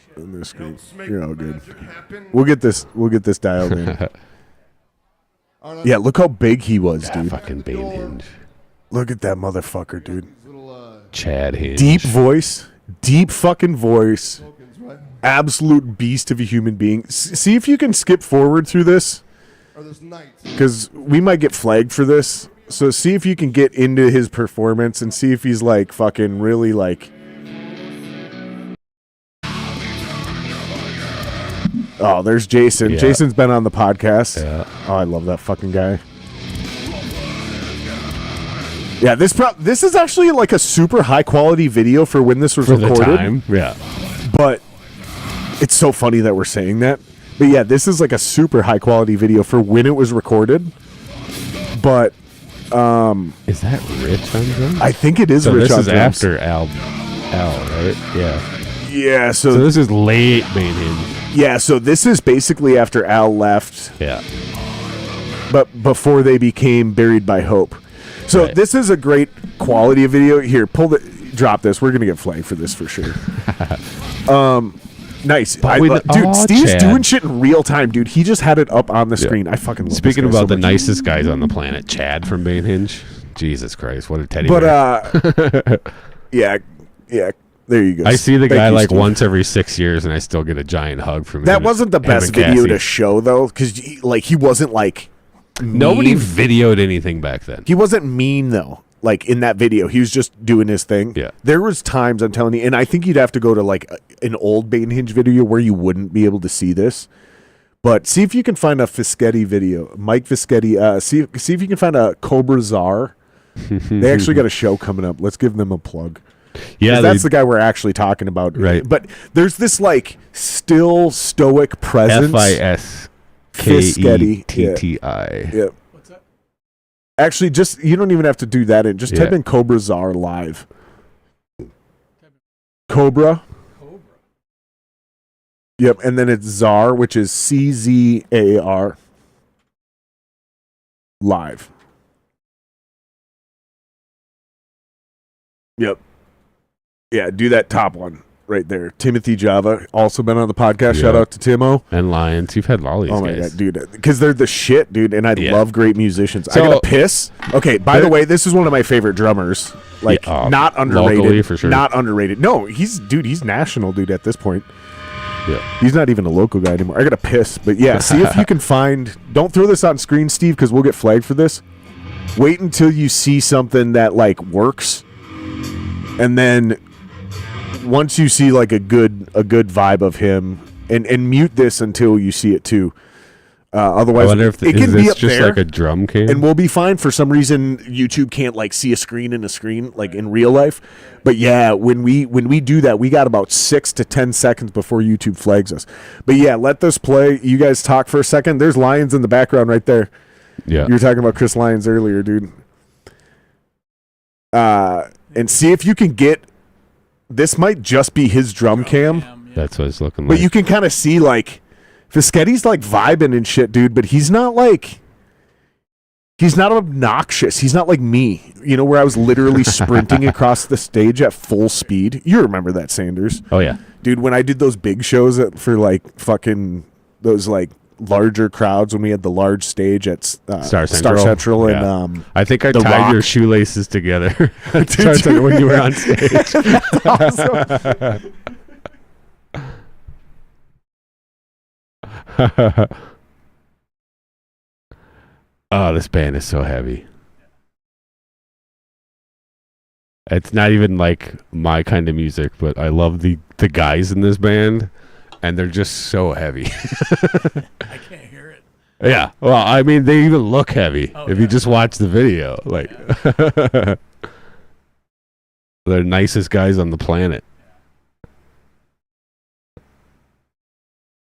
[SPEAKER 1] screen. You're all good. We'll get this dialed in. Yeah, look how big he was, dude.
[SPEAKER 2] Fucking Bane Hinge.
[SPEAKER 1] Look at that motherfucker, dude.
[SPEAKER 2] Chad Hinge.
[SPEAKER 1] Deep voice, deep fucking voice. Absolute beast of a human being. See if you can skip forward through this, because we might get flagged for this. So see if you can get into his performance and see if he's like fucking really like. Oh, there's Jason.
[SPEAKER 2] Yeah.
[SPEAKER 1] Jason's been on the podcast.
[SPEAKER 2] Yeah.
[SPEAKER 1] Oh, I love that fucking guy. Yeah, this is actually like a super high quality video for when this was
[SPEAKER 2] For the
[SPEAKER 1] recorded.
[SPEAKER 2] time. Yeah.
[SPEAKER 1] But it's so funny that we're saying that. But yeah, this is like a super high quality video for when it was recorded. But
[SPEAKER 2] Is that Rich on drums?
[SPEAKER 1] I think it is
[SPEAKER 2] So
[SPEAKER 1] Rich
[SPEAKER 2] this
[SPEAKER 1] on
[SPEAKER 2] is
[SPEAKER 1] drums.
[SPEAKER 2] after Al, right? Yeah.
[SPEAKER 1] Yeah,
[SPEAKER 2] So this is late main hinge.
[SPEAKER 1] yeah, so this is basically after Al left,
[SPEAKER 2] Yeah.
[SPEAKER 1] but before they became Buried by Hope. So
[SPEAKER 2] Right.
[SPEAKER 1] this is a great quality of video. Here, drop this. We're gonna get flagged for this for sure. Nice. Dude, Steve's
[SPEAKER 2] Chad.
[SPEAKER 1] doing shit in real time, dude. He just had it up on the screen. I fucking love
[SPEAKER 2] Speaking
[SPEAKER 1] this guy
[SPEAKER 2] about
[SPEAKER 1] so
[SPEAKER 2] the
[SPEAKER 1] much.
[SPEAKER 2] nicest guys on the planet, Chad from Main Hinge. Jesus Christ, what a teddy
[SPEAKER 1] But
[SPEAKER 2] bear.
[SPEAKER 1] yeah, there you go.
[SPEAKER 2] I see the
[SPEAKER 1] Thank
[SPEAKER 2] guy
[SPEAKER 1] you,
[SPEAKER 2] like
[SPEAKER 1] Steve.
[SPEAKER 2] once every 6 years, and I still get a giant hug from him.
[SPEAKER 1] That wasn't the
[SPEAKER 2] him
[SPEAKER 1] best
[SPEAKER 2] and
[SPEAKER 1] video
[SPEAKER 2] Cassie.
[SPEAKER 1] to show though, because he wasn't like
[SPEAKER 2] Nobody
[SPEAKER 1] mean.
[SPEAKER 2] videoed anything back then.
[SPEAKER 1] He wasn't mean though. Like in that video, he was just doing his thing.
[SPEAKER 2] Yeah.
[SPEAKER 1] There was times, I'm telling you, and I think you'd have to go to like an old Bane Hinge video where you wouldn't be able to see this. But see if you can find a Fischetti video, Mike Fischetti. See if you can find a Cobra Czar. They actually got a show coming up. Let's give them a plug.
[SPEAKER 2] Yeah,
[SPEAKER 1] 'Cause that's the guy we're actually talking about.
[SPEAKER 2] Right.
[SPEAKER 1] But there's this like still stoic presence.
[SPEAKER 2] Fischetti.
[SPEAKER 1] Yeah.
[SPEAKER 3] What's that?
[SPEAKER 1] Actually, just you don't even have to do that. Just type
[SPEAKER 2] Yeah.
[SPEAKER 1] in Cobra Czar live. Cobra. Yep, and then it's Czar, which is CZAR live. Yep. Yeah, do that top one right there. Timothy Java, also been on the podcast. Shout
[SPEAKER 2] Yeah.
[SPEAKER 1] out to Timo.
[SPEAKER 2] And Lions. You've had all these
[SPEAKER 1] Oh my
[SPEAKER 2] guys.
[SPEAKER 1] god, dude! Because they're the shit, dude, and I
[SPEAKER 2] Yeah.
[SPEAKER 1] love great musicians. I
[SPEAKER 2] So-
[SPEAKER 1] gotta piss. Okay, by the way, this is one of my favorite drummers. Like,
[SPEAKER 2] Yeah,
[SPEAKER 1] not underrated.
[SPEAKER 2] locally, for sure.
[SPEAKER 1] Not underrated. No, he's national, dude. At this point,
[SPEAKER 2] Yeah.
[SPEAKER 1] he's not even a local guy anymore. I gotta piss, but yeah, see if you can find. Don't throw this on screen, Steve, because we'll get flagged for this. Wait until you see something that like works, and then once you see like a good vibe of him, and mute this until you see it too.
[SPEAKER 2] I
[SPEAKER 1] Otherwise,
[SPEAKER 2] wonder if
[SPEAKER 1] it
[SPEAKER 2] is
[SPEAKER 1] can be
[SPEAKER 2] this
[SPEAKER 1] up
[SPEAKER 2] just
[SPEAKER 1] there,
[SPEAKER 2] like a drum cam?
[SPEAKER 1] and we'll be fine. For some reason, YouTube can't like see a screen in a screen like in real life. But yeah, when we do that, we got about 6 to 10 seconds before YouTube flags us. But yeah, let this play. You guys talk for a second. There's Lions in the background right there.
[SPEAKER 2] Yeah.
[SPEAKER 1] You were talking about Chris Lyons earlier, dude. And see if you can get. This might just be his drum cam,
[SPEAKER 3] Yeah.
[SPEAKER 2] That's what it's looking like.
[SPEAKER 1] but you can kind of see like Fischetti's like vibing and shit, dude. But he's not like. He's not obnoxious. He's not like me, you know, where I was literally sprinting across the stage at full speed. You remember that, Sanders?
[SPEAKER 2] Oh, yeah.
[SPEAKER 1] Dude, when I did those big shows for like fucking those like larger crowds, when we had the large stage at
[SPEAKER 2] Star Central.
[SPEAKER 1] and
[SPEAKER 2] Yeah. I think I
[SPEAKER 1] The
[SPEAKER 2] tied
[SPEAKER 1] Rock.
[SPEAKER 2] your shoelaces together at
[SPEAKER 1] Did
[SPEAKER 2] Star Central
[SPEAKER 1] you?
[SPEAKER 2] when you were on stage. Oh, this band is so heavy. It's not even like my kind of music, but I love the guys in this band, and they're just so heavy.
[SPEAKER 3] I can't hear it.
[SPEAKER 2] Yeah, well, I mean, they even look heavy
[SPEAKER 3] Oh,
[SPEAKER 2] if you
[SPEAKER 3] yeah.
[SPEAKER 2] just watch the video. Like, they're the nicest guys on the planet.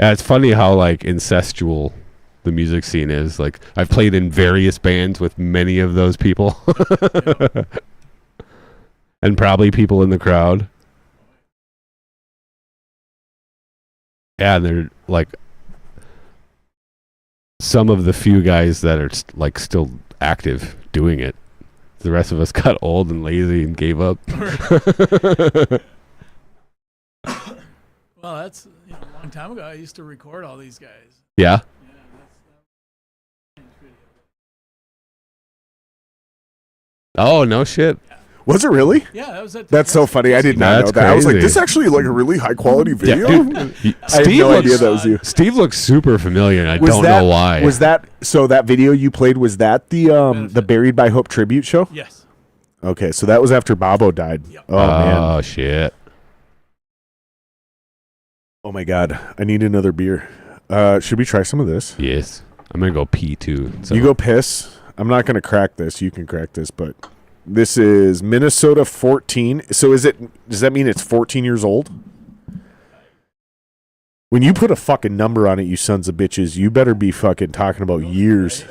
[SPEAKER 2] Yeah, it's funny how like incestual the music scene is. Like, I've played in various bands with many of those people, and probably people in the crowd. Yeah, and they're like some of the few guys that are like still active doing it. The rest of us got old and lazy and gave up.
[SPEAKER 3] Well, that's a long time ago. I used to record all these guys.
[SPEAKER 2] Yeah.
[SPEAKER 3] Yeah, that's
[SPEAKER 2] Oh, no shit.
[SPEAKER 1] was it really?
[SPEAKER 3] yeah, that was at.
[SPEAKER 1] That's so funny. I did not
[SPEAKER 2] That's
[SPEAKER 1] know that. I was like,
[SPEAKER 2] crazy.
[SPEAKER 1] this is actually like a really high quality video.
[SPEAKER 2] Dude,
[SPEAKER 1] I had no idea that was you.
[SPEAKER 2] Steve looks super familiar, and I
[SPEAKER 1] Was
[SPEAKER 2] don't
[SPEAKER 1] that,
[SPEAKER 2] know why.
[SPEAKER 1] Was that so? That video you played, was that the Buried by Hope tribute show?
[SPEAKER 3] Yes.
[SPEAKER 1] Okay, so that was after Bobo died.
[SPEAKER 3] Yep.
[SPEAKER 1] Oh man.
[SPEAKER 2] Oh, shit.
[SPEAKER 1] Oh my god. I need another beer. Should we try some of this?
[SPEAKER 2] Yes. I'm going to go pee too. So.
[SPEAKER 1] You go piss. I'm not gonna crack this. You can crack this, but This is Minnesota 14. So does that mean it's 14 years old? When you put a fucking number on it, you sons of bitches, you better be fucking talking about years.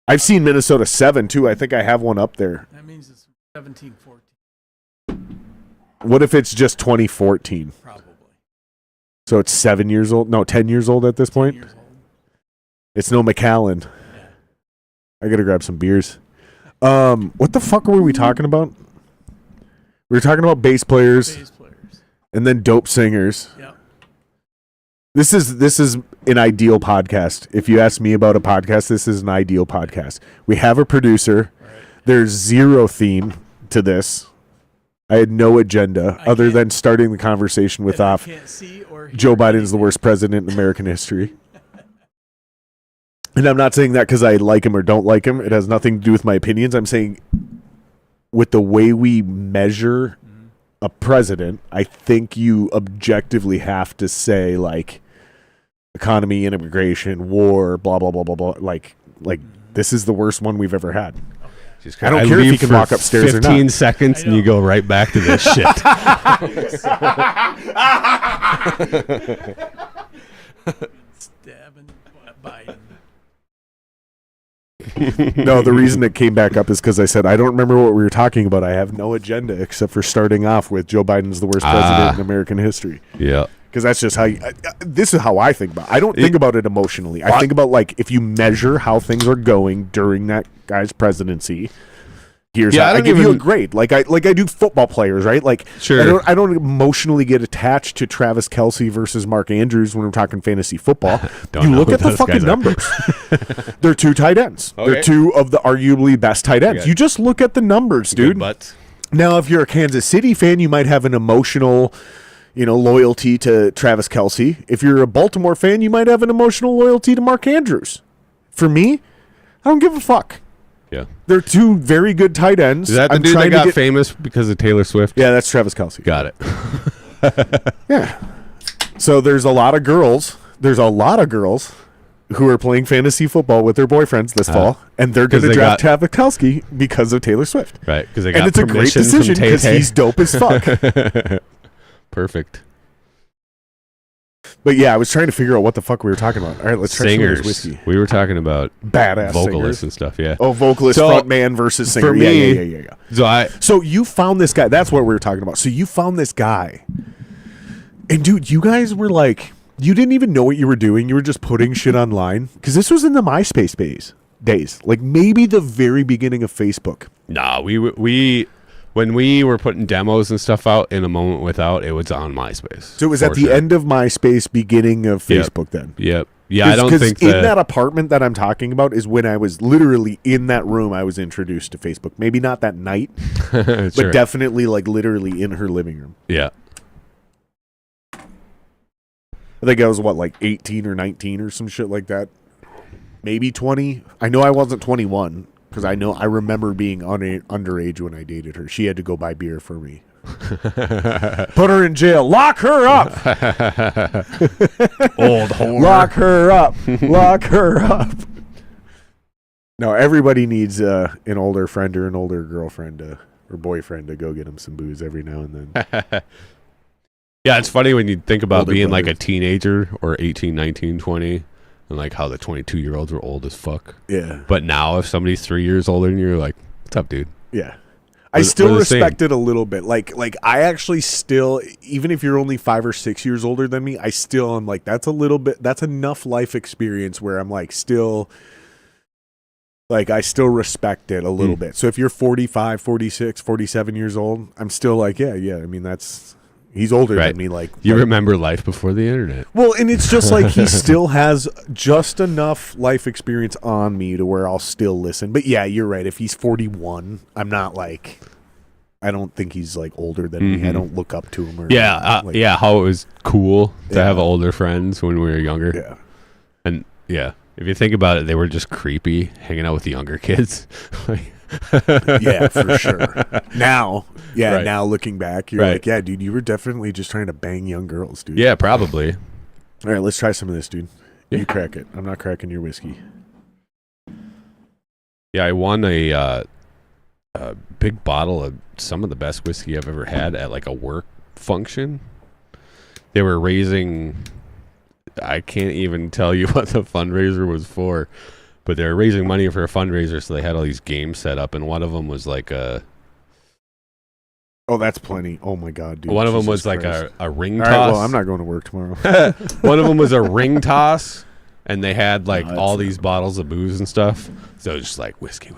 [SPEAKER 1] I've seen Minnesota 7 too. I think I have one up there.
[SPEAKER 3] That means it's 17, 14,
[SPEAKER 1] What if it's just 2014?
[SPEAKER 3] probably.
[SPEAKER 1] So it's 7 years old? No, 10 years old at this point?
[SPEAKER 3] Years old.
[SPEAKER 1] It's no McAllen.
[SPEAKER 3] Yeah.
[SPEAKER 1] I gotta grab some beers. What the fuck were we talking about? We were talking about bass players
[SPEAKER 3] Bass players.
[SPEAKER 1] and then dope singers.
[SPEAKER 3] Yeah.
[SPEAKER 1] This is an ideal podcast. If you ask me about a podcast, this is an ideal podcast. We have a producer.
[SPEAKER 3] Right.
[SPEAKER 1] There's zero theme to this. I had no agenda other
[SPEAKER 3] can't-
[SPEAKER 1] than starting the conversation with
[SPEAKER 3] And I
[SPEAKER 1] off
[SPEAKER 3] can't see or hear
[SPEAKER 1] Joe Biden's the
[SPEAKER 3] anything.
[SPEAKER 1] worst president in American history. And I'm not saying that because I like him or don't like him. It has nothing to do with my opinions. I'm saying with the way we measure a president, I think you objectively have to say, like, economy, immigration, war, blah, blah, blah, blah, blah. Like this is the worst one we've ever had. I don't care if he can walk upstairs or not.
[SPEAKER 2] 15 seconds and you go right back to this shit.
[SPEAKER 3] Stabbing Biden.
[SPEAKER 1] No, the reason it came back up is because I said, I don't remember what we were talking about. I have no agenda except for starting off with Joe Biden's the worst president in American history.
[SPEAKER 2] Yeah.
[SPEAKER 1] Because that's just how this is how I think about it. I don't think about it emotionally. I think about, like, if you measure how things are going during that guy's presidency, here's how I give you a grade. Like I do football players, right? Like,
[SPEAKER 2] sure.
[SPEAKER 1] I don't emotionally get attached to Travis Kelce versus Mark Andrews when we're talking fantasy football. You look at the fucking numbers. They're two tight ends.
[SPEAKER 2] Okay.
[SPEAKER 1] They're two of the arguably best tight ends.
[SPEAKER 2] Okay.
[SPEAKER 1] You just look at the numbers, dude.
[SPEAKER 2] But
[SPEAKER 1] Now, if you're a Kansas City fan, you might have an emotional, loyalty to Travis Kelce. If you're a Baltimore fan, you might have an emotional loyalty to Mark Andrews. For me, I don't give a fuck.
[SPEAKER 2] yeah.
[SPEAKER 1] They're two very good tight ends.
[SPEAKER 2] Is that the dude that got famous because of Taylor Swift?
[SPEAKER 1] Yeah, that's Travis Kelce.
[SPEAKER 2] Got it.
[SPEAKER 1] Yeah. So there's a lot of girls. There's a lot of girls who are playing fantasy football with their boyfriends this fall, and they're going
[SPEAKER 2] 'cause
[SPEAKER 1] to
[SPEAKER 2] they
[SPEAKER 1] draft Travis Kelce because of Taylor Swift.
[SPEAKER 2] Right, because they got
[SPEAKER 1] And it's a great
[SPEAKER 2] permission from
[SPEAKER 1] decision because
[SPEAKER 2] Tay-Tay.
[SPEAKER 1] he's dope as fuck.
[SPEAKER 2] Perfect.
[SPEAKER 1] But yeah, I was trying to figure out what the fuck we were talking about. All right, let's try some of
[SPEAKER 2] Singers.
[SPEAKER 1] this whiskey.
[SPEAKER 2] We were talking about
[SPEAKER 1] Badass
[SPEAKER 2] vocalists
[SPEAKER 1] singers.
[SPEAKER 2] and stuff, yeah.
[SPEAKER 1] Oh, vocalist,
[SPEAKER 2] So,
[SPEAKER 1] front man versus singer.
[SPEAKER 2] for me-
[SPEAKER 1] Yeah.
[SPEAKER 2] So
[SPEAKER 1] So you found this guy. That's what we were talking about. So you found this guy. And dude, you guys were like, you didn't even know what you were doing. You were just putting shit online. Because this was in the MySpace days. Like maybe the very beginning of Facebook.
[SPEAKER 2] nah, we when we were putting demos and stuff out in A Moment Without, it was on MySpace.
[SPEAKER 1] So it was at the end of MySpace, beginning of
[SPEAKER 2] Yep.
[SPEAKER 1] Facebook then.
[SPEAKER 2] Yep. Yeah, I don't think
[SPEAKER 1] in that apartment that I'm talking about is when I was literally in that room I was introduced to Facebook. Maybe not that night,
[SPEAKER 2] Sure.
[SPEAKER 1] but definitely like literally in her living room.
[SPEAKER 2] Yeah.
[SPEAKER 1] I think I was like 18 or 19 or some shit like that. Maybe 20. I know I wasn't 21 because I remember being underage when I dated her. She had to go buy beer for me. Put her in jail. Lock her up.
[SPEAKER 2] Old whore.
[SPEAKER 1] Lock her up. Lock her up. No, everybody needs an older friend or an older girlfriend or boyfriend to go get them some booze every now and then.
[SPEAKER 2] Yeah, it's funny when you think about
[SPEAKER 1] Older
[SPEAKER 2] being like a
[SPEAKER 1] brothers.
[SPEAKER 2] teenager or 18, 19, 20, and like how the 22-year-olds were old as fuck.
[SPEAKER 1] Yeah.
[SPEAKER 2] But now if somebody's 3 years older than you, you're like, what's up, dude?
[SPEAKER 1] Yeah. I
[SPEAKER 2] We're
[SPEAKER 1] still
[SPEAKER 2] the same.
[SPEAKER 1] respect it a little bit. Like I actually still, even if you're only 5 or 6 years older than me, I still am like, that's enough life experience where I'm like still, like I still respect it a little bit. So if you're 45, 46, 47 years old, I'm still like, yeah. I mean, he's older
[SPEAKER 2] Right.
[SPEAKER 1] than me. Like
[SPEAKER 2] You remember life before the internet.
[SPEAKER 1] well, and it's just like he still has just enough life experience on me to where I'll still listen. But yeah, you're right. If he's 41, I'm not like, I don't think he's like older than me. I don't look up to him. Or
[SPEAKER 2] Yeah,
[SPEAKER 1] like,
[SPEAKER 2] yeah, how it was cool to
[SPEAKER 1] Yeah.
[SPEAKER 2] have older friends when we were younger.
[SPEAKER 1] Yeah.
[SPEAKER 2] And yeah, if you think about it, they were just creepy hanging out with the younger kids.
[SPEAKER 1] Yeah, for sure. Now,
[SPEAKER 2] Right.
[SPEAKER 1] now looking back, you're
[SPEAKER 2] Right.
[SPEAKER 1] like, yeah, dude, you were definitely just trying to bang young girls, dude.
[SPEAKER 2] Yeah, probably.
[SPEAKER 1] All right, let's try some of this, dude.
[SPEAKER 2] Yeah.
[SPEAKER 1] You crack it. I'm not cracking your whiskey.
[SPEAKER 2] Yeah, I won a big bottle of some of the best whiskey I've ever had at like a work function. They were raising, I can't even tell you what the fundraiser was for, but they were raising money for a fundraiser, so they had all these games set up, and one of them was like a...
[SPEAKER 1] Oh, that's plenty. Oh, my God, dude.
[SPEAKER 2] One of them
[SPEAKER 1] Jesus
[SPEAKER 2] was like
[SPEAKER 1] Christ.
[SPEAKER 2] a ring
[SPEAKER 1] All
[SPEAKER 2] toss.
[SPEAKER 1] right, well, I'm not going to work tomorrow.
[SPEAKER 2] One of them was a ring toss, and they had like
[SPEAKER 1] Oh,
[SPEAKER 2] all these bottles of booze and stuff. So it's just like whiskey.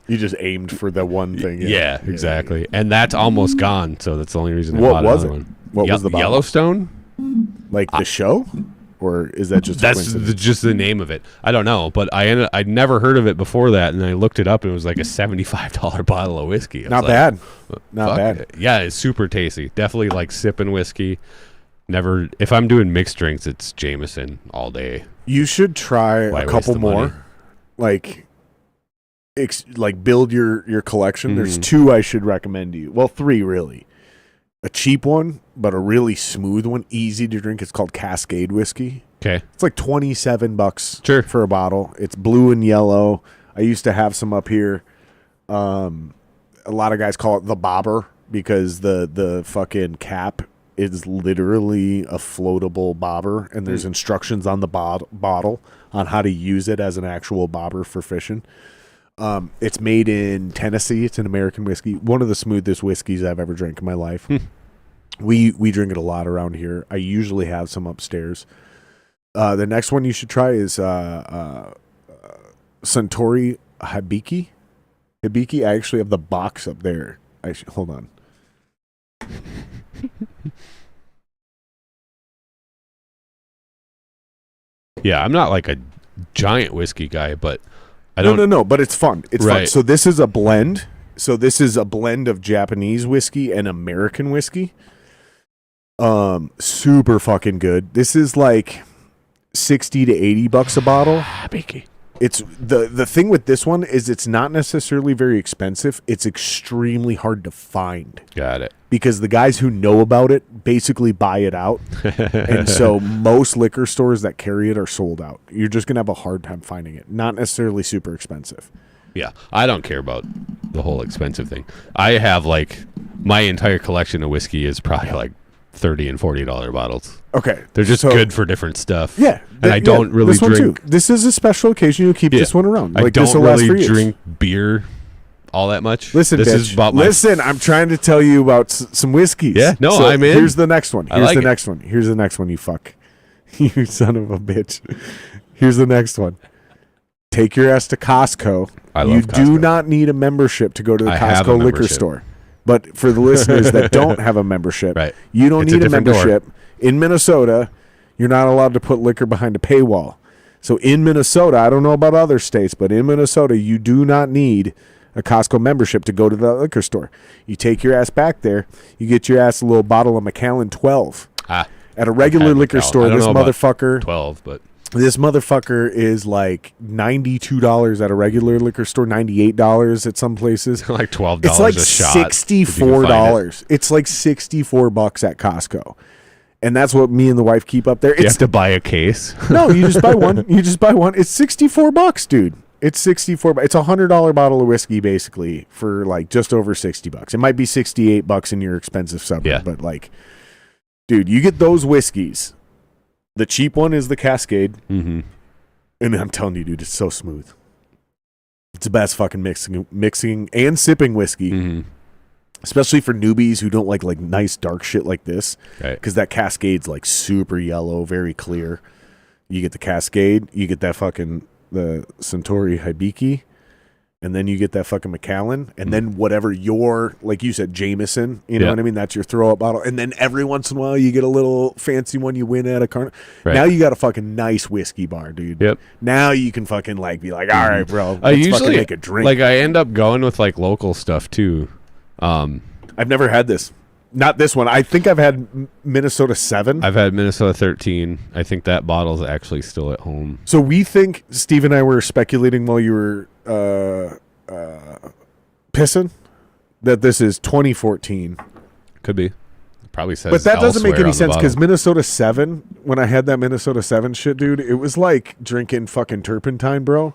[SPEAKER 1] You just aimed for the one thing.
[SPEAKER 2] Yeah, exactly. And that's almost gone, so that's the only reason I
[SPEAKER 1] What
[SPEAKER 2] bought
[SPEAKER 1] was
[SPEAKER 2] another
[SPEAKER 1] it?
[SPEAKER 2] one.
[SPEAKER 1] What was the bottle?
[SPEAKER 2] Yellowstone?
[SPEAKER 1] Like the show? Or is that just a
[SPEAKER 2] That's
[SPEAKER 1] coincidence?
[SPEAKER 2] just the name of it. I don't know, but I'd never heard of it before that, and I looked it up, and it was like a $75 bottle of whiskey. I was
[SPEAKER 1] Not
[SPEAKER 2] like,
[SPEAKER 1] bad. Not
[SPEAKER 2] fuck
[SPEAKER 1] bad.
[SPEAKER 2] it. Yeah, it's super tasty. Definitely like sipping whiskey. Never. If I'm doing mixed drinks, it's Jameson all day.
[SPEAKER 1] You should try
[SPEAKER 2] Why
[SPEAKER 1] a
[SPEAKER 2] waste
[SPEAKER 1] couple
[SPEAKER 2] the
[SPEAKER 1] more.
[SPEAKER 2] money?
[SPEAKER 1] Like build your collection. There's 2 I should recommend to you. Well, 3 really. A cheap one, but a really smooth one, easy to drink. It's called Cascade whiskey.
[SPEAKER 2] Okay.
[SPEAKER 1] It's like $27
[SPEAKER 2] Sure.
[SPEAKER 1] for a bottle. It's blue and yellow. I used to have some up here. A lot of guys call it the bobber because the fucking cap is literally a floatable bobber, and there's instructions on the bottle on how to use it as an actual bobber for fishing. It's made in Tennessee. It's an American whiskey. One of the smoothest whiskeys I've ever drank in my life. We drink it a lot around here. I usually have some upstairs. The next one you should try is Suntory Hibiki. Hibiki. I actually have the box up there. Hold on.
[SPEAKER 2] Yeah, I'm not like a giant whiskey guy, but I don't.
[SPEAKER 1] No. But it's fun. It's fun.
[SPEAKER 2] Right.
[SPEAKER 1] So this is a blend. So this is a blend of Japanese whiskey and American whiskey. Super fucking good. This is like $60 to $80 a bottle.
[SPEAKER 2] Hibiki.
[SPEAKER 1] It's the thing with this one is it's not necessarily very expensive. It's extremely hard to find
[SPEAKER 2] Got it.
[SPEAKER 1] because the guys who know about it basically buy it out. And so most liquor stores that carry it are sold out. You're just going to have a hard time finding it. Not necessarily super expensive.
[SPEAKER 2] Yeah, I don't care about the whole expensive thing. I have like my entire collection of whiskey is probably like $30 and $40 bottles.
[SPEAKER 1] Okay.
[SPEAKER 2] They're just
[SPEAKER 1] so-
[SPEAKER 2] good for different stuff.
[SPEAKER 1] Yeah.
[SPEAKER 2] and I don't really
[SPEAKER 1] this one
[SPEAKER 2] drink.
[SPEAKER 1] too. This is a special occasion. You'll keep this one around.
[SPEAKER 2] I
[SPEAKER 1] Like this
[SPEAKER 2] don't
[SPEAKER 1] will last for
[SPEAKER 2] really
[SPEAKER 1] years.
[SPEAKER 2] drink beer all that much.
[SPEAKER 1] Listen,
[SPEAKER 2] this
[SPEAKER 1] bitch.
[SPEAKER 2] is about my
[SPEAKER 1] Listen, I'm trying to tell you about some whiskeys.
[SPEAKER 2] Yeah, no,
[SPEAKER 1] So
[SPEAKER 2] I'm in.
[SPEAKER 1] Here's the next one.
[SPEAKER 2] I
[SPEAKER 1] Here's
[SPEAKER 2] like
[SPEAKER 1] the
[SPEAKER 2] it.
[SPEAKER 1] next one. Here's the next one, you fuck. You son of a bitch. Here's the next one. Take your ass to Costco.
[SPEAKER 2] I love
[SPEAKER 1] You
[SPEAKER 2] Costco.
[SPEAKER 1] do not need a membership to go to the
[SPEAKER 2] I have a
[SPEAKER 1] Costco liquor
[SPEAKER 2] membership.
[SPEAKER 1] store. But for the listeners that don't have a membership,
[SPEAKER 2] Right.
[SPEAKER 1] you don't
[SPEAKER 2] It's a
[SPEAKER 1] need a
[SPEAKER 2] different door.
[SPEAKER 1] membership. In Minnesota, you're not allowed to put liquor behind a paywall. So in Minnesota, I don't know about other states, but in Minnesota, you do not need a Costco membership to go to the liquor store. You take your ass back there, you get your ass a little bottle of Macallan 12.
[SPEAKER 2] Ah,
[SPEAKER 1] At a regular
[SPEAKER 2] had
[SPEAKER 1] liquor
[SPEAKER 2] Macallan.
[SPEAKER 1] store,
[SPEAKER 2] I don't
[SPEAKER 1] this
[SPEAKER 2] know about
[SPEAKER 1] motherfucker
[SPEAKER 2] 12, but
[SPEAKER 1] this motherfucker is like $92 at a regular liquor store, $98 at some places.
[SPEAKER 2] like $12
[SPEAKER 1] It's like
[SPEAKER 2] a shot. if you can
[SPEAKER 1] $64.
[SPEAKER 2] find it.
[SPEAKER 1] It's like $64 at Costco. And that's what me and the wife keep up there.
[SPEAKER 2] You
[SPEAKER 1] It's
[SPEAKER 2] have to buy a case.
[SPEAKER 1] no, you just buy one. You just buy one. It's $64, dude. It's $64. It's $100 bottle of whiskey basically for like just over $60. It might be $68 in your expensive suburb,
[SPEAKER 2] Yeah.
[SPEAKER 1] but like, dude, you get those whiskeys. The cheap one is the Cascade,
[SPEAKER 2] Mm-hmm.
[SPEAKER 1] and I'm telling you, dude, it's so smooth. It's the best fucking mixing and sipping whiskey,
[SPEAKER 2] Mm-hmm.
[SPEAKER 1] especially for newbies who don't like nice dark shit like this.
[SPEAKER 2] Right.
[SPEAKER 1] Because that Cascade's like super yellow, very clear. You get the Cascade, you get that fucking the Suntory Hibiki, and then you get that fucking Macallan, and then whatever your, like you said, Jameson, you know
[SPEAKER 2] Yeah.
[SPEAKER 1] what I mean? That's your throw up bottle. And then every once in a while you get a little fancy one you win at a carnival.
[SPEAKER 2] Right.
[SPEAKER 1] Now you got a fucking nice whiskey bar, dude.
[SPEAKER 2] Yep.
[SPEAKER 1] Now you can fucking like be like, all right, bro,
[SPEAKER 2] I
[SPEAKER 1] let's fucking
[SPEAKER 2] usually
[SPEAKER 1] make a drink.
[SPEAKER 2] like I end up going with like local stuff too.
[SPEAKER 1] I've never had this. Not this one. I think I've had Minnesota 7.
[SPEAKER 2] I've had Minnesota 13. I think that bottle's actually still at home.
[SPEAKER 1] So we think, Steve and I were speculating while you were pissing, that this is 2014.
[SPEAKER 2] Could be. It probably says.
[SPEAKER 1] But that doesn't make
[SPEAKER 2] elsewhere
[SPEAKER 1] any
[SPEAKER 2] on the
[SPEAKER 1] sense because
[SPEAKER 2] bottle.
[SPEAKER 1] Minnesota 7, when I had that Minnesota 7 shit, dude, it was like drinking fucking turpentine, bro.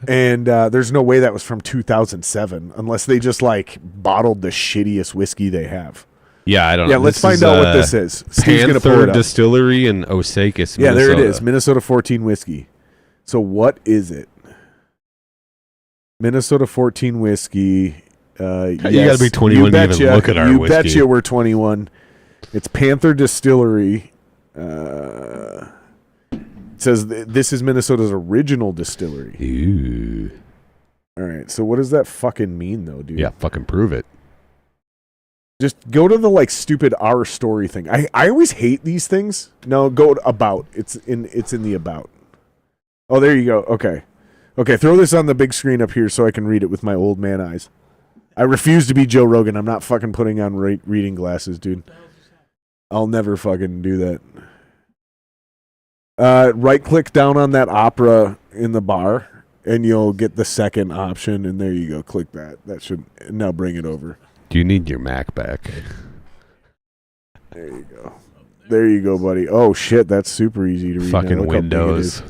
[SPEAKER 1] And there's no way that was from 2007 unless they just like bottled the shittiest whiskey they have.
[SPEAKER 2] Yeah, I don't know.
[SPEAKER 1] Yeah, let's find out what this is. Steve's going to pull
[SPEAKER 2] Panther
[SPEAKER 1] it up.
[SPEAKER 2] Distillery in Osakis, Minnesota.
[SPEAKER 1] Yeah, there it is. Minnesota 14 whiskey. So what is it? Minnesota 14 whiskey.
[SPEAKER 2] You got to be 21 to even look at our whiskey.
[SPEAKER 1] You betcha we're 21. It's Panther Distillery. It says this is Minnesota's original distillery.
[SPEAKER 2] Ooh.
[SPEAKER 1] All right. So what does that fucking mean, though, dude?
[SPEAKER 2] Yeah, fucking prove it.
[SPEAKER 1] Just go to the like stupid Our Story thing. I always hate these things. No, go to About. It's in the About. Oh, there you go. Okay. Throw this on the big screen up here so I can read it with my old man eyes. I refuse to be Joe Rogan. I'm not fucking putting on reading glasses, dude. I'll never fucking do that. Right click down on that opera in the bar and you'll get the second option, and there you go. Click that. That should now bring it over.
[SPEAKER 2] Do you need your Mac back?
[SPEAKER 1] There you go. There you go, buddy. Oh shit, that's super easy to read.
[SPEAKER 2] Fucking Windows.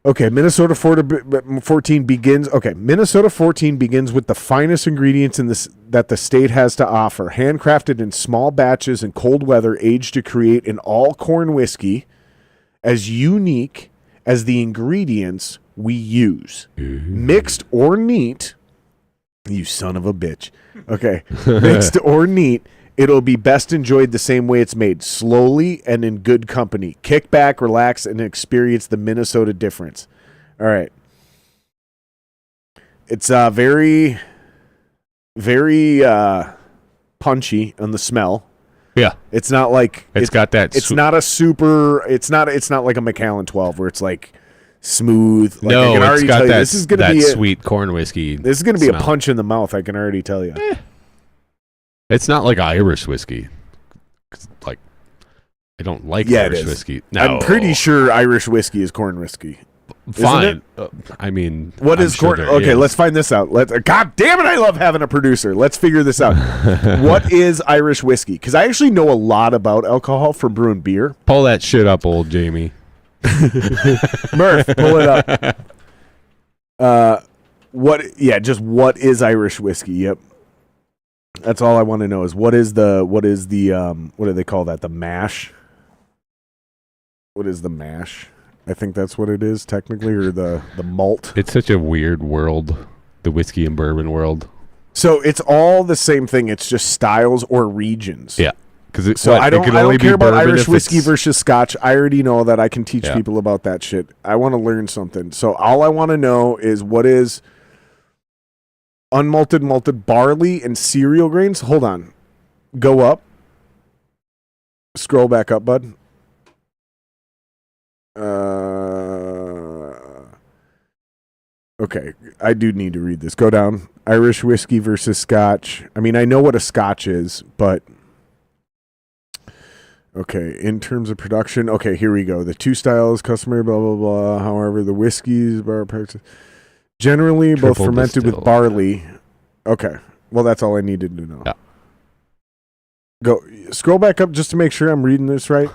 [SPEAKER 1] Okay, Minnesota 14 begins. Okay, Minnesota 14 begins with the finest ingredients in this that the state has to offer, handcrafted in small batches in cold weather, aged to create an all-corn whiskey as unique as the ingredients we use. Mixed or neat, you son of a bitch. Okay, mixed or neat, it'll be best enjoyed the same way it's made, slowly and in good company. Kick back, relax, and experience the Minnesota difference. All right. It's very, very punchy on the smell.
[SPEAKER 2] Yeah.
[SPEAKER 1] It's not like
[SPEAKER 2] it's got that.
[SPEAKER 1] It's not a super. It's not like a Macallan 12 where it's like smooth. Like
[SPEAKER 2] No,
[SPEAKER 1] I can
[SPEAKER 2] it's
[SPEAKER 1] already
[SPEAKER 2] got
[SPEAKER 1] tell you,
[SPEAKER 2] that,
[SPEAKER 1] this is gonna
[SPEAKER 2] that
[SPEAKER 1] be
[SPEAKER 2] sweet corn whiskey.
[SPEAKER 1] This is going to be
[SPEAKER 2] smell.
[SPEAKER 1] a punch in the mouth. I can already tell you.
[SPEAKER 2] It's not like Irish whiskey. Like, I don't like Irish whiskey. No.
[SPEAKER 1] I'm pretty sure Irish whiskey is corn whiskey.
[SPEAKER 2] Fine. I mean,
[SPEAKER 1] what is corn? Okay, let's find this out. God damn it! I love having a producer. Let's figure this out. What is Irish whiskey? Because I actually know a lot about alcohol from brewing beer.
[SPEAKER 2] Pull that shit up, old Jamie.
[SPEAKER 1] Murph, pull it up. What? Yeah, just what is Irish whiskey? Yep. That's all I want to know is what do they call that? The mash? What is the mash? I think that's what it is technically, or the malt.
[SPEAKER 2] It's such a weird world, the whiskey and bourbon world.
[SPEAKER 1] So it's all the same thing. It's just styles or regions.
[SPEAKER 2] Yeah.
[SPEAKER 1] So I don't care about Irish whiskey versus Scotch. I already know that. I can teach people about that shit. I want to learn something. So all I want to know is what is unmalted, malted barley and cereal grains. Hold on. Go up. Scroll back up, bud. Okay, I do need to read this. Go down. Irish whiskey versus Scotch. I mean, I know what a Scotch is, but okay, in terms of production, okay, here we go. The two styles, customary, blah, blah, blah. However, the whiskeys are generally both fermented with barley. Okay, well, that's all I needed to know.
[SPEAKER 2] Yeah.
[SPEAKER 1] Go, scroll back up just to make sure I'm reading this right.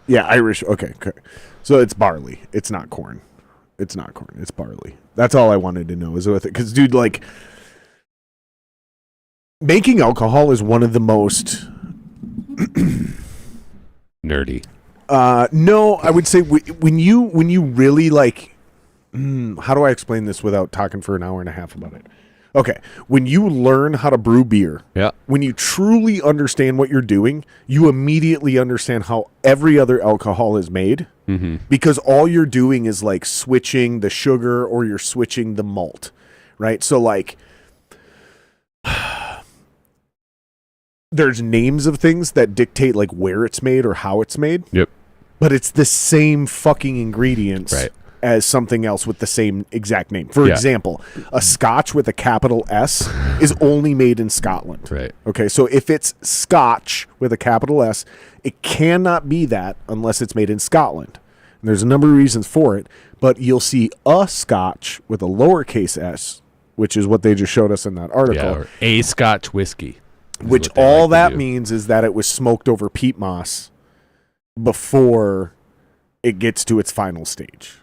[SPEAKER 1] Yeah, Irish. Okay. So it's barley. It's not corn. It's not corn. It's barley. That's all I wanted to know is with it. Because, dude, like, making alcohol is one of the most
[SPEAKER 2] nerdy.
[SPEAKER 1] No, I would say when you really like, how do I explain this without talking for an hour and a half about it? Okay, when you learn how to brew beer, when you truly understand what you're doing, you immediately understand how every other alcohol is made, because all you're doing is like switching the sugar or you're switching the malt, right? So like, there's names of things that dictate like where it's made or how it's made.
[SPEAKER 2] Yep.
[SPEAKER 1] But it's the same fucking ingredients.
[SPEAKER 2] Right.
[SPEAKER 1] As something else with the same exact name. For example, a Scotch with a capital S is only made in Scotland.
[SPEAKER 2] Right.
[SPEAKER 1] Okay, so if it's Scotch with a capital S, it cannot be that unless it's made in Scotland. And there's a number of reasons for it, but you'll see a Scotch with a lowercase s, which is what they just showed us in that article.
[SPEAKER 2] Yeah, or a Scotch whiskey.
[SPEAKER 1] Which all that means is that it was smoked over peat moss before it gets to its final stage.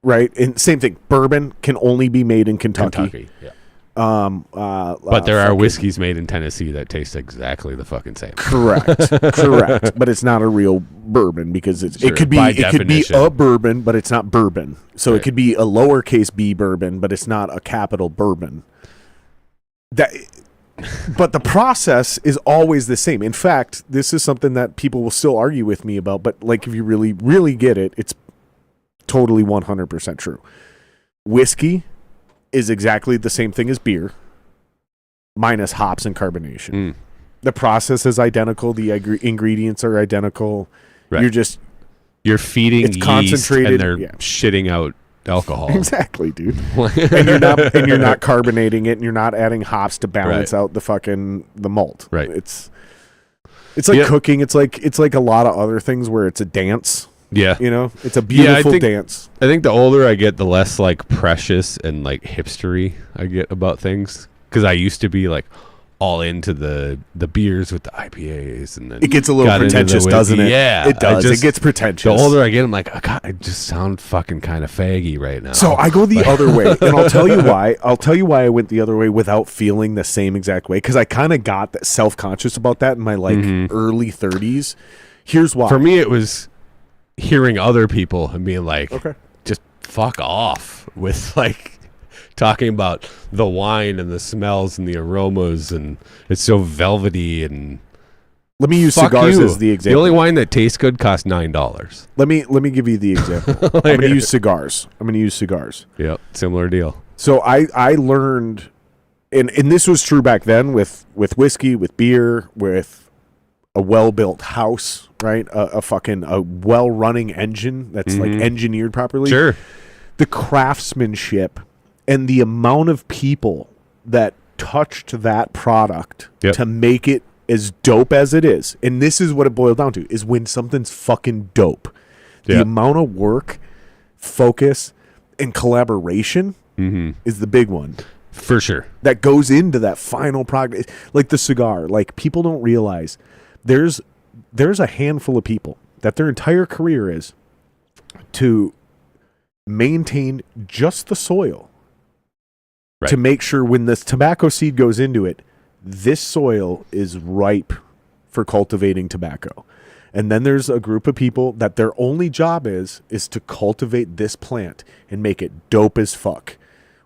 [SPEAKER 1] right? And same thing. Bourbon can only be made in Kentucky.
[SPEAKER 2] Yeah.
[SPEAKER 1] But
[SPEAKER 2] there are whiskeys made in Tennessee that taste exactly the fucking same.
[SPEAKER 1] Correct. But it's not a real bourbon because
[SPEAKER 2] Sure,
[SPEAKER 1] it could be a bourbon, but it's not bourbon. So
[SPEAKER 2] Right.
[SPEAKER 1] it could be a lowercase b bourbon, but it's not a capital bourbon. But the process is always the same. In fact, this is something that people will still argue with me about, but like if you really, really get it, it's totally 100% true. Whiskey is exactly the same thing as beer, minus hops and carbonation. The process is identical. The ingredients are identical.
[SPEAKER 2] Right.
[SPEAKER 1] You're
[SPEAKER 2] feeding
[SPEAKER 1] it's
[SPEAKER 2] yeast
[SPEAKER 1] concentrated,
[SPEAKER 2] and they're
[SPEAKER 1] yeah.
[SPEAKER 2] shitting out alcohol.
[SPEAKER 1] Exactly, dude. and you're not carbonating it, and you're not adding hops to balance
[SPEAKER 2] Right.
[SPEAKER 1] out the malt.
[SPEAKER 2] Right.
[SPEAKER 1] It's like
[SPEAKER 2] Yep.
[SPEAKER 1] cooking. It's like a lot of other things where it's a dance.
[SPEAKER 2] Yeah.
[SPEAKER 1] You know, it's a beautiful dance.
[SPEAKER 2] I think the older I get, the less like precious and like hipstery I get about things. Because I used to be like all into the beers with the IPAs, and then
[SPEAKER 1] It gets a little
[SPEAKER 2] got into the
[SPEAKER 1] pretentious,
[SPEAKER 2] whiskey.
[SPEAKER 1] doesn't it?
[SPEAKER 2] Yeah,
[SPEAKER 1] It does. It gets pretentious.
[SPEAKER 2] The older I get, I'm like, oh, God, I just sound fucking kind of faggy right now.
[SPEAKER 1] So I go the other way, and I'll tell you why. I'll tell you why I went the other way without feeling the same exact way, because I kind of got that self-conscious about that in my early 30s. Here's why.
[SPEAKER 2] For me, it was hearing other people and being like,
[SPEAKER 1] Okay.
[SPEAKER 2] just fuck off with like talking about the wine and the smells and the aromas, and it's so velvety and
[SPEAKER 1] Let me use
[SPEAKER 2] fuck
[SPEAKER 1] cigars
[SPEAKER 2] you.
[SPEAKER 1] as the
[SPEAKER 2] The
[SPEAKER 1] example.
[SPEAKER 2] only wine that tastes good costs $9.
[SPEAKER 1] Let me give you the example. I'm going to use cigars.
[SPEAKER 2] Yep, similar deal.
[SPEAKER 1] So I learned, and this was true back then with whiskey, with beer, with a well-built house, right? A well-running engine that's like engineered properly.
[SPEAKER 2] Sure.
[SPEAKER 1] The craftsmanship and the amount of people that touched that product
[SPEAKER 2] Yep.
[SPEAKER 1] to make it as dope as it is. And this is what it boiled down to, is when something's fucking dope. The
[SPEAKER 2] Yeah.
[SPEAKER 1] amount of work, focus, and collaboration is the big one
[SPEAKER 2] For sure.
[SPEAKER 1] that goes into that final product. Like the cigar, like people don't realize there's a handful of people that their entire career is to maintain just the soil,
[SPEAKER 2] Right.
[SPEAKER 1] to make sure when this tobacco seed goes into it, this soil is ripe for cultivating tobacco. And then there's a group of people that their only job is to cultivate this plant and make it dope as fuck.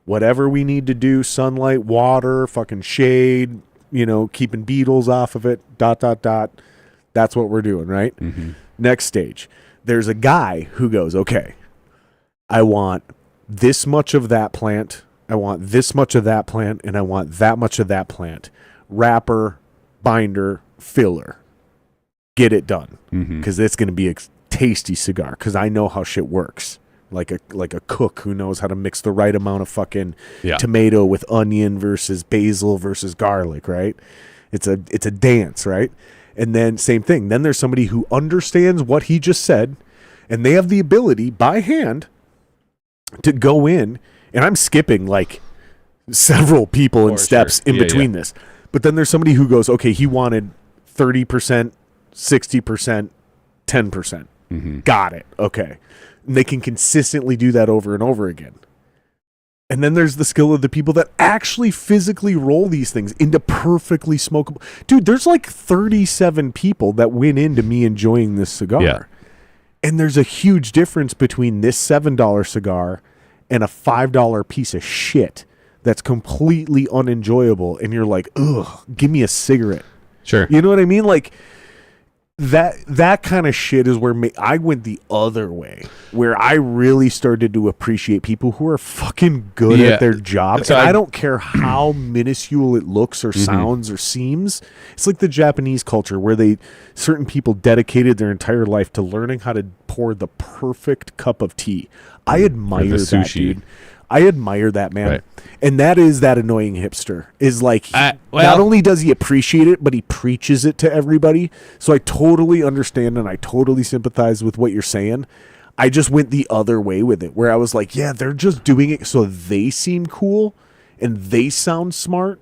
[SPEAKER 1] Whatever we need to do, sunlight, water, fucking shade, keeping beetles off of it, ... That's what we're doing, right? Next stage. There's a guy who goes, okay, I want this much of that plant, I want this much of that plant, and I want that much of that plant. Wrapper, binder, filler. Get it done. Because it's going to be a tasty cigar, because I know how shit works. Like a cook who knows how to mix the right amount of fucking tomato with onion versus basil versus garlic, right? It's a dance, right? And then same thing. Then there's somebody who understands what he just said, and they have the ability by hand to go in, and I'm skipping like several people and steps in between this. But then there's somebody who goes, okay, he wanted 30%, 60%, 10%. Got it. Okay. And they can consistently do that over and over again. And then there's the skill of the people that actually physically roll these things into perfectly smokable. Dude, there's like 37 people that went into me enjoying this cigar.
[SPEAKER 2] Yeah.
[SPEAKER 1] And there's a huge difference between this $7 cigar and a $5 piece of shit that's completely unenjoyable. And you're like, ugh, give me a cigarette.
[SPEAKER 2] Sure.
[SPEAKER 1] You know what I mean? Like, that kind of shit is where I went the other way, where I really started to appreciate people who are fucking good at their job.
[SPEAKER 2] So
[SPEAKER 1] And I don't care how minuscule it looks or sounds or seems. It's like the Japanese culture where certain people dedicated their entire life to learning how to pour the perfect cup of tea. I admire that,
[SPEAKER 2] sushi.
[SPEAKER 1] dude. I admire that, man.
[SPEAKER 2] Right.
[SPEAKER 1] And that is that annoying hipster. Is like, not only does he appreciate it, but he preaches it to everybody. So I totally understand and I totally sympathize with what you're saying. I just went the other way with it, where I was like, yeah, they're just doing it so they seem cool and they sound smart.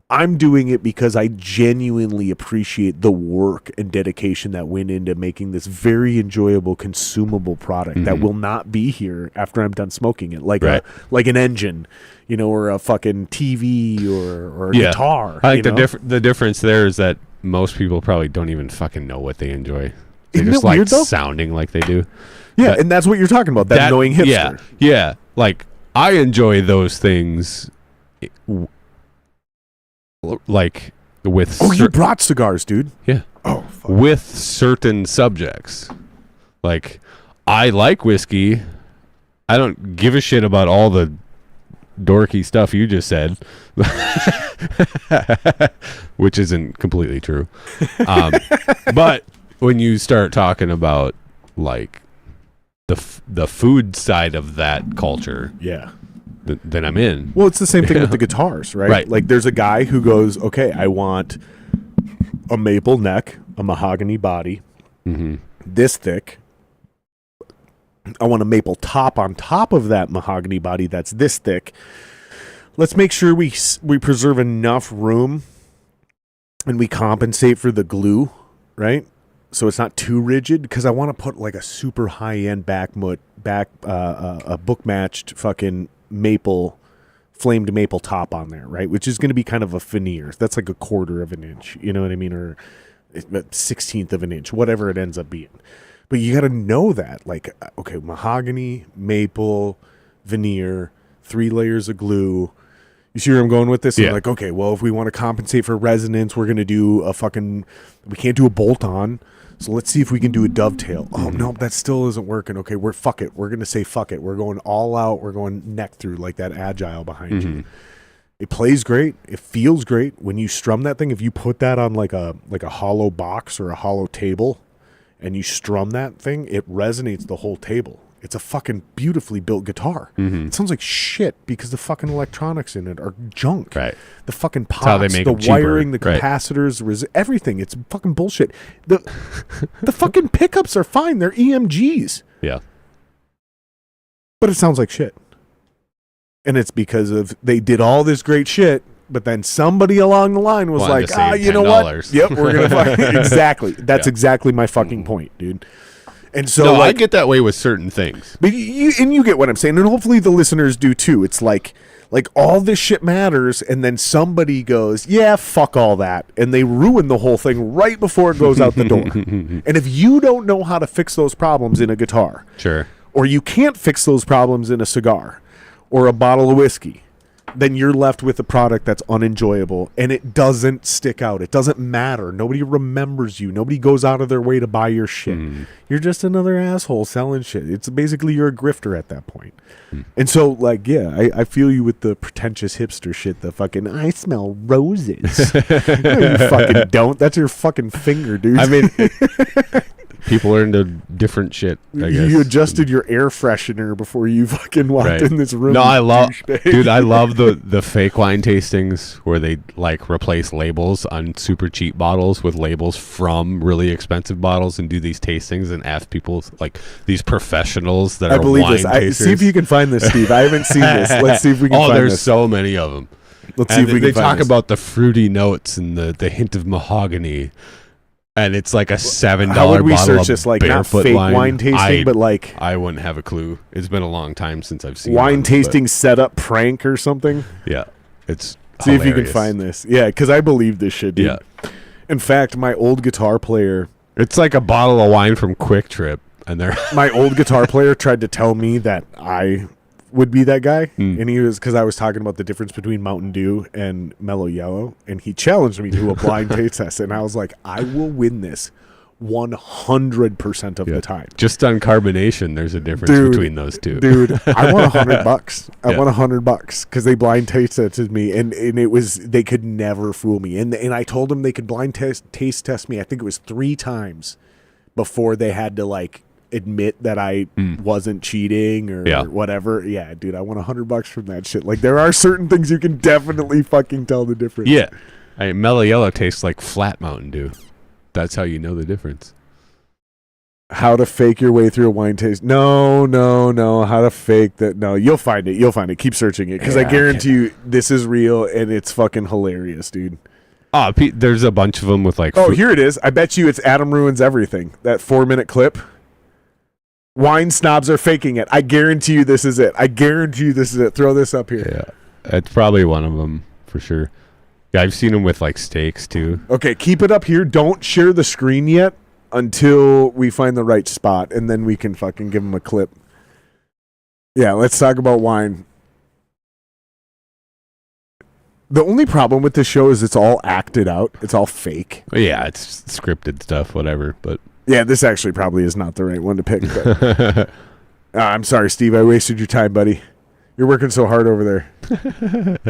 [SPEAKER 1] I'm doing it because I genuinely appreciate the work and dedication that went into making this very enjoyable, consumable product that will not be here after I'm done smoking it, like like an engine, or a fucking TV or a guitar.
[SPEAKER 2] I think the difference there is that most people probably don't even fucking know what they enjoy. They
[SPEAKER 1] Isn't
[SPEAKER 2] just
[SPEAKER 1] it
[SPEAKER 2] like
[SPEAKER 1] weird, though?
[SPEAKER 2] sounding like they do.
[SPEAKER 1] Yeah,
[SPEAKER 2] But
[SPEAKER 1] and that's what you're talking about, that annoying hipster.
[SPEAKER 2] Yeah. Like, I enjoy those things, like, with...
[SPEAKER 1] You brought cigars, dude.
[SPEAKER 2] Yeah.
[SPEAKER 1] Oh, fuck.
[SPEAKER 2] With certain subjects. Like, I like whiskey. I don't give a shit about all the dorky stuff you just said. Which isn't completely true. But when you start talking about, like, the food side of that culture...
[SPEAKER 1] Yeah.
[SPEAKER 2] Then I'm in.
[SPEAKER 1] Well, it's the same thing with the guitars, right?
[SPEAKER 2] Right.
[SPEAKER 1] Like, there's a guy who goes, okay, I want a maple neck, a mahogany body, this thick. I want a maple top on top of that mahogany body that's this thick. Let's make sure we preserve enough room and we compensate for the glue, right? So it's not too rigid, because I want to put like a super high-end a book-matched fucking flamed maple top on there, right? Which is going to be kind of a veneer. That's like 1/4 of an inch, you know what I mean? Or 1/16 of an inch, whatever it ends up being. But you got to know that, like, okay, mahogany, maple, veneer, 3 layers of glue. You see where I'm going with this?
[SPEAKER 2] Yeah.
[SPEAKER 1] I'm like, okay, well, if we want to compensate for resonance, we're going to do we can't do a bolt-on. So let's see if we can do a dovetail. Oh, no, that still isn't working. Okay, fuck it. We're going to say fuck it. We're going all out. We're going neck through, like that agile behind you. It plays great. It feels great. When you strum that thing, if you put that on like a hollow box or a hollow table and you strum that thing, it resonates the whole table. It's a fucking beautifully built guitar. It sounds like shit because the fucking electronics in it are junk.
[SPEAKER 2] Right.
[SPEAKER 1] The fucking pots,
[SPEAKER 2] how they make
[SPEAKER 1] the
[SPEAKER 2] them cheaper.
[SPEAKER 1] wiring, the
[SPEAKER 2] Right.
[SPEAKER 1] capacitors, everything. It's fucking bullshit. The fucking pickups are fine. They're EMGs.
[SPEAKER 2] Yeah.
[SPEAKER 1] But it sounds like shit. And it's because they did all this great shit, but then somebody along the line was
[SPEAKER 2] Wanted to
[SPEAKER 1] like,
[SPEAKER 2] save
[SPEAKER 1] you know what?
[SPEAKER 2] $10.
[SPEAKER 1] Yep, we're going to fucking... Exactly. That's
[SPEAKER 2] Yeah.
[SPEAKER 1] exactly my fucking point, dude. And so,
[SPEAKER 2] No,
[SPEAKER 1] like,
[SPEAKER 2] I get that way with certain things.
[SPEAKER 1] but you get what I'm saying, and hopefully the listeners do too. It's like all this shit matters, and then somebody goes, yeah, fuck all that, and they ruin the whole thing right before it goes out the door. And if you don't know how to fix those problems in a guitar,
[SPEAKER 2] Sure.
[SPEAKER 1] or you can't fix those problems in a cigar or a bottle of whiskey, then you're left with a product that's unenjoyable, and it doesn't stick out. It doesn't matter. Nobody remembers you. Nobody goes out of their way to buy your shit. You're just another asshole selling shit. It's basically you're a grifter at that point. And so, like, yeah, I feel you with the pretentious hipster shit. The fucking, I smell roses. No, you fucking don't. That's your fucking finger, dude.
[SPEAKER 2] I mean, people are into different shit, I guess.
[SPEAKER 1] You adjusted your air freshener before you fucking walked
[SPEAKER 2] Right.
[SPEAKER 1] in this room.
[SPEAKER 2] No, I love,
[SPEAKER 1] douchebag.
[SPEAKER 2] dude, I love the fake wine tastings where they like replace labels on super cheap bottles with labels from really expensive bottles and do these tastings and ask people, like, these professionals that
[SPEAKER 1] I
[SPEAKER 2] are
[SPEAKER 1] believe
[SPEAKER 2] wine
[SPEAKER 1] this.
[SPEAKER 2] tasters.
[SPEAKER 1] See if you can find this, Steve. I haven't seen this. Let's see if we can
[SPEAKER 2] Oh,
[SPEAKER 1] find
[SPEAKER 2] there's
[SPEAKER 1] this.
[SPEAKER 2] so many of them.
[SPEAKER 1] Let's see
[SPEAKER 2] And
[SPEAKER 1] if we
[SPEAKER 2] they
[SPEAKER 1] can find
[SPEAKER 2] talk
[SPEAKER 1] this.
[SPEAKER 2] about the fruity notes and the hint of mahogany. And it's like a $7
[SPEAKER 1] How would we
[SPEAKER 2] bottle
[SPEAKER 1] search
[SPEAKER 2] of
[SPEAKER 1] this? Like, not
[SPEAKER 2] Barefoot
[SPEAKER 1] fake wine tasting, but like
[SPEAKER 2] I wouldn't have a clue. It's been a long time since I've seen
[SPEAKER 1] wine
[SPEAKER 2] one, but
[SPEAKER 1] tasting setup prank or something.
[SPEAKER 2] Yeah, it's
[SPEAKER 1] See if you can
[SPEAKER 2] hilarious.
[SPEAKER 1] find this. Yeah, because I believe this shit, dude.
[SPEAKER 2] Yeah,
[SPEAKER 1] In fact, my old guitar player
[SPEAKER 2] it's like a bottle of wine from Quick Trip, and they're
[SPEAKER 1] tried to tell me that I would be that guy, and he was, because I was talking about the difference between Mountain Dew and Mellow Yellow, and he challenged me to a blind taste test, and I was like, I will win this 100% of the time.
[SPEAKER 2] just on carbonation. There's a difference
[SPEAKER 1] Dude,
[SPEAKER 2] between those two.
[SPEAKER 1] Dude, I want $100. I
[SPEAKER 2] Yeah.
[SPEAKER 1] want $100 because they blind taste tested me, and it was, they could never fool me. And I told them they could blind taste test me. I think it was 3 times before they had to like admit that I wasn't cheating or
[SPEAKER 2] Yeah.
[SPEAKER 1] whatever. Yeah, dude, I want $100 from that shit. Like, there are certain things you can definitely fucking tell the difference.
[SPEAKER 2] Yeah, Mellow Yellow tastes like flat Mountain Dew. That's how you know the difference.
[SPEAKER 1] How to fake your way through a wine taste. No. How to fake that. No, you'll find it. Keep searching it. Because I guarantee you this is real and it's fucking hilarious, dude.
[SPEAKER 2] Oh, there's a bunch of them with like...
[SPEAKER 1] Oh, here it is. I bet you it's Adam Ruins Everything. That 4-minute clip. Wine snobs are faking it. I guarantee you this is it. Throw this up here.
[SPEAKER 2] Yeah, it's probably one of them for sure. Yeah, I've seen them with like steaks too.
[SPEAKER 1] Okay, keep it up here. Don't share the screen yet until we find the right spot, and then we can fucking give them a clip. Yeah, let's talk about wine. The only problem with this show is it's all acted out. It's all fake.
[SPEAKER 2] Yeah, it's scripted stuff, whatever. But
[SPEAKER 1] yeah, this actually probably is not the right one to pick. But I'm sorry, Steve. I wasted your time, buddy. You're working so hard over there.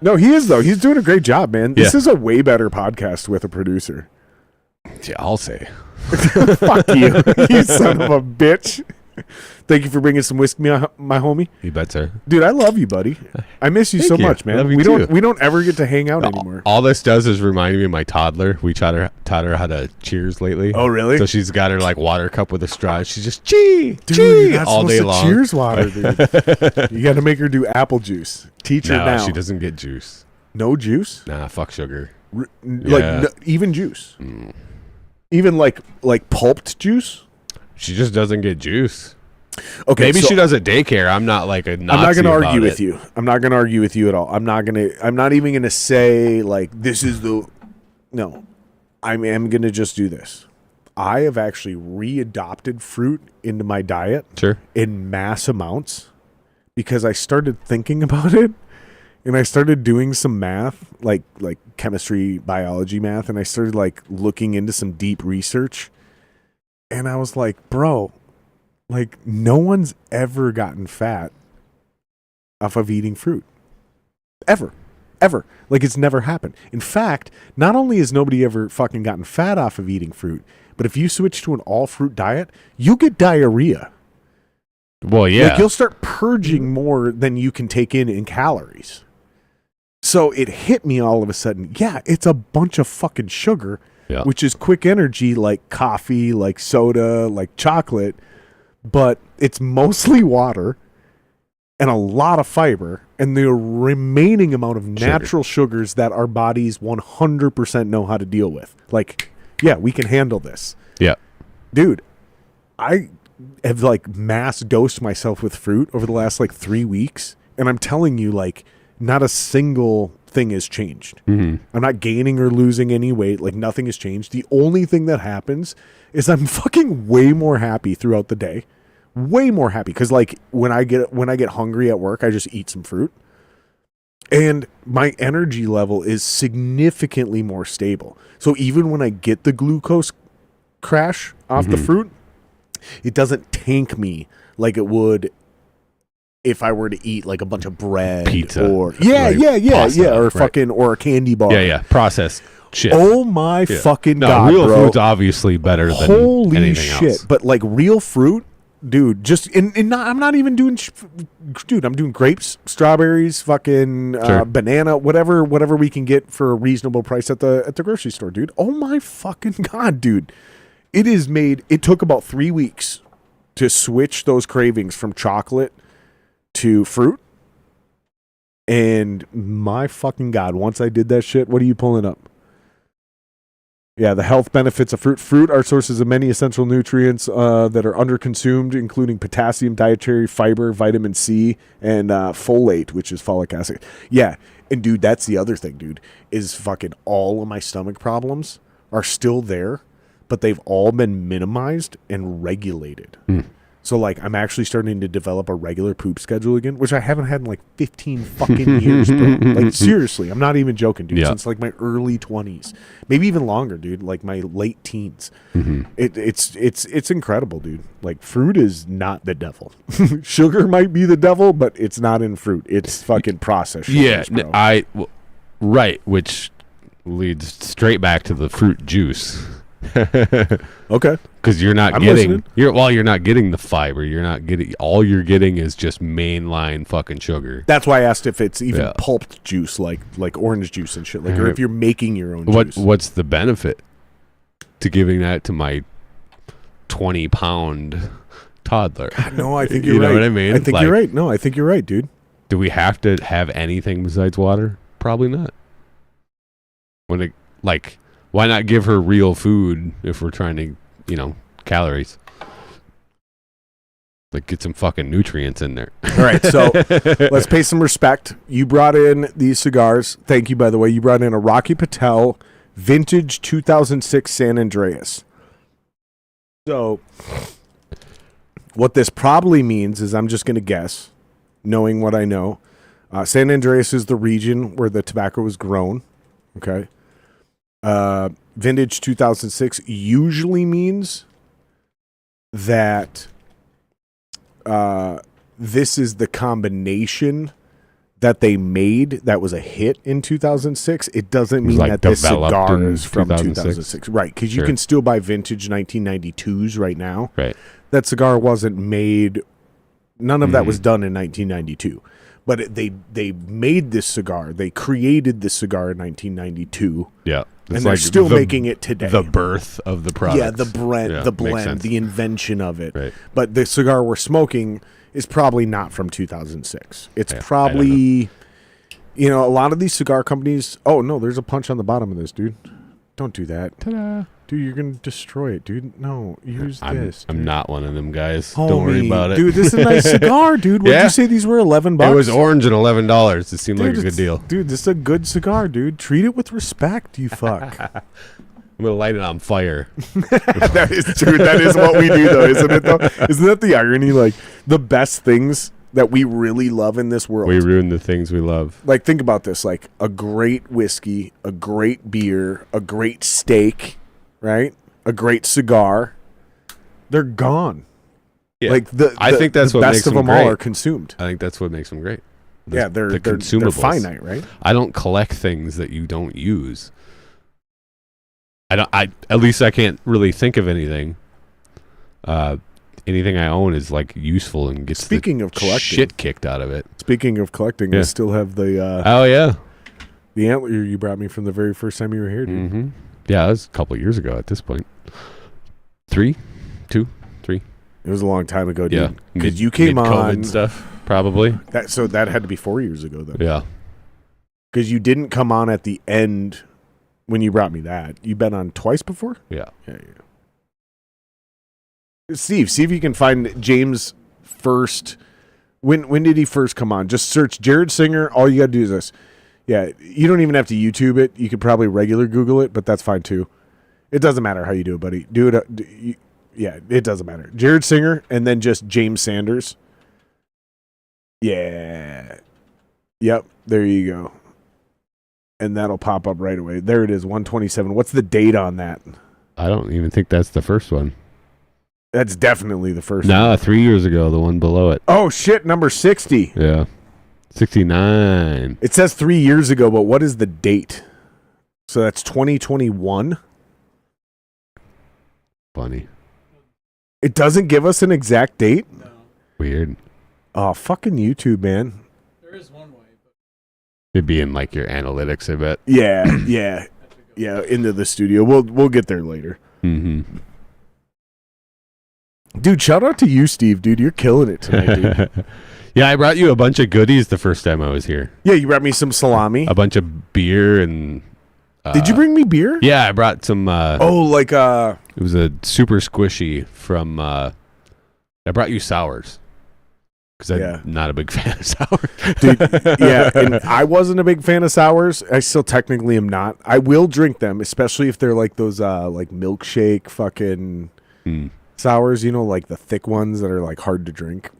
[SPEAKER 1] No, he is, though. He's doing a great job, man. This is a way better podcast with a producer.
[SPEAKER 2] Yeah, I'll say.
[SPEAKER 1] Fuck you, you son of a bitch. Thank you for bringing some whiskey, my homie.
[SPEAKER 2] You bet, sir.
[SPEAKER 1] Dude, I love you, buddy. I miss you so much, man.
[SPEAKER 2] Love you
[SPEAKER 1] we
[SPEAKER 2] too.
[SPEAKER 1] don't ever get to hang out anymore.
[SPEAKER 2] All this does is remind me of my toddler. We taught her how to cheers lately.
[SPEAKER 1] Oh, really?
[SPEAKER 2] So she's got her like water cup with a straw. She's just chee all day long.
[SPEAKER 1] Cheers water, dude. You got to make her do apple juice. Teach her now.
[SPEAKER 2] She doesn't get juice.
[SPEAKER 1] No juice?
[SPEAKER 2] Nah, fuck sugar.
[SPEAKER 1] Even juice. Even like pulped juice?
[SPEAKER 2] She just doesn't get juice.
[SPEAKER 1] Okay,
[SPEAKER 2] maybe
[SPEAKER 1] so
[SPEAKER 2] she does at daycare. I'm not like a Nazi.
[SPEAKER 1] I'm not going to argue
[SPEAKER 2] about
[SPEAKER 1] with you. I'm not going to argue with you at all. I'm not even going to say like this is the. No, I am going to just do this. I have actually readopted fruit into my diet,
[SPEAKER 2] sure,
[SPEAKER 1] in mass amounts, because I started thinking about it, and I started doing some math, like chemistry, biology math, and I started like looking into some deep research, and I was like, bro. Like, no one's ever gotten fat off of eating fruit. Ever. Like, it's never happened. In fact, not only has nobody ever fucking gotten fat off of eating fruit, but if you switch to an all-fruit diet, you get diarrhea.
[SPEAKER 2] Well, yeah.
[SPEAKER 1] Like, you'll start purging more than you can take in calories. So it hit me all of a sudden. Yeah, it's a bunch of fucking sugar, which is quick energy like coffee, like soda, like chocolate. But it's mostly water and a lot of fiber and the remaining amount of natural sugars that our bodies 100% know how to deal with. Like, yeah, we can handle this.
[SPEAKER 2] Yeah.
[SPEAKER 1] Dude, I have like mass dosed myself with fruit over the last like 3 weeks. And I'm telling you, like, not a single thing has changed. I'm not gaining or losing any weight. Like, nothing has changed. The only thing that happens is I'm fucking way more happy throughout the day. Way more happy because like when I get hungry at work, I just eat some fruit, and my energy level is significantly more stable. So even when I get the glucose crash off the fruit, it doesn't tank me like it would if I were to eat like a bunch of bread,
[SPEAKER 2] pizza,
[SPEAKER 1] or
[SPEAKER 2] pasta,
[SPEAKER 1] or fucking or a candy bar.
[SPEAKER 2] Processed shit.
[SPEAKER 1] Oh my fucking god,
[SPEAKER 2] real
[SPEAKER 1] bro.
[SPEAKER 2] fruit's obviously better than anything else.
[SPEAKER 1] But like real fruit. Dude, just I'm not even doing, dude. I'm doing grapes, strawberries, fucking banana, whatever we can get for a reasonable price at the grocery store, dude. Oh my fucking god, dude! It took about 3 weeks to switch those cravings from chocolate to fruit, and my fucking god, once I did that shit, what are you pulling up? Yeah, the health benefits of fruit. Fruit are sources of many essential nutrients that are underconsumed, including potassium, dietary fiber, vitamin C, and folate, which is folic acid. Yeah, and dude, that's the other thing, dude, is fucking all of my stomach problems are still there, but they've all been minimized and regulated. So, like, I'm actually starting to develop a regular poop schedule again, which I haven't had in, like, 15 fucking years, bro. Like, seriously, I'm not even joking, dude. Since, like, my early 20s. Maybe even longer, dude. Like, my late teens. It's incredible, dude. Like, fruit is not the devil. Sugar might be the devil, but it's not in fruit. It's fucking processed sugars, bro.
[SPEAKER 2] Right, which leads straight back to the fruit juice.
[SPEAKER 1] Okay,
[SPEAKER 2] because you're not getting the fiber. All you're getting is just mainline fucking sugar.
[SPEAKER 1] That's why I asked if it's even pulped juice, like orange juice and shit, like, or if you're making your own juice.
[SPEAKER 2] What's the benefit to giving that to my 20-pound toddler.
[SPEAKER 1] No, I think
[SPEAKER 2] You
[SPEAKER 1] you're right.
[SPEAKER 2] know what I mean?
[SPEAKER 1] I think
[SPEAKER 2] Like-
[SPEAKER 1] you're right. No, I think you're right, dude.
[SPEAKER 2] Do we have to have anything besides water? Probably not. Why not give her real food if we're trying to, calories? Like, get some fucking nutrients in there.
[SPEAKER 1] All right, so let's pay some respect. You brought in these cigars. Thank you, by the way. You brought in a Rocky Patel vintage 2006 San Andreas. So what this probably means is, I'm just going to guess, knowing what I know. San Andreas is the region where the tobacco was grown. Okay. Vintage 2006 usually means that this is the combination that they made that was a hit in 2006. It doesn't mean that this cigar is from 2006. Right, because you can still buy vintage 1992s right now.
[SPEAKER 2] Right.
[SPEAKER 1] That cigar wasn't made, none of that was done in 1992. But they made this cigar. They created this cigar in 1992.
[SPEAKER 2] Yeah.
[SPEAKER 1] And they're still making it today.
[SPEAKER 2] The birth of the product.
[SPEAKER 1] Yeah, the blend, the invention of it.
[SPEAKER 2] Right.
[SPEAKER 1] But the cigar we're smoking is probably not from 2006. It's probably, a lot of these cigar companies. Oh, no, there's a punch on the bottom of this, dude. Don't do that.
[SPEAKER 2] Ta-da.
[SPEAKER 1] Dude, you're going to destroy it, dude. No, use this.
[SPEAKER 2] I'm not one of them guys.
[SPEAKER 1] Homie,
[SPEAKER 2] Don't worry about it.
[SPEAKER 1] Dude, this is a nice cigar, dude. Would you say these were $11?
[SPEAKER 2] It was orange and $11. It seemed like a good deal.
[SPEAKER 1] Dude, this is a good cigar, dude. Treat it with respect, you fuck.
[SPEAKER 2] I'm going to light it on fire.
[SPEAKER 1] That is true. That is what we do, though, isn't it, though? Isn't that the irony? Like, the best things that we really love in this world.
[SPEAKER 2] We ruin the things we love.
[SPEAKER 1] Like, think about this. Like, a great whiskey, a great beer, a great steak, right? A great cigar. They're gone.
[SPEAKER 2] Yeah.
[SPEAKER 1] Like,
[SPEAKER 2] I think that's
[SPEAKER 1] the
[SPEAKER 2] what
[SPEAKER 1] best
[SPEAKER 2] makes
[SPEAKER 1] of
[SPEAKER 2] them
[SPEAKER 1] them all
[SPEAKER 2] great.
[SPEAKER 1] are consumed.
[SPEAKER 2] I think that's what makes them great.
[SPEAKER 1] They're
[SPEAKER 2] consumables.
[SPEAKER 1] finite, right?
[SPEAKER 2] I don't collect things that you don't use. At least I can't really think of anything. Anything I own is like useful and gets
[SPEAKER 1] Speaking of collecting,
[SPEAKER 2] shit kicked out of it.
[SPEAKER 1] Speaking of collecting, I still have the
[SPEAKER 2] Oh yeah.
[SPEAKER 1] the antler you brought me from the very first time you were here, dude.
[SPEAKER 2] Mm-hmm. Yeah, that was a couple of years ago at this point. 3, 2, 3.
[SPEAKER 1] It was a long time ago, dude.
[SPEAKER 2] Yeah,
[SPEAKER 1] Because you came on
[SPEAKER 2] stuff probably.
[SPEAKER 1] that had to be 4 years ago, then.
[SPEAKER 2] Yeah.
[SPEAKER 1] Because you didn't come on at the end when you brought me that. You've been on twice before?
[SPEAKER 2] Yeah.
[SPEAKER 1] Yeah. Steve, see if you can find James' first. When did he first come on? Just search Jared Singer. All you got to do is this. Yeah, you don't even have to YouTube it. You could probably regular Google it, but that's fine too. It doesn't matter how you do it, buddy. Do it. Yeah, it doesn't matter. Jared Singer and then just James Sanders. Yeah. Yep, there you go. And that'll pop up right away. There it is, 127. What's the date on that?
[SPEAKER 2] I don't even think that's the first one.
[SPEAKER 1] That's definitely the first
[SPEAKER 2] No,
[SPEAKER 1] one.
[SPEAKER 2] 3 years ago, the one below it.
[SPEAKER 1] Oh, shit, number 60.
[SPEAKER 2] Yeah. 69.
[SPEAKER 1] It says 3 years ago, but what is the date? So that's 2021?
[SPEAKER 2] Funny.
[SPEAKER 1] It doesn't give us an exact date?
[SPEAKER 3] No,
[SPEAKER 2] Weird.
[SPEAKER 1] Oh, fucking YouTube, man.
[SPEAKER 3] there is one way, but
[SPEAKER 2] It'd be in like your analytics, I bet.
[SPEAKER 1] Yeah, into the studio. We'll get there later.
[SPEAKER 2] Mm-hmm.
[SPEAKER 1] Dude, shout out to you, Steve. Dude, you're killing it tonight, dude.
[SPEAKER 2] Yeah, I brought you a bunch of goodies the first time I was here.
[SPEAKER 1] Yeah, you brought me some salami.
[SPEAKER 2] A bunch of beer and...
[SPEAKER 1] Did you bring me beer?
[SPEAKER 2] Yeah, I brought some...
[SPEAKER 1] It
[SPEAKER 2] was a super squishy from... I brought you sours. Because I'm not a big fan of sours.
[SPEAKER 1] Dude, yeah, and I wasn't a big fan of sours. I still technically am not. I will drink them, especially if they're like those like milkshake fucking sours, like the thick ones that are like hard to drink.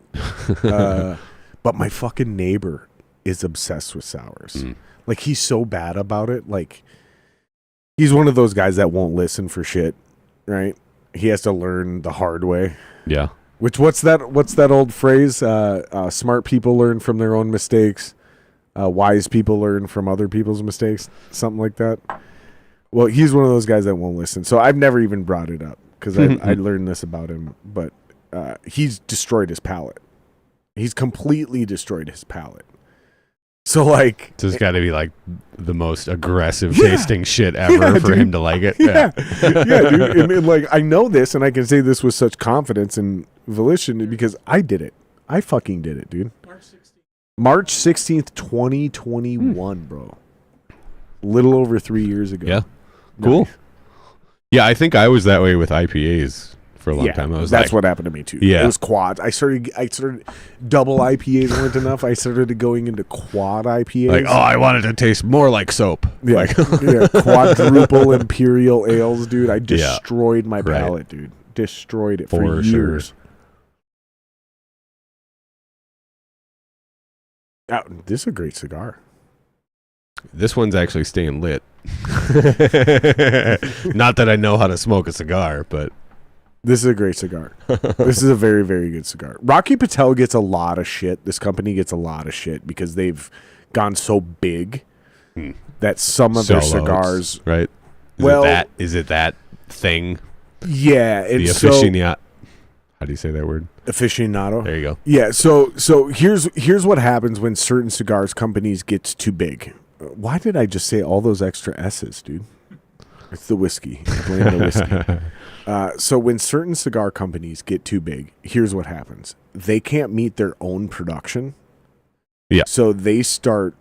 [SPEAKER 1] But my fucking neighbor is obsessed with sours. Like, he's so bad about it. Like, he's one of those guys that won't listen for shit, right? He has to learn the hard way.
[SPEAKER 2] Yeah.
[SPEAKER 1] Which what's that old phrase? Smart people learn from their own mistakes. Wise people learn from other people's mistakes. Something like that. Well, he's one of those guys that won't listen. So I've never even brought it up because I learned this about him. But he's destroyed his palate. He's completely destroyed his palate. So like,
[SPEAKER 2] So it's got to be like the most aggressive tasting shit ever for
[SPEAKER 1] dude.
[SPEAKER 2] him to like it.
[SPEAKER 1] yeah, yeah, dude. And like, I know this, and I can say this with such confidence and volition because I did it. I fucking did it, dude. March 16th, 2021, bro. Little over 3 years ago.
[SPEAKER 2] Yeah. Cool.
[SPEAKER 1] Nice.
[SPEAKER 2] Yeah, I think I was that way with IPAs for a long time. I was
[SPEAKER 1] that's
[SPEAKER 2] like,
[SPEAKER 1] what happened to me too.
[SPEAKER 2] Yeah.
[SPEAKER 1] It was quads. I started double IPAs weren't enough. I started going into quad IPAs.
[SPEAKER 2] like, oh, I wanted to taste more like soap.
[SPEAKER 1] yeah,
[SPEAKER 2] Like,
[SPEAKER 1] yeah, quadruple imperial ales, dude. I
[SPEAKER 2] Yeah.
[SPEAKER 1] destroyed my
[SPEAKER 2] Right.
[SPEAKER 1] palate, dude. Destroyed it
[SPEAKER 2] For
[SPEAKER 1] for
[SPEAKER 2] sure.
[SPEAKER 1] years. This is a great cigar.
[SPEAKER 2] this one's actually staying lit. Not that I know how to smoke a cigar, but
[SPEAKER 1] This is a great cigar. This is a very, very good cigar. Rocky Patel gets a lot of shit. This company gets a lot of shit because they've gone so big that some of their
[SPEAKER 2] Solo,
[SPEAKER 1] cigars,
[SPEAKER 2] right?
[SPEAKER 1] Well-
[SPEAKER 2] Is it that thing?
[SPEAKER 1] yeah, and
[SPEAKER 2] The
[SPEAKER 1] so
[SPEAKER 2] aficionado. How do you say that word?
[SPEAKER 1] aficionado.
[SPEAKER 2] There you go.
[SPEAKER 1] Yeah, so here's what happens when certain cigars companies gets too big. Why did I just say all those extra S's, dude? It's the whiskey. I blame the whiskey. So when certain cigar companies get too big, here's what happens. They can't meet their own production.
[SPEAKER 2] Yeah.
[SPEAKER 1] So they start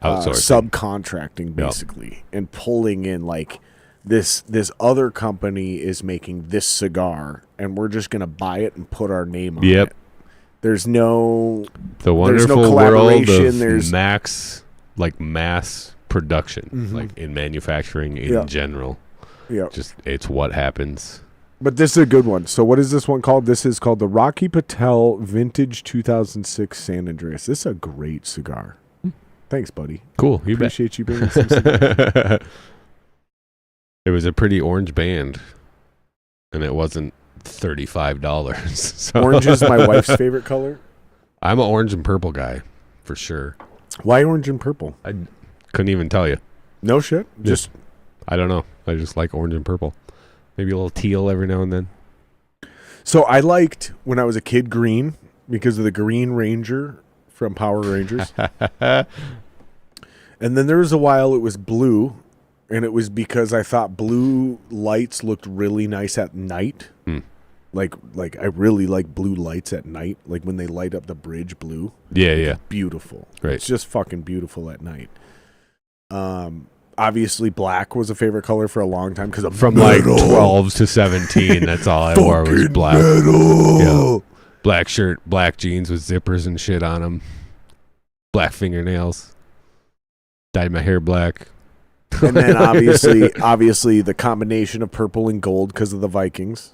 [SPEAKER 2] Outsourcing.
[SPEAKER 1] subcontracting basically and pulling in like this other company is making this cigar and we're just going to buy it and put our name on
[SPEAKER 2] Yep.
[SPEAKER 1] it. There's no
[SPEAKER 2] The
[SPEAKER 1] there's no
[SPEAKER 2] wonderful world
[SPEAKER 1] collaboration,
[SPEAKER 2] of
[SPEAKER 1] there's-
[SPEAKER 2] mass production, like in manufacturing in
[SPEAKER 1] Yeah.
[SPEAKER 2] general.
[SPEAKER 1] yeah.
[SPEAKER 2] Just it's what happens.
[SPEAKER 1] But this is a good one. So what is this one called? This is called the Rocky Patel Vintage 2006 San Andreas. This is a great cigar. Thanks, buddy.
[SPEAKER 2] Cool. You bet.
[SPEAKER 1] Appreciate you bringing some cigars.
[SPEAKER 2] It was a pretty orange band, and it wasn't $35. So
[SPEAKER 1] Orange is my wife's favorite color.
[SPEAKER 2] I'm an orange and purple guy, for sure.
[SPEAKER 1] Why orange and purple?
[SPEAKER 2] I couldn't even tell you.
[SPEAKER 1] No shit. Just
[SPEAKER 2] I don't know. I just like orange and purple. Maybe a little teal every now and then.
[SPEAKER 1] so I liked when I was a kid green because of the Green Ranger from Power Rangers. And then there was a while it was blue, and it was because I thought blue lights looked really nice at night. Like I really like blue lights at night, like when they light up the bridge blue.
[SPEAKER 2] Yeah.
[SPEAKER 1] Beautiful.
[SPEAKER 2] Right.
[SPEAKER 1] It's just fucking beautiful at night. Obviously black was a favorite color for a long time because
[SPEAKER 2] From like 12 to 17, that's all I wore was black. Yeah. Black shirt, black jeans with zippers and shit on them. Black fingernails. Dyed my hair black.
[SPEAKER 1] And then obviously the combination of purple and gold because of the Vikings.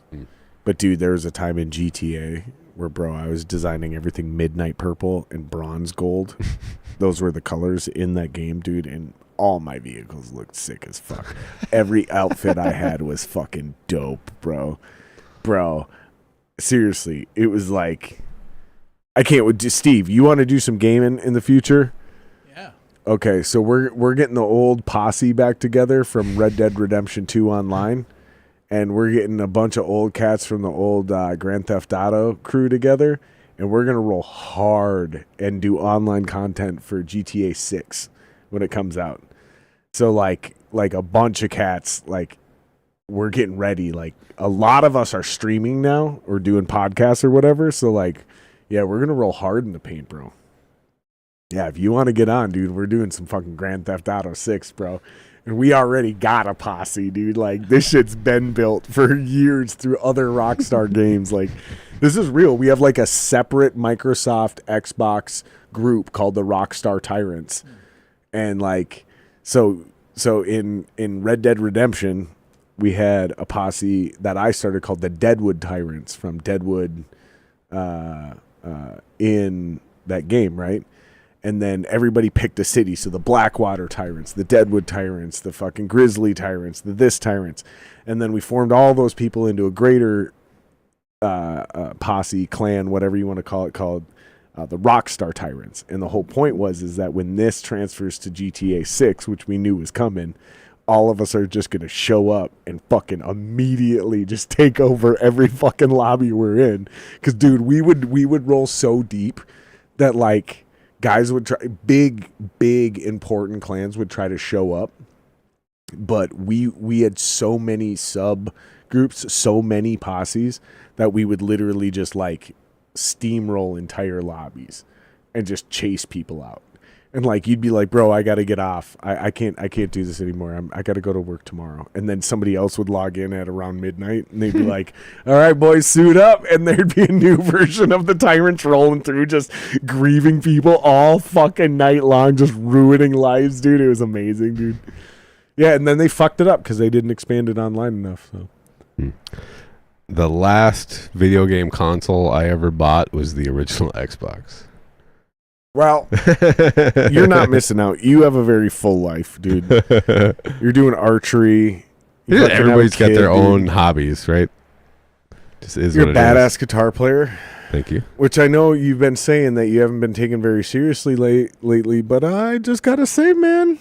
[SPEAKER 1] But dude, there was a time in GTA where, bro, I was designing everything midnight purple and bronze gold. Those were the colors in that game, dude, and all my vehicles looked sick as fuck. Every outfit I had was fucking dope, bro. Bro, seriously, it was like, I can't wait. Steve, you want to do some gaming in the future?
[SPEAKER 3] Yeah.
[SPEAKER 1] Okay, so we're getting the old posse back together from Red Dead Redemption 2 online, and we're getting a bunch of old cats from the old Grand Theft Auto crew together, and we're going to roll hard and do online content for GTA 6 when it comes out. So like a bunch of cats, like we're getting ready. Like a lot of us are streaming now or doing podcasts or whatever. So like, yeah, we're going to roll hard in the paint, bro. Yeah, if you want to get on, dude, we're doing some fucking Grand Theft Auto 6, bro. And we already got a posse, dude. Like, this shit's been built for years through other Rockstar games. Like, this is real. We have, like, a separate Microsoft Xbox group called the Rockstar Tyrants. And, like, so in Red Dead Redemption, we had a posse that I started called the Deadwood Tyrants from Deadwood in that game, right? And then everybody picked a city. So the Blackwater Tyrants, the Deadwood Tyrants, the fucking Grizzly Tyrants, the this Tyrants. And then we formed all those people into a greater posse, clan, whatever you want to call it, called the Rockstar Tyrants. And the whole point is that when this transfers to GTA 6, which we knew was coming, all of us are just going to show up and fucking immediately just take over every fucking lobby we're in. Because, dude, we would roll so deep that, like, guys would try, big important clans would try to show up, but we had so many sub groups, so many posses that we would literally just like steamroll entire lobbies and just chase people out. And like you'd be like, bro, I gotta get off. I can't do this anymore. I gotta go to work tomorrow. And then somebody else would log in at around midnight, and they'd be like, all right, boys, suit up. And there'd be a new version of the tyrants rolling through, just grieving people all fucking night long, just ruining lives, dude. It was amazing, dude. Yeah, and then they fucked it up because they didn't expand it online enough. So
[SPEAKER 2] The last video game console I ever bought was the original Xbox.
[SPEAKER 1] well, you're not missing out. You have a very full life, dude. You're doing archery. You fucking have a
[SPEAKER 2] Everybody's got
[SPEAKER 1] kid,
[SPEAKER 2] their
[SPEAKER 1] dude.
[SPEAKER 2] own hobbies, right? Just is
[SPEAKER 1] You're a
[SPEAKER 2] what it is.
[SPEAKER 1] badass guitar player,
[SPEAKER 2] Thank you.
[SPEAKER 1] which I know you've been saying that you haven't been taken very seriously lately, but I just got to say, man,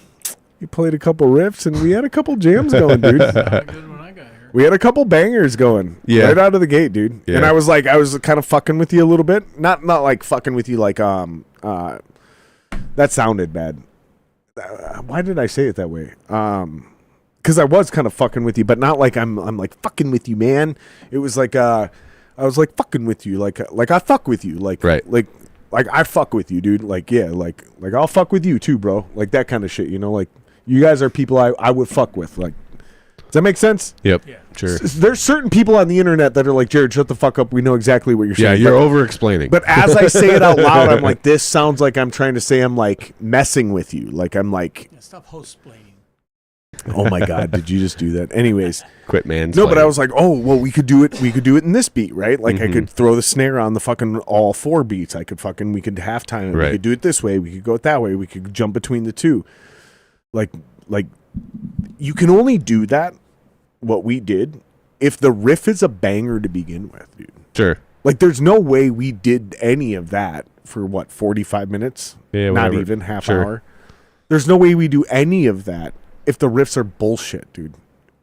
[SPEAKER 1] you played a couple riffs and we had a couple jams going, dude.
[SPEAKER 3] Not good when I got here.
[SPEAKER 1] We had a couple bangers going right out of the gate, dude.
[SPEAKER 2] Yeah.
[SPEAKER 1] And I was kind of fucking with you a little bit. Not like fucking with you like, that sounded bad. Why did I say it that way? Because I was kind of fucking with you, but not like I'm like fucking with you, man. It was like, I was like fucking with you. Like I fuck with you. Like,
[SPEAKER 2] Right.
[SPEAKER 1] like I fuck with you, dude. Like, yeah, like I'll fuck with you too, bro. Like that kind of shit, you know, like you guys are people I would fuck with. Like, does that make sense?
[SPEAKER 2] Yep.
[SPEAKER 3] Yeah.
[SPEAKER 2] Sure.
[SPEAKER 1] There's certain people on the internet that are like, Jared, shut the fuck up. We know exactly what you're
[SPEAKER 2] Yeah,
[SPEAKER 1] saying.
[SPEAKER 2] you're
[SPEAKER 1] But-
[SPEAKER 2] over explaining.
[SPEAKER 1] But as I say it out loud, I'm like, this sounds like I'm trying to say I'm like messing with you. Like I'm like,
[SPEAKER 3] Yeah, stop host-splaining.
[SPEAKER 1] oh my God, did you just do that? Anyways,
[SPEAKER 2] Quit, man.
[SPEAKER 1] no, but I was like, oh, well, we could do it. We could do it in this beat, right? Like I
[SPEAKER 2] Mhm.
[SPEAKER 1] could throw the snare on the fucking all four beats. We could halftime it.
[SPEAKER 2] Right.
[SPEAKER 1] We could do it this way. We could go it that way. We could jump between the two. Like you can only do that, what we did, if the riff is a banger to begin with, dude.
[SPEAKER 2] sure.
[SPEAKER 1] Like, there's no way we did any of that for, 45 minutes?
[SPEAKER 2] Yeah,
[SPEAKER 1] Not
[SPEAKER 2] whatever.
[SPEAKER 1] even half
[SPEAKER 2] Sure.
[SPEAKER 1] hour. There's no way we do any of that if the riffs are bullshit, dude.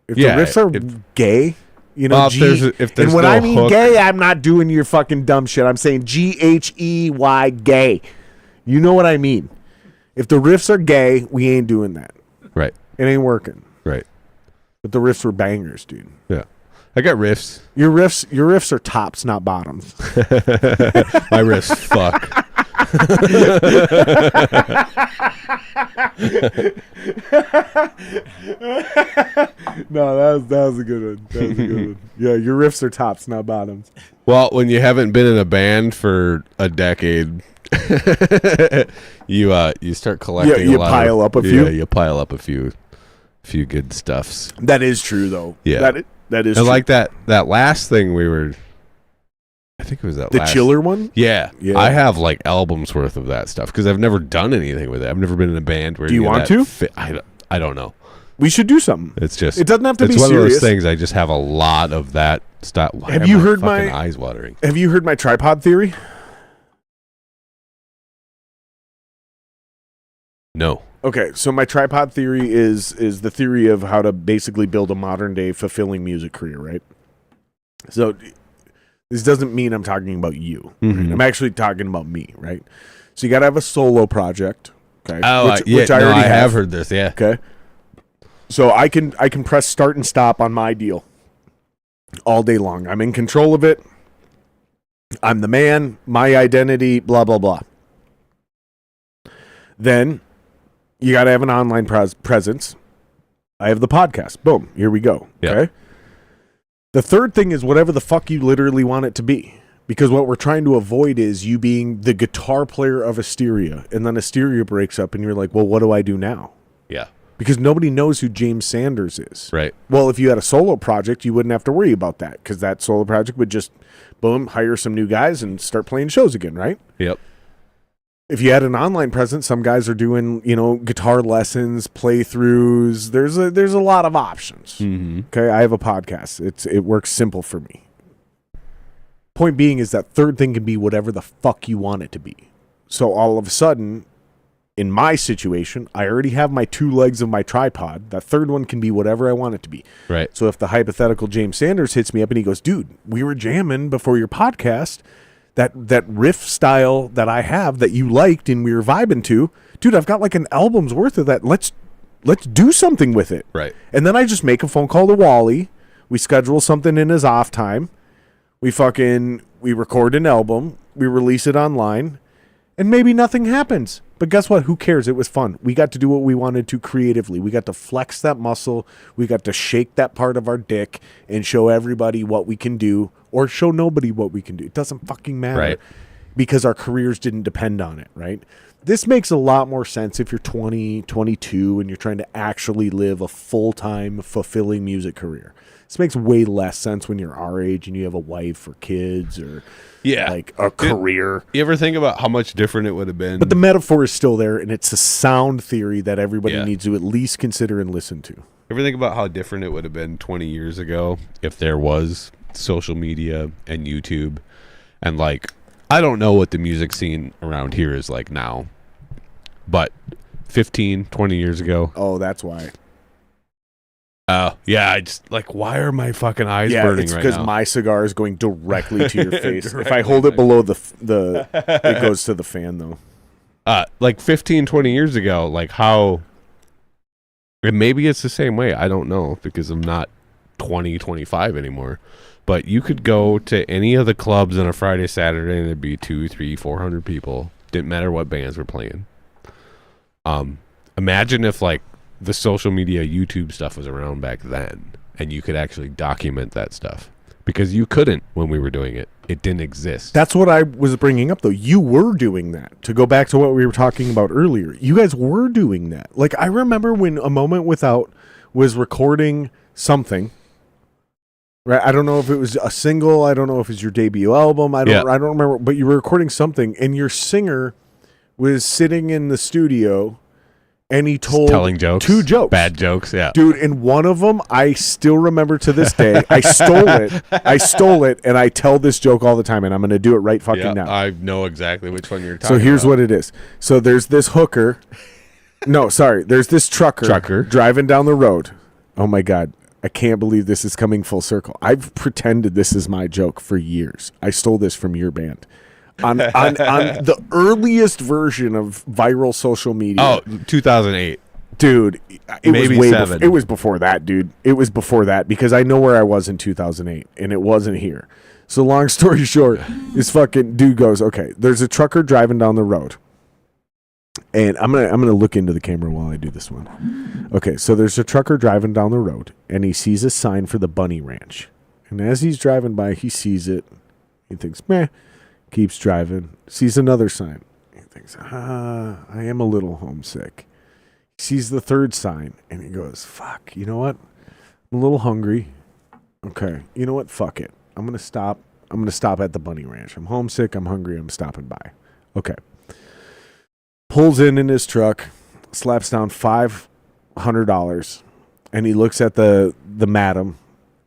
[SPEAKER 1] If
[SPEAKER 2] Yeah,
[SPEAKER 1] the riffs are gay, you know,
[SPEAKER 2] Well, if there's
[SPEAKER 1] and when
[SPEAKER 2] no
[SPEAKER 1] I mean
[SPEAKER 2] hook-
[SPEAKER 1] gay, I'm not doing your fucking dumb shit. I'm saying GHEY, gay. You know what I mean? If the riffs are gay, we ain't doing that.
[SPEAKER 2] Right.
[SPEAKER 1] It ain't working.
[SPEAKER 2] Right.
[SPEAKER 1] But the riffs were bangers, dude.
[SPEAKER 2] Yeah. I got riffs.
[SPEAKER 1] Your riffs are tops, not bottoms.
[SPEAKER 2] My riffs fuck.
[SPEAKER 1] No, that was a good one. That was a good one. Yeah, your riffs are tops, not bottoms.
[SPEAKER 2] Well, when you haven't been in a band for a decade, you start collecting.
[SPEAKER 1] Yeah, you
[SPEAKER 2] a lot
[SPEAKER 1] pile up a few?
[SPEAKER 2] Yeah, you pile up a few good stuffs.
[SPEAKER 1] That is true, though.
[SPEAKER 2] Yeah.
[SPEAKER 1] that is
[SPEAKER 2] And
[SPEAKER 1] true.
[SPEAKER 2] like that last thing we were, I think it was that
[SPEAKER 1] the
[SPEAKER 2] last,
[SPEAKER 1] chiller one.
[SPEAKER 2] Yeah,
[SPEAKER 1] Yeah.
[SPEAKER 2] I have like albums worth of that stuff because I've never done anything with it. I've never been in a band where.
[SPEAKER 1] Do you
[SPEAKER 2] any of
[SPEAKER 1] want
[SPEAKER 2] that
[SPEAKER 1] to?
[SPEAKER 2] I don't know.
[SPEAKER 1] We should do something.
[SPEAKER 2] It's just.
[SPEAKER 1] It doesn't have to
[SPEAKER 2] it's
[SPEAKER 1] be
[SPEAKER 2] one of
[SPEAKER 1] serious.
[SPEAKER 2] those things. I just have a lot of that stuff. Why
[SPEAKER 1] Have
[SPEAKER 2] are
[SPEAKER 1] you
[SPEAKER 2] my
[SPEAKER 1] heard
[SPEAKER 2] fucking
[SPEAKER 1] my-
[SPEAKER 2] eyes watering?
[SPEAKER 1] Have you heard my tripod theory?
[SPEAKER 2] No.
[SPEAKER 1] Okay, so my tripod theory is the theory of how to basically build a modern day fulfilling music career, right? So this doesn't mean I'm talking about you.
[SPEAKER 2] Mhm.
[SPEAKER 1] I'm actually talking about me, right? So you got to have a solo project, okay?
[SPEAKER 2] Oh,
[SPEAKER 1] which I already
[SPEAKER 2] have heard this. Yeah.
[SPEAKER 1] Okay. So I can press start and stop on my deal all day long. I'm in control of it. I'm the man, my identity, blah blah blah. Then you got to have an online presence. I have the podcast. Boom, here we go.
[SPEAKER 2] Yeah.
[SPEAKER 1] Okay. The third thing is whatever the fuck you literally want it to be. Because what we're trying to avoid is you being the guitar player of Asteria, and then Asteria breaks up and you're like, well, what do I do now?
[SPEAKER 2] Yeah.
[SPEAKER 1] Because nobody knows who James Sanders is.
[SPEAKER 2] Right.
[SPEAKER 1] Well, if you had a solo project, you wouldn't have to worry about that because that solo project would just, boom, hire some new guys and start playing shows again, right?
[SPEAKER 2] Yep.
[SPEAKER 1] If you had an online presence, some guys are doing, guitar lessons, playthroughs. There's a lot of options.
[SPEAKER 2] Mm-hmm.
[SPEAKER 1] Okay, I have a podcast. It works simple for me. Point being is that third thing can be whatever the fuck you want it to be. So all of a sudden, in my situation, I already have my two legs of my tripod. That third one can be whatever I want it to be.
[SPEAKER 2] Right.
[SPEAKER 1] So if the hypothetical James Sanders hits me up and he goes, dude, we were jamming before your podcast. that riff style that I have that you liked and we were vibing to, dude, I've got like an album's worth of that. Let's do something with it.
[SPEAKER 2] Right.
[SPEAKER 1] And then I just make a phone call to Wally. We schedule something in his off time. We record an album. We release it online. And maybe nothing happens. But guess what? Who cares? It was fun. We got to do what we wanted to creatively. We got to flex that muscle. We got to shake that part of our dick and show everybody what we can do or show nobody what we can do. It doesn't fucking matter.
[SPEAKER 2] Right.
[SPEAKER 1] Because our careers didn't depend on it, right? This makes a lot more sense if you're 20, 22, and you're trying to actually live a full-time, fulfilling music career. This makes way less sense when you're our age and you have a wife or kids or like a career.
[SPEAKER 2] You ever think about how much different it would have been?
[SPEAKER 1] But the metaphor is still there, and it's a sound theory that everybody needs to at least consider and listen to.
[SPEAKER 2] Ever think about how different it would have been 20 years ago if there was social media and YouTube? And like, I don't know what the music scene around here is like now, but 15, 20 years ago.
[SPEAKER 1] Oh, that's why.
[SPEAKER 2] Yeah, I just like, why are my fucking eyes burning right now?
[SPEAKER 1] It's because my cigar is going directly to your face. If I hold it below the it goes to the fan though.
[SPEAKER 2] Like 15, 20 years ago, like how, and maybe it's the same way. I don't know because I'm not 20, 25 anymore. But you could go to any of the clubs on a Friday, Saturday, and there'd be 200, 300, 400 people. Didn't matter what bands were playing. Imagine if like the social media YouTube stuff was around back then and you could actually document that stuff, because you couldn't when we were doing it. It didn't exist.
[SPEAKER 1] That's what I was bringing up though. You were doing that. To go back to what we were talking about earlier, you guys were doing that. Like I remember when A Moment Without was recording something, right? I don't know if it was a single, I don't know if it was your debut album, I don't remember, but you were recording something and your singer was sitting in the studio and he told
[SPEAKER 2] telling jokes,
[SPEAKER 1] 2 jokes,
[SPEAKER 2] bad jokes, yeah,
[SPEAKER 1] dude. And one of them I still remember to this day. I stole it, and I tell this joke all the time, and I'm going to do it right fucking now.
[SPEAKER 2] I know exactly which one you're talking
[SPEAKER 1] about. So here's
[SPEAKER 2] about.
[SPEAKER 1] what it is. So there's this hooker. No, sorry. There's this trucker driving down the road. Oh my God. I can't believe this is coming full circle. I've pretended this is my joke for years. I stole this from your band. On the earliest version of viral social media.
[SPEAKER 2] Oh, 2008.
[SPEAKER 1] Dude, it
[SPEAKER 2] Maybe
[SPEAKER 1] was
[SPEAKER 2] 7.
[SPEAKER 1] It was before that, dude. It was before that because I know where I was in 2008 and it wasn't here. So long story short, this fucking dude goes, okay, there's a trucker driving down the road. And I'm gonna look into the camera while I do this one. Okay, so there's a trucker driving down the road and he sees a sign for the Bunny Ranch. And as he's driving by, he sees it. He thinks, meh. Keeps driving, sees another sign. He thinks, I am a little homesick. He sees the third sign, and he goes, fuck, you know what? I'm a little hungry. Okay, you know what? Fuck it. I'm going to stop. I'm going to stop at the Bunny Ranch. I'm homesick. I'm hungry. I'm stopping by. Okay. Pulls in his truck, slaps down $500, and he looks at the madam,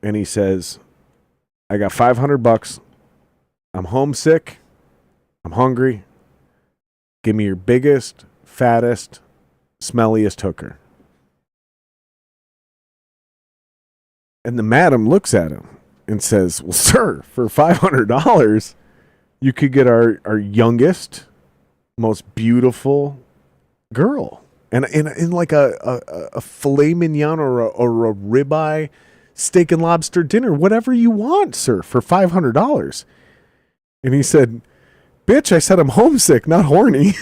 [SPEAKER 1] and he says, I got $500. I'm homesick. I'm hungry. Give me your biggest, fattest, smelliest hooker. And the madam looks at him and says, well, sir, for $500, you could get our youngest, most beautiful girl. And in like a filet mignon or a ribeye steak and lobster dinner, whatever you want, sir, for $500. And he said, bitch, I said I'm homesick, not horny.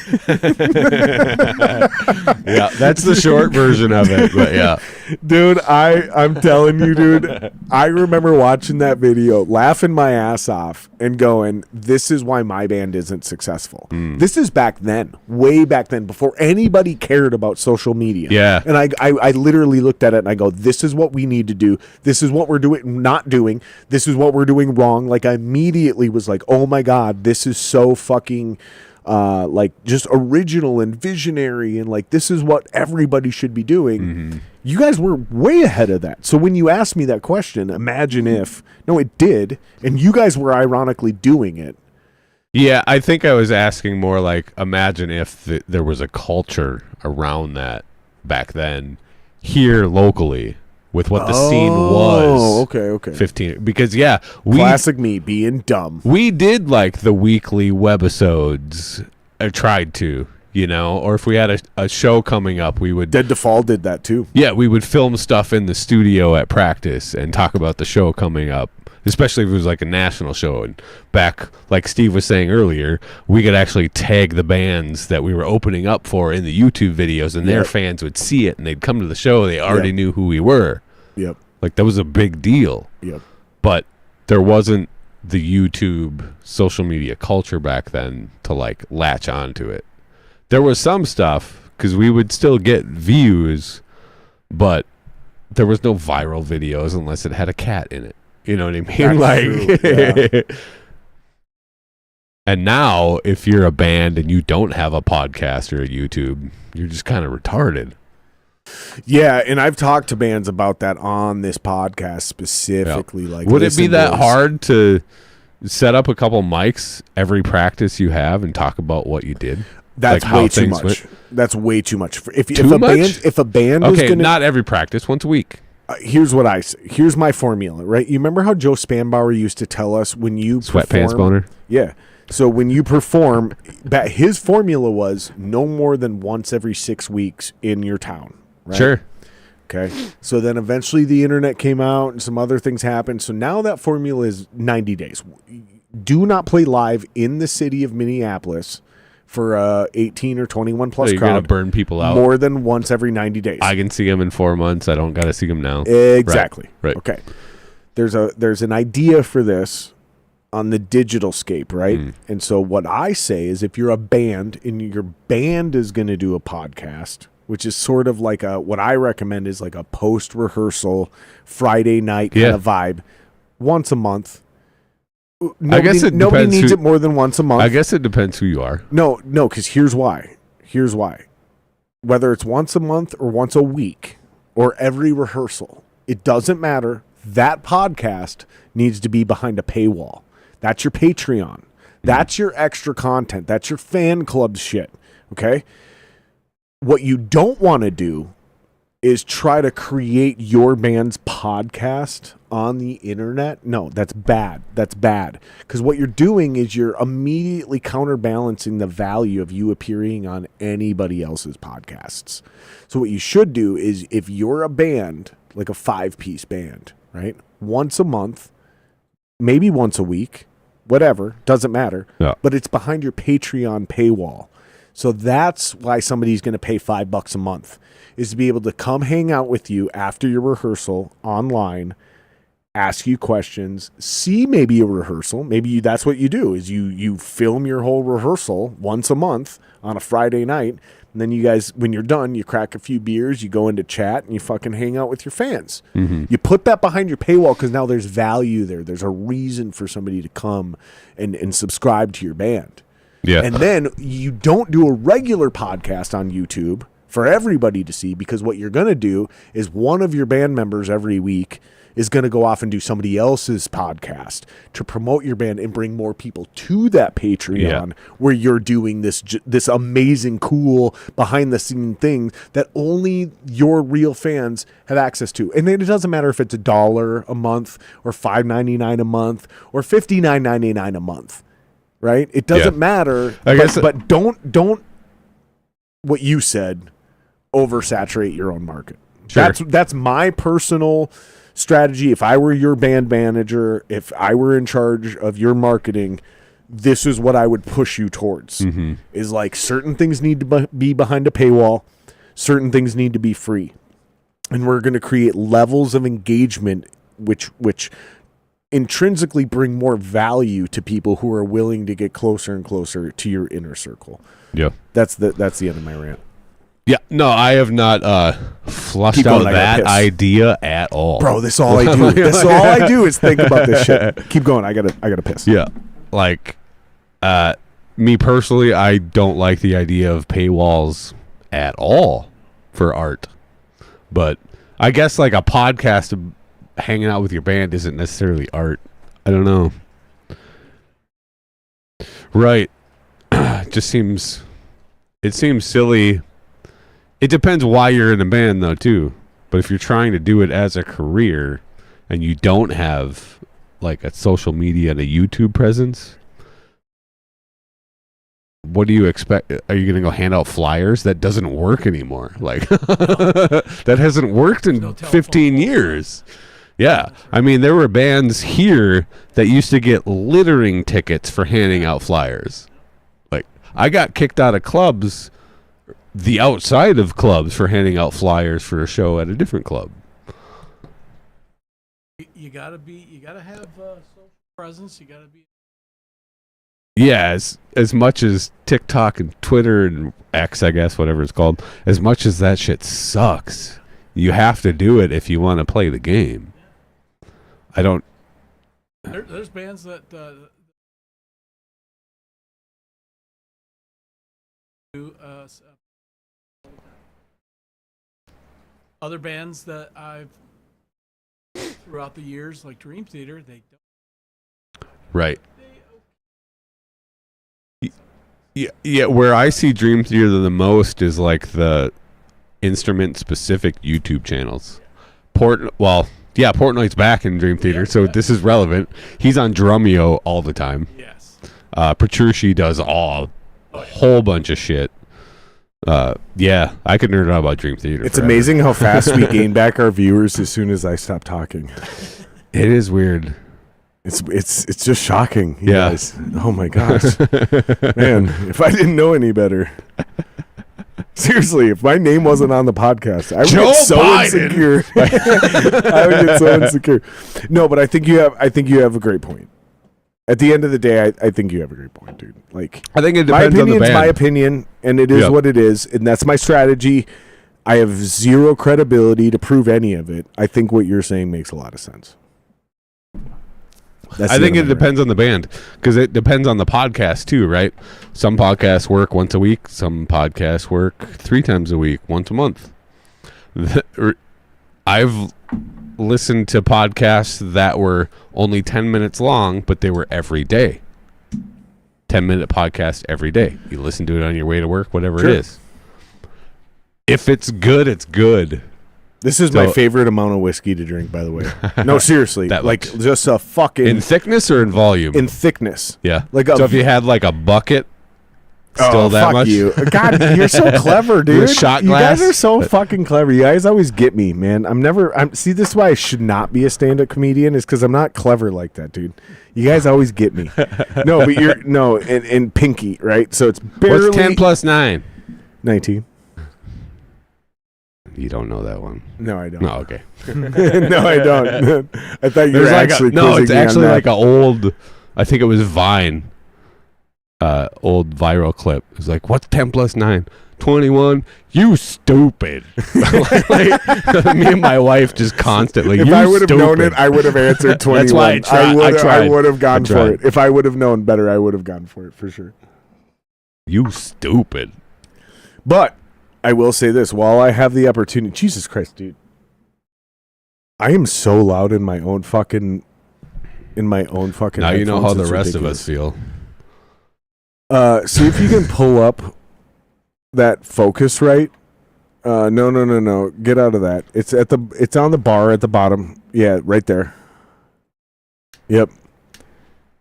[SPEAKER 2] Yeah, that's the short version of it, but yeah.
[SPEAKER 1] Dude, I'm telling you, dude, I remember watching that video, laughing my ass off and going, this is why my band isn't successful. This is back then, way back then, before anybody cared about social media.
[SPEAKER 2] Yeah.
[SPEAKER 1] And I literally looked at it and I go, this is what we need to do. This is what we're not doing. This is what we're doing wrong. Like I immediately was like, oh my God, this is so fucking like just original and visionary, and like this is what everybody should be doing. You guys were way ahead of that. So when you asked me that question, imagine if, no, it did, and you guys were ironically doing it.
[SPEAKER 2] Yeah, I think I was asking more like, imagine if there was a culture around that back then here locally with what the scene was.
[SPEAKER 1] Okay.
[SPEAKER 2] 15 because
[SPEAKER 1] Classic me being dumb.
[SPEAKER 2] we did like the weekly webisodes. I tried to, or if we had a show coming up, we would.
[SPEAKER 1] Dead to Fall did that too.
[SPEAKER 2] Yeah, we would film stuff in the studio at practice and talk about the show coming up, especially if it was like a national show. And back, like Steve was saying earlier, we could actually tag the bands that we were opening up for in the YouTube videos, and their fans would see it and they'd come to the show. They already knew who we were.
[SPEAKER 1] Yep.
[SPEAKER 2] Like, that was a big deal.
[SPEAKER 1] Yep.
[SPEAKER 2] But there wasn't the YouTube social media culture back then to like latch onto it. There was some stuff because we would still get views, but there was no viral videos unless it had a cat in it. You know what I mean?
[SPEAKER 1] That's true,
[SPEAKER 2] And now, if you're a band and you don't have a podcast or a YouTube, you're just kind of retarded.
[SPEAKER 1] Yeah, and I've talked to bands about that on this podcast specifically.
[SPEAKER 2] Yeah.
[SPEAKER 1] Like,
[SPEAKER 2] would it be that
[SPEAKER 1] boys,
[SPEAKER 2] hard to set up a couple mics every practice you have and talk about what you did?
[SPEAKER 1] That's
[SPEAKER 2] like how
[SPEAKER 1] way too
[SPEAKER 2] things
[SPEAKER 1] much.
[SPEAKER 2] went?
[SPEAKER 1] That's way too much. If
[SPEAKER 2] Too
[SPEAKER 1] a
[SPEAKER 2] much?
[SPEAKER 1] band is
[SPEAKER 2] Okay,
[SPEAKER 1] going to
[SPEAKER 2] not every practice, once a week.
[SPEAKER 1] Here's my formula, right? You remember how Joe Spanbauer used to tell us when you
[SPEAKER 2] Sweatpants
[SPEAKER 1] perform,
[SPEAKER 2] boner?
[SPEAKER 1] Yeah. So when you perform, his formula was no more than once every 6 weeks in your town. Right?
[SPEAKER 2] Sure.
[SPEAKER 1] Okay. So then eventually the internet came out and some other things happened. So now that formula is 90 days. Do not play live in the city of Minneapolis for 18 or 21 plus
[SPEAKER 2] So you're
[SPEAKER 1] crowd
[SPEAKER 2] going to burn people out.
[SPEAKER 1] more than once every 90 days.
[SPEAKER 2] I can see them in 4 months. I don't got to see them now.
[SPEAKER 1] Exactly.
[SPEAKER 2] Right.
[SPEAKER 1] Okay. There's an idea for this on the digital scape, right? And so what I say is if you're a band and your band is going to do a podcast, which is sort of like what I recommend is like a post-rehearsal Friday night kind of vibe, once a month. Nobody needs it more than once a month.
[SPEAKER 2] I guess it depends who you are.
[SPEAKER 1] No, because here's why. Whether it's once a month or once a week or every rehearsal, it doesn't matter. That podcast needs to be behind a paywall. That's your Patreon. That's your extra content. That's your fan club shit. Okay? What you don't want to do is try to create your band's podcast on the internet. No, that's bad. That's bad. Because what you're doing is you're immediately counterbalancing the value of you appearing on anybody else's podcasts. So what you should do is if you're a band, like a 5-piece band, right? Once a month, maybe once a week, whatever, doesn't matter.
[SPEAKER 2] Yeah.
[SPEAKER 1] But it's behind your Patreon paywall. So that's why somebody's going to pay $5 a month, is to be able to come hang out with you after your rehearsal online, ask you questions, see maybe a rehearsal. Maybe that's what you do is you film your whole rehearsal once a month on a Friday night. And then you guys, when you're done, you crack a few beers, you go into chat, and you fucking hang out with your fans. Mm-hmm. You put that behind your paywall because now there's value there. There's a reason for somebody to come and subscribe to your band.
[SPEAKER 2] Yeah.
[SPEAKER 1] And then you don't do a regular podcast on YouTube for everybody to see, because what you're going to do is one of your band members every week is going to go off and do somebody else's podcast to promote your band and bring more people to that Patreon where you're doing this amazing, cool behind the scene thing that only your real fans have access to. And it doesn't matter if it's $1 a month or $5.99 a month or $59.99 a month. Right? It doesn't matter. But don't what you said oversaturate your own market.
[SPEAKER 2] Sure.
[SPEAKER 1] That's my personal strategy. If I were your band manager, if I were in charge of your marketing, this is what I would push you towards. Mm-hmm. Is like certain things need to be behind a paywall, certain things need to be free. And we're going to create levels of engagement which intrinsically bring more value to people who are willing to get closer and closer to your inner circle.
[SPEAKER 2] Yeah.
[SPEAKER 1] That's the end of my rant.
[SPEAKER 2] Yeah, no, I have not flushed out that idea at all.
[SPEAKER 1] Bro, that's all I do. That's all I do is think about this shit. Keep going. I gotta piss.
[SPEAKER 2] Yeah. Like me personally, I don't like the idea of paywalls at all for art. But I guess like a podcast of hanging out with your band isn't necessarily art. I don't know. Right. It seems silly. It depends why you're in a band though too. But if you're trying to do it as a career and you don't have like a social media and a YouTube presence, what do you expect? Are you going to go hand out flyers? That doesn't work anymore. Like that hasn't worked in 15 years. Yeah. I mean, there were bands here that used to get littering tickets for handing out flyers. Like, I got kicked out of clubs, the outside of clubs, for handing out flyers for a show at a different club.
[SPEAKER 3] You gotta have social presence. You gotta be.
[SPEAKER 2] Yeah, as much as TikTok and Twitter and X, I guess, whatever it's called, as much as that shit sucks, you have to do it if you want to play the game. I don't.
[SPEAKER 3] There's bands that do other bands that I've throughout the years, like Dream Theater, they don't.
[SPEAKER 2] Right. Yeah, where I see Dream Theater the most is like the instrument-specific YouTube channels. Portnoy's back in Dream Theater, so this is relevant. He's on Drumeo all the time.
[SPEAKER 3] Yes.
[SPEAKER 2] Petrucci does a whole bunch of shit. Yeah, I could nerd out about Dream Theater.
[SPEAKER 1] It's
[SPEAKER 2] forever.
[SPEAKER 1] amazing how fast we gain back our viewers as soon as I stop talking.
[SPEAKER 2] It is weird.
[SPEAKER 1] It's just shocking, you
[SPEAKER 2] Yeah.
[SPEAKER 1] guys. Oh my gosh. Man, if I didn't know any better. Seriously, if my name wasn't on the podcast, I would
[SPEAKER 2] Joe
[SPEAKER 1] get so
[SPEAKER 2] Biden.
[SPEAKER 1] insecure. I would get so insecure. No, but I think you have a great point. At the end of the day, I think you have a great point, dude. Like,
[SPEAKER 2] I think it
[SPEAKER 1] my
[SPEAKER 2] depends on the
[SPEAKER 1] opinion's
[SPEAKER 2] band.
[SPEAKER 1] my opinion, and it is
[SPEAKER 2] Yep.
[SPEAKER 1] what it is, and that's my strategy. I have zero credibility to prove any of it. I think what you're saying makes a lot of sense.
[SPEAKER 2] I think it depends on the band, because it depends on the podcast too, right? Some podcasts work once a week. Some podcasts work 3 times a week, once a month. I've listened to podcasts that were only 10 minutes long, but they were every day. 10-minute podcast every day. You listen to it on your way to work, whatever
[SPEAKER 1] Sure.
[SPEAKER 2] it is. If it's good, it's good.
[SPEAKER 1] This is my favorite amount of whiskey to drink, by the way. No, seriously.
[SPEAKER 2] That
[SPEAKER 1] like,
[SPEAKER 2] looks-
[SPEAKER 1] just a fucking...
[SPEAKER 2] In thickness or in volume?
[SPEAKER 1] in thickness.
[SPEAKER 2] Yeah.
[SPEAKER 1] Like
[SPEAKER 2] so if you had like a bucket, still
[SPEAKER 1] Oh,
[SPEAKER 2] that
[SPEAKER 1] fuck
[SPEAKER 2] much?
[SPEAKER 1] you. God, you're so clever, dude.
[SPEAKER 2] With a shot
[SPEAKER 1] You guys
[SPEAKER 2] glass?
[SPEAKER 1] are so fucking clever. You guys always get me, man. See, this is why I should not be a stand-up comedian, is because I'm not clever like that, dude. You guys always get me. No, but and pinky, right? So it's barely...
[SPEAKER 2] What's 10 plus 9?
[SPEAKER 1] 19.
[SPEAKER 2] You don't know that one.
[SPEAKER 1] No, I don't.
[SPEAKER 2] No, okay.
[SPEAKER 1] No, I don't. I thought you were
[SPEAKER 2] There's like
[SPEAKER 1] actually
[SPEAKER 2] no,
[SPEAKER 1] quizzing
[SPEAKER 2] it's
[SPEAKER 1] me on
[SPEAKER 2] actually
[SPEAKER 1] that.
[SPEAKER 2] like an old, I think it was Vine, old viral clip. It's like, what's 10 plus 9? 21. You stupid. like, me and my wife just constantly.
[SPEAKER 1] If
[SPEAKER 2] you
[SPEAKER 1] I would have known
[SPEAKER 2] stupid."
[SPEAKER 1] it, I would have answered 21.
[SPEAKER 2] That's why I tried.
[SPEAKER 1] I would have gone
[SPEAKER 2] I
[SPEAKER 1] for
[SPEAKER 2] tried.
[SPEAKER 1] it. If I would have known better, I would have gone for it for sure.
[SPEAKER 2] You stupid.
[SPEAKER 1] But I will say this: while I have the opportunity, Jesus Christ, dude, I am so loud in my own fucking.
[SPEAKER 2] Now you know
[SPEAKER 1] headphones,
[SPEAKER 2] how the
[SPEAKER 1] it's
[SPEAKER 2] rest of
[SPEAKER 1] ridiculous.
[SPEAKER 2] us feel.
[SPEAKER 1] See if you can pull up that focus right. No. Get out of that. It's on the bar at the bottom. Yeah, right there. Yep.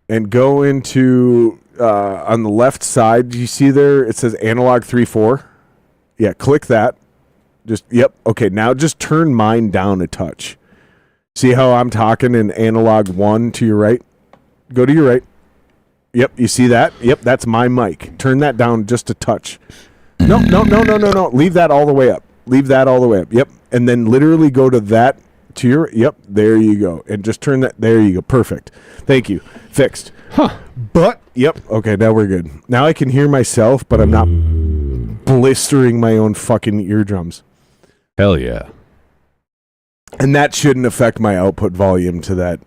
[SPEAKER 1] And go into on the left side. Do you see there? It says analog 3/4. Yeah, click that. Yep. Okay, now just turn mine down a touch. See how I'm talking in analog 1 to your right? Go to your right. Yep, you see that? Yep, that's my mic. Turn that down just a touch. No. Leave that all the way up. Yep. And then literally go to that to your... Yep, there you go. And just turn that... There you go. Perfect. Thank you. Fixed.
[SPEAKER 2] Huh.
[SPEAKER 1] But, yep. Okay, now we're good. Now I can hear myself, but I'm not blistering my own fucking eardrums.
[SPEAKER 2] Hell yeah.
[SPEAKER 1] And that shouldn't affect my output volume to that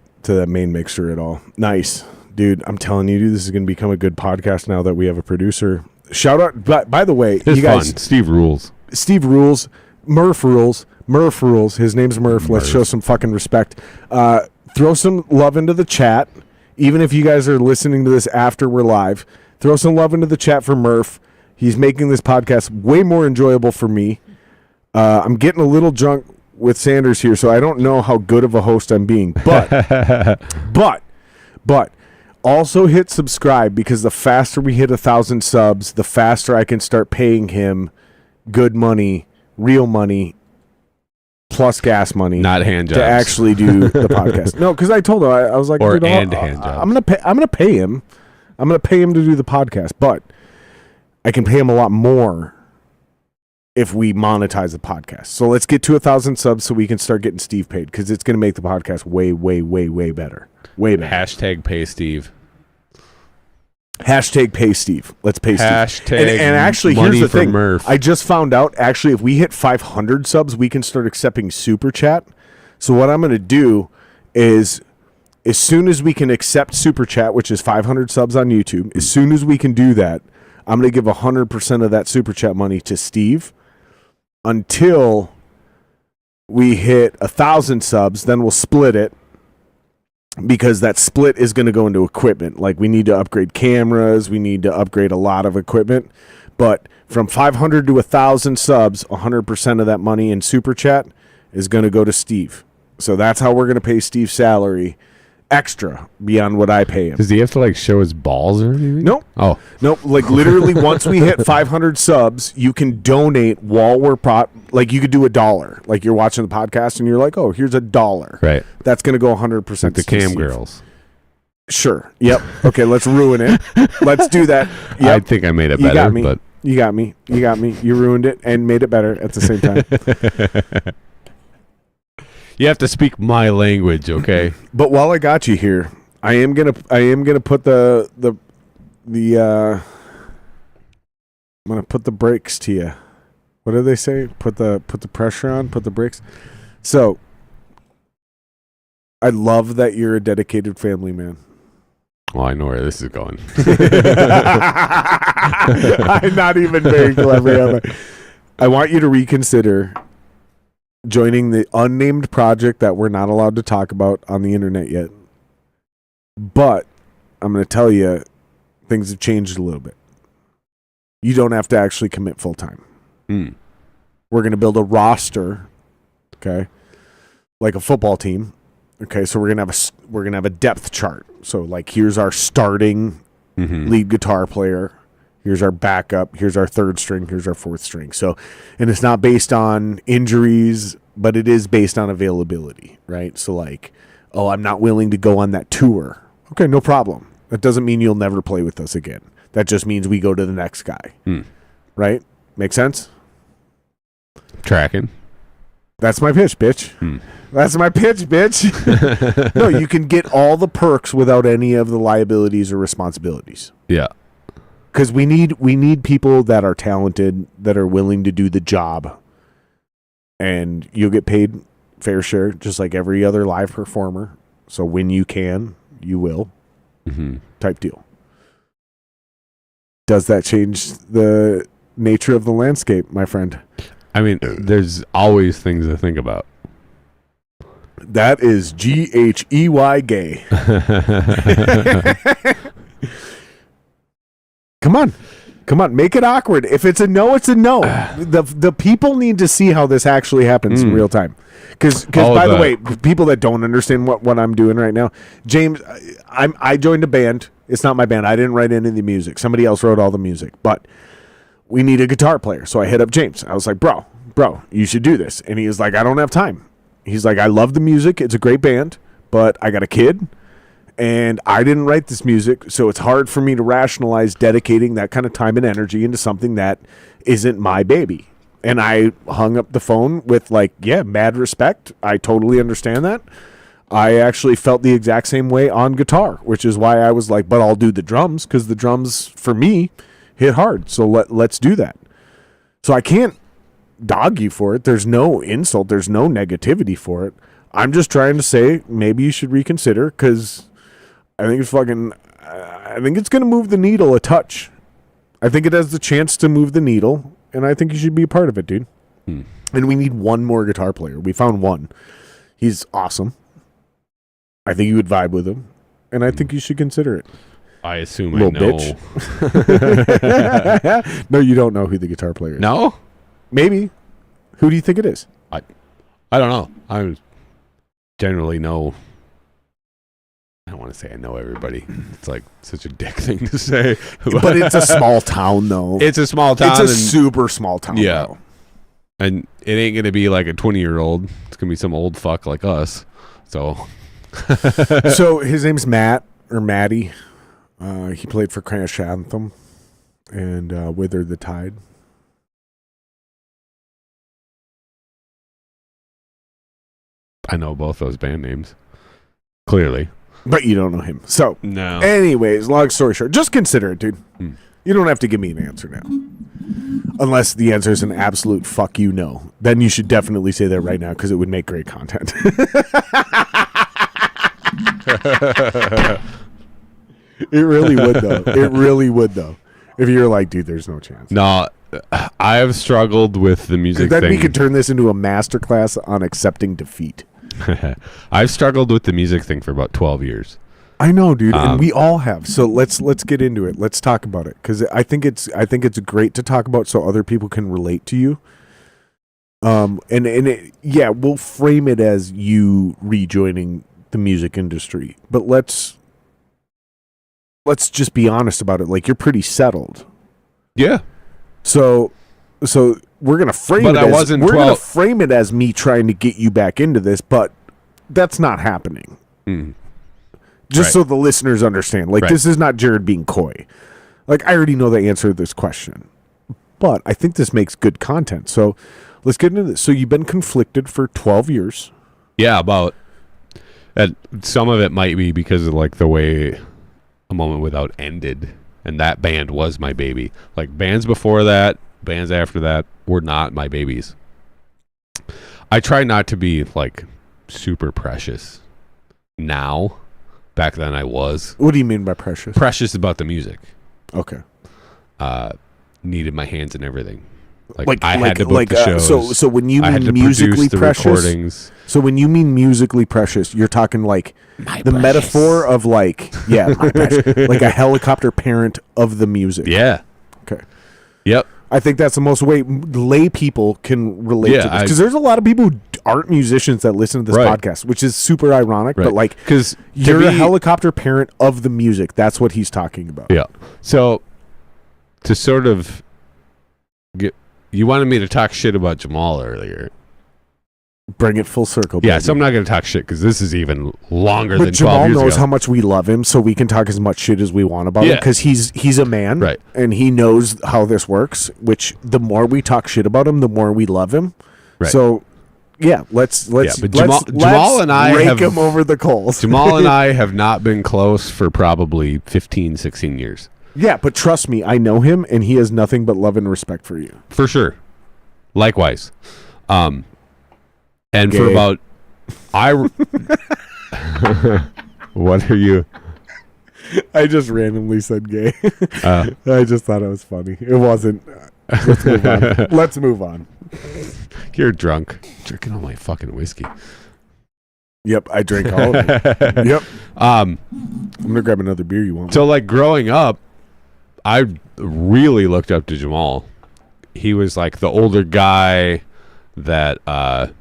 [SPEAKER 1] main mixer at all. Nice. Dude, I'm telling you, dude, this is going to become a good podcast now that we have a producer. Shout out, by the way,
[SPEAKER 2] It's
[SPEAKER 1] you guys,
[SPEAKER 2] fun. Steve rules.
[SPEAKER 1] Steve rules, Murph rules, His name's Murph. Let's show some fucking respect. Throw some love into the chat. Even if you guys are listening to this after we're live, throw some love into the chat for Murph. He's making this podcast way more enjoyable for me. I'm getting a little drunk with Sanders here, so I don't know how good of a host I'm being. But also hit subscribe, because the faster we hit 1,000 subs, the faster I can start paying him good money, real money, plus gas money,
[SPEAKER 2] not hand jobs,
[SPEAKER 1] to actually do the podcast. No, because I told him, I was like,
[SPEAKER 2] hand jobs.
[SPEAKER 1] I'm gonna pay him. I'm gonna pay him to do the podcast, but I can pay him a lot more if we monetize the podcast. So let's get to 1,000 subs so we can start getting Steve paid, because it's gonna make the podcast way, way, way, way better. Way better.
[SPEAKER 2] Hashtag pay Steve.
[SPEAKER 1] Hashtag pay Steve. Let's pay Steve.
[SPEAKER 2] Hashtag
[SPEAKER 1] and actually,
[SPEAKER 2] money
[SPEAKER 1] here's the
[SPEAKER 2] for
[SPEAKER 1] thing.
[SPEAKER 2] Murph.
[SPEAKER 1] I just found out, actually, if we hit 500 subs, we can start accepting Super Chat. So what I'm going to do is, as soon as we can accept Super Chat, which is 500 subs on YouTube, as soon as we can do that, I'm going to give 100% of that Super Chat money to Steve until we hit 1,000 subs. Then we'll split it, because that split is going to go into equipment. Like, we need to upgrade cameras. We need to upgrade a lot of equipment. But from 500 to 1,000 subs, 100% of that money in Super Chat is going to go to Steve. So that's how we're going to pay Steve's salary extra beyond what I pay him.
[SPEAKER 2] Does he have to like show his balls or anything?
[SPEAKER 1] Nope.
[SPEAKER 2] Oh,
[SPEAKER 1] nope. Like, literally, once we hit 500 subs, you can donate while we're like, you could do $1. Like, you're watching the podcast and you're like, oh, here's $1.
[SPEAKER 2] right.
[SPEAKER 1] That's going to go 100%
[SPEAKER 2] Like the
[SPEAKER 1] to
[SPEAKER 2] cam
[SPEAKER 1] Steve.
[SPEAKER 2] girls.
[SPEAKER 1] Sure. Yep. Okay, let's ruin it. Let's do that. Yep.
[SPEAKER 2] I think I made it
[SPEAKER 1] You
[SPEAKER 2] better,
[SPEAKER 1] got me.
[SPEAKER 2] but
[SPEAKER 1] You got me. You got me. You ruined it and made it better at the same time.
[SPEAKER 2] you have to speak my language, okay?
[SPEAKER 1] But while I got you here, I am gonna put the I'm gonna put the brakes to you. What do they say? Put the pressure on. Put the brakes. So I love that you're a dedicated family man.
[SPEAKER 2] Well, I know where this is going.
[SPEAKER 1] I'm not even very clever. I want you to reconsider joining the unnamed project that we're not allowed to talk about on the internet yet. But I'm going to tell you, things have changed a little bit. You don't have to actually commit full time.
[SPEAKER 2] Mm.
[SPEAKER 1] We're going to build a roster, okay, like a football team. Okay, so we're gonna have a depth chart. So, like, here's our starting lead guitar player. Here's our backup. Here's our third string. Here's our fourth string. So, and it's not based on injuries, but it is based on availability, right? So, like, oh, I'm not willing to go on that tour. Okay, no problem. That doesn't mean you'll never play with us again. That just means we go to the next guy, right? Make sense?
[SPEAKER 2] Tracking.
[SPEAKER 1] That's my pitch, bitch. That's my pitch, bitch. No, you can get all the perks without any of the liabilities or responsibilities.
[SPEAKER 2] Yeah.
[SPEAKER 1] Because we need people that are talented, that are willing to do the job. And you'll get paid fair share, just like every other live performer. So when you can, you will. Type deal. Does that change the nature of the landscape, my friend?
[SPEAKER 2] I mean, there's always things to think about.
[SPEAKER 1] That is GHEY gay. Come on, make it awkward. If it's a no, it's a no. The people need to see how this actually happens in real time. Because by the way, people that don't understand what I'm doing right now, James, I joined a band. It's not my band. I didn't write any of the music. Somebody else wrote all the music. But we need a guitar player. So I hit up James. I was like, bro, you should do this. And he was like, I don't have time. He's like, I love the music. It's a great band, but I got a kid, and I didn't write this music, so it's hard for me to rationalize dedicating that kind of time and energy into something that isn't my baby. And I hung up the phone with, like, yeah, mad respect. I totally understand that. I actually felt the exact same way on guitar, which is why I was like, but I'll do the drums, because the drums, for me, hit hard. So let's do that. So I can't dog you for it. There's no insult. There's no negativity for it. I'm just trying to say maybe you should reconsider, because I think it's going to move the needle a touch. I think it has the chance to move the needle, and I think you should be a part of it, dude. And we need one more guitar player. We found one. He's awesome. I think you would vibe with him, and I think you should consider it.
[SPEAKER 2] I assume
[SPEAKER 1] Little
[SPEAKER 2] I know.
[SPEAKER 1] Bitch. No, you don't know who the guitar player is.
[SPEAKER 2] No?
[SPEAKER 1] Maybe. Who do you think it is?
[SPEAKER 2] I don't know. I generally know. I don't want to say I know everybody. It's like such a dick thing to say.
[SPEAKER 1] But it's a small town, though.
[SPEAKER 2] It's a small town.
[SPEAKER 1] It's a super small town,
[SPEAKER 2] yeah.
[SPEAKER 1] though.
[SPEAKER 2] And it ain't going to be like a 20-year-old. It's going to be some old fuck like us. So.
[SPEAKER 1] So his name's Matt, or Matty. He played for Crash Anthem and Wither the Tide.
[SPEAKER 2] I know both those band names. Clearly.
[SPEAKER 1] But you don't know him. So,
[SPEAKER 2] no.
[SPEAKER 1] Anyways, long story short, just consider it, dude. You don't have to give me an answer now. Unless the answer is an absolute fuck you no. Then you should definitely say that right now because it would make great content. It really would, though. It really would, though. If you're like, dude, there's no chance.
[SPEAKER 2] No, I have struggled with the music
[SPEAKER 1] Then
[SPEAKER 2] thing.
[SPEAKER 1] we could turn this into a masterclass on accepting defeat.
[SPEAKER 2] I've struggled with the music thing for about 12 years.
[SPEAKER 1] I know, dude, and we all have. So let's get into it. Let's talk about it because I think it's great to talk about so other people can relate to you. We'll frame it as you rejoining the music industry, but let's just be honest about it. Like, you're pretty settled.
[SPEAKER 2] Yeah.
[SPEAKER 1] So we're gonna frame
[SPEAKER 2] But
[SPEAKER 1] it. We're gonna frame it as me trying to get you back into this, but that's not happening. Just
[SPEAKER 2] Right.
[SPEAKER 1] so the listeners understand, like,
[SPEAKER 2] Right.
[SPEAKER 1] this is not Jared being coy. Like, I already know the answer to this question, but I think this makes good content. So let's get into this. So you've been conflicted for 12 years.
[SPEAKER 2] Yeah, about. And some of it might be because of like the way A Moment Without ended, and that band was my baby. Like, bands before that, bands after that were not my babies. I try not to be like super precious now. Back then I was.
[SPEAKER 1] What do you mean by precious?
[SPEAKER 2] Precious about the music.
[SPEAKER 1] Okay.
[SPEAKER 2] Needed my hands and everything. Like I had to book the shows.
[SPEAKER 1] So when you
[SPEAKER 2] I had
[SPEAKER 1] mean
[SPEAKER 2] to
[SPEAKER 1] musically
[SPEAKER 2] produce the
[SPEAKER 1] precious,
[SPEAKER 2] recordings.
[SPEAKER 1] so when you mean musically precious, you're talking like the metaphor of like, yeah, my precious, like a helicopter parent of the music.
[SPEAKER 2] Yeah.
[SPEAKER 1] Okay.
[SPEAKER 2] Yep.
[SPEAKER 1] I think that's the most way lay people can relate to this, because there's a lot of people who aren't musicians that listen to this podcast, which is super ironic. Right. But like,
[SPEAKER 2] because
[SPEAKER 1] you're a helicopter parent of the music. That's what he's talking about.
[SPEAKER 2] Yeah. So to sort of get, you wanted me to talk shit about Jamal earlier.
[SPEAKER 1] Bring it full circle.
[SPEAKER 2] Yeah.
[SPEAKER 1] Baby.
[SPEAKER 2] So I'm not going to talk shit because this is even longer
[SPEAKER 1] but
[SPEAKER 2] than 12
[SPEAKER 1] Jamal
[SPEAKER 2] years
[SPEAKER 1] knows
[SPEAKER 2] ago.
[SPEAKER 1] how much we love him, so we can talk as much shit as we want about him, because he's a man,
[SPEAKER 2] right?
[SPEAKER 1] And he knows how this works. Which the more we talk shit about him, the more we love him.
[SPEAKER 2] Right.
[SPEAKER 1] So yeah, let's
[SPEAKER 2] but Jamal and I
[SPEAKER 1] rake
[SPEAKER 2] have
[SPEAKER 1] him over the coals.
[SPEAKER 2] Jamal and I have not been close for probably 15, 16 years.
[SPEAKER 1] Yeah, but trust me, I know him, and he has nothing but love and respect for you.
[SPEAKER 2] For sure. Likewise. And
[SPEAKER 1] Gay.
[SPEAKER 2] for about what are you?
[SPEAKER 1] I just randomly said gay. I just thought it was funny. It wasn't. Let's move on. Let's move on.
[SPEAKER 2] You're drunk. Drinking all my fucking whiskey.
[SPEAKER 1] Yep, I drank all of it. Yep. I'm gonna grab another beer. You want?
[SPEAKER 2] So, like, growing up, I really looked up to Jamal. He was like the older guy that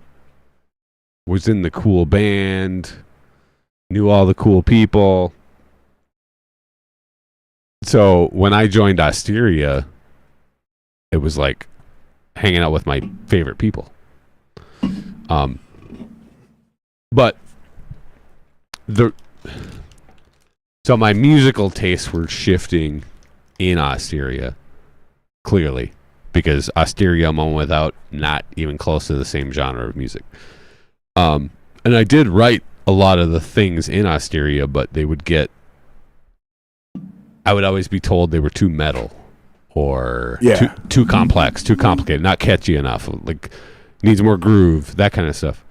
[SPEAKER 2] was in the cool band, knew all the cool people. So when I joined Osteria, it was like hanging out with my favorite people. But so my musical tastes were shifting in Osteria, clearly, because Osteria, A Moment Without, not even close to the same genre of music. And I did write a lot of the things in Osteria, but they would get, I would always be told they were too metal or too complex, too complicated, not catchy enough, like needs more groove, that kind of stuff.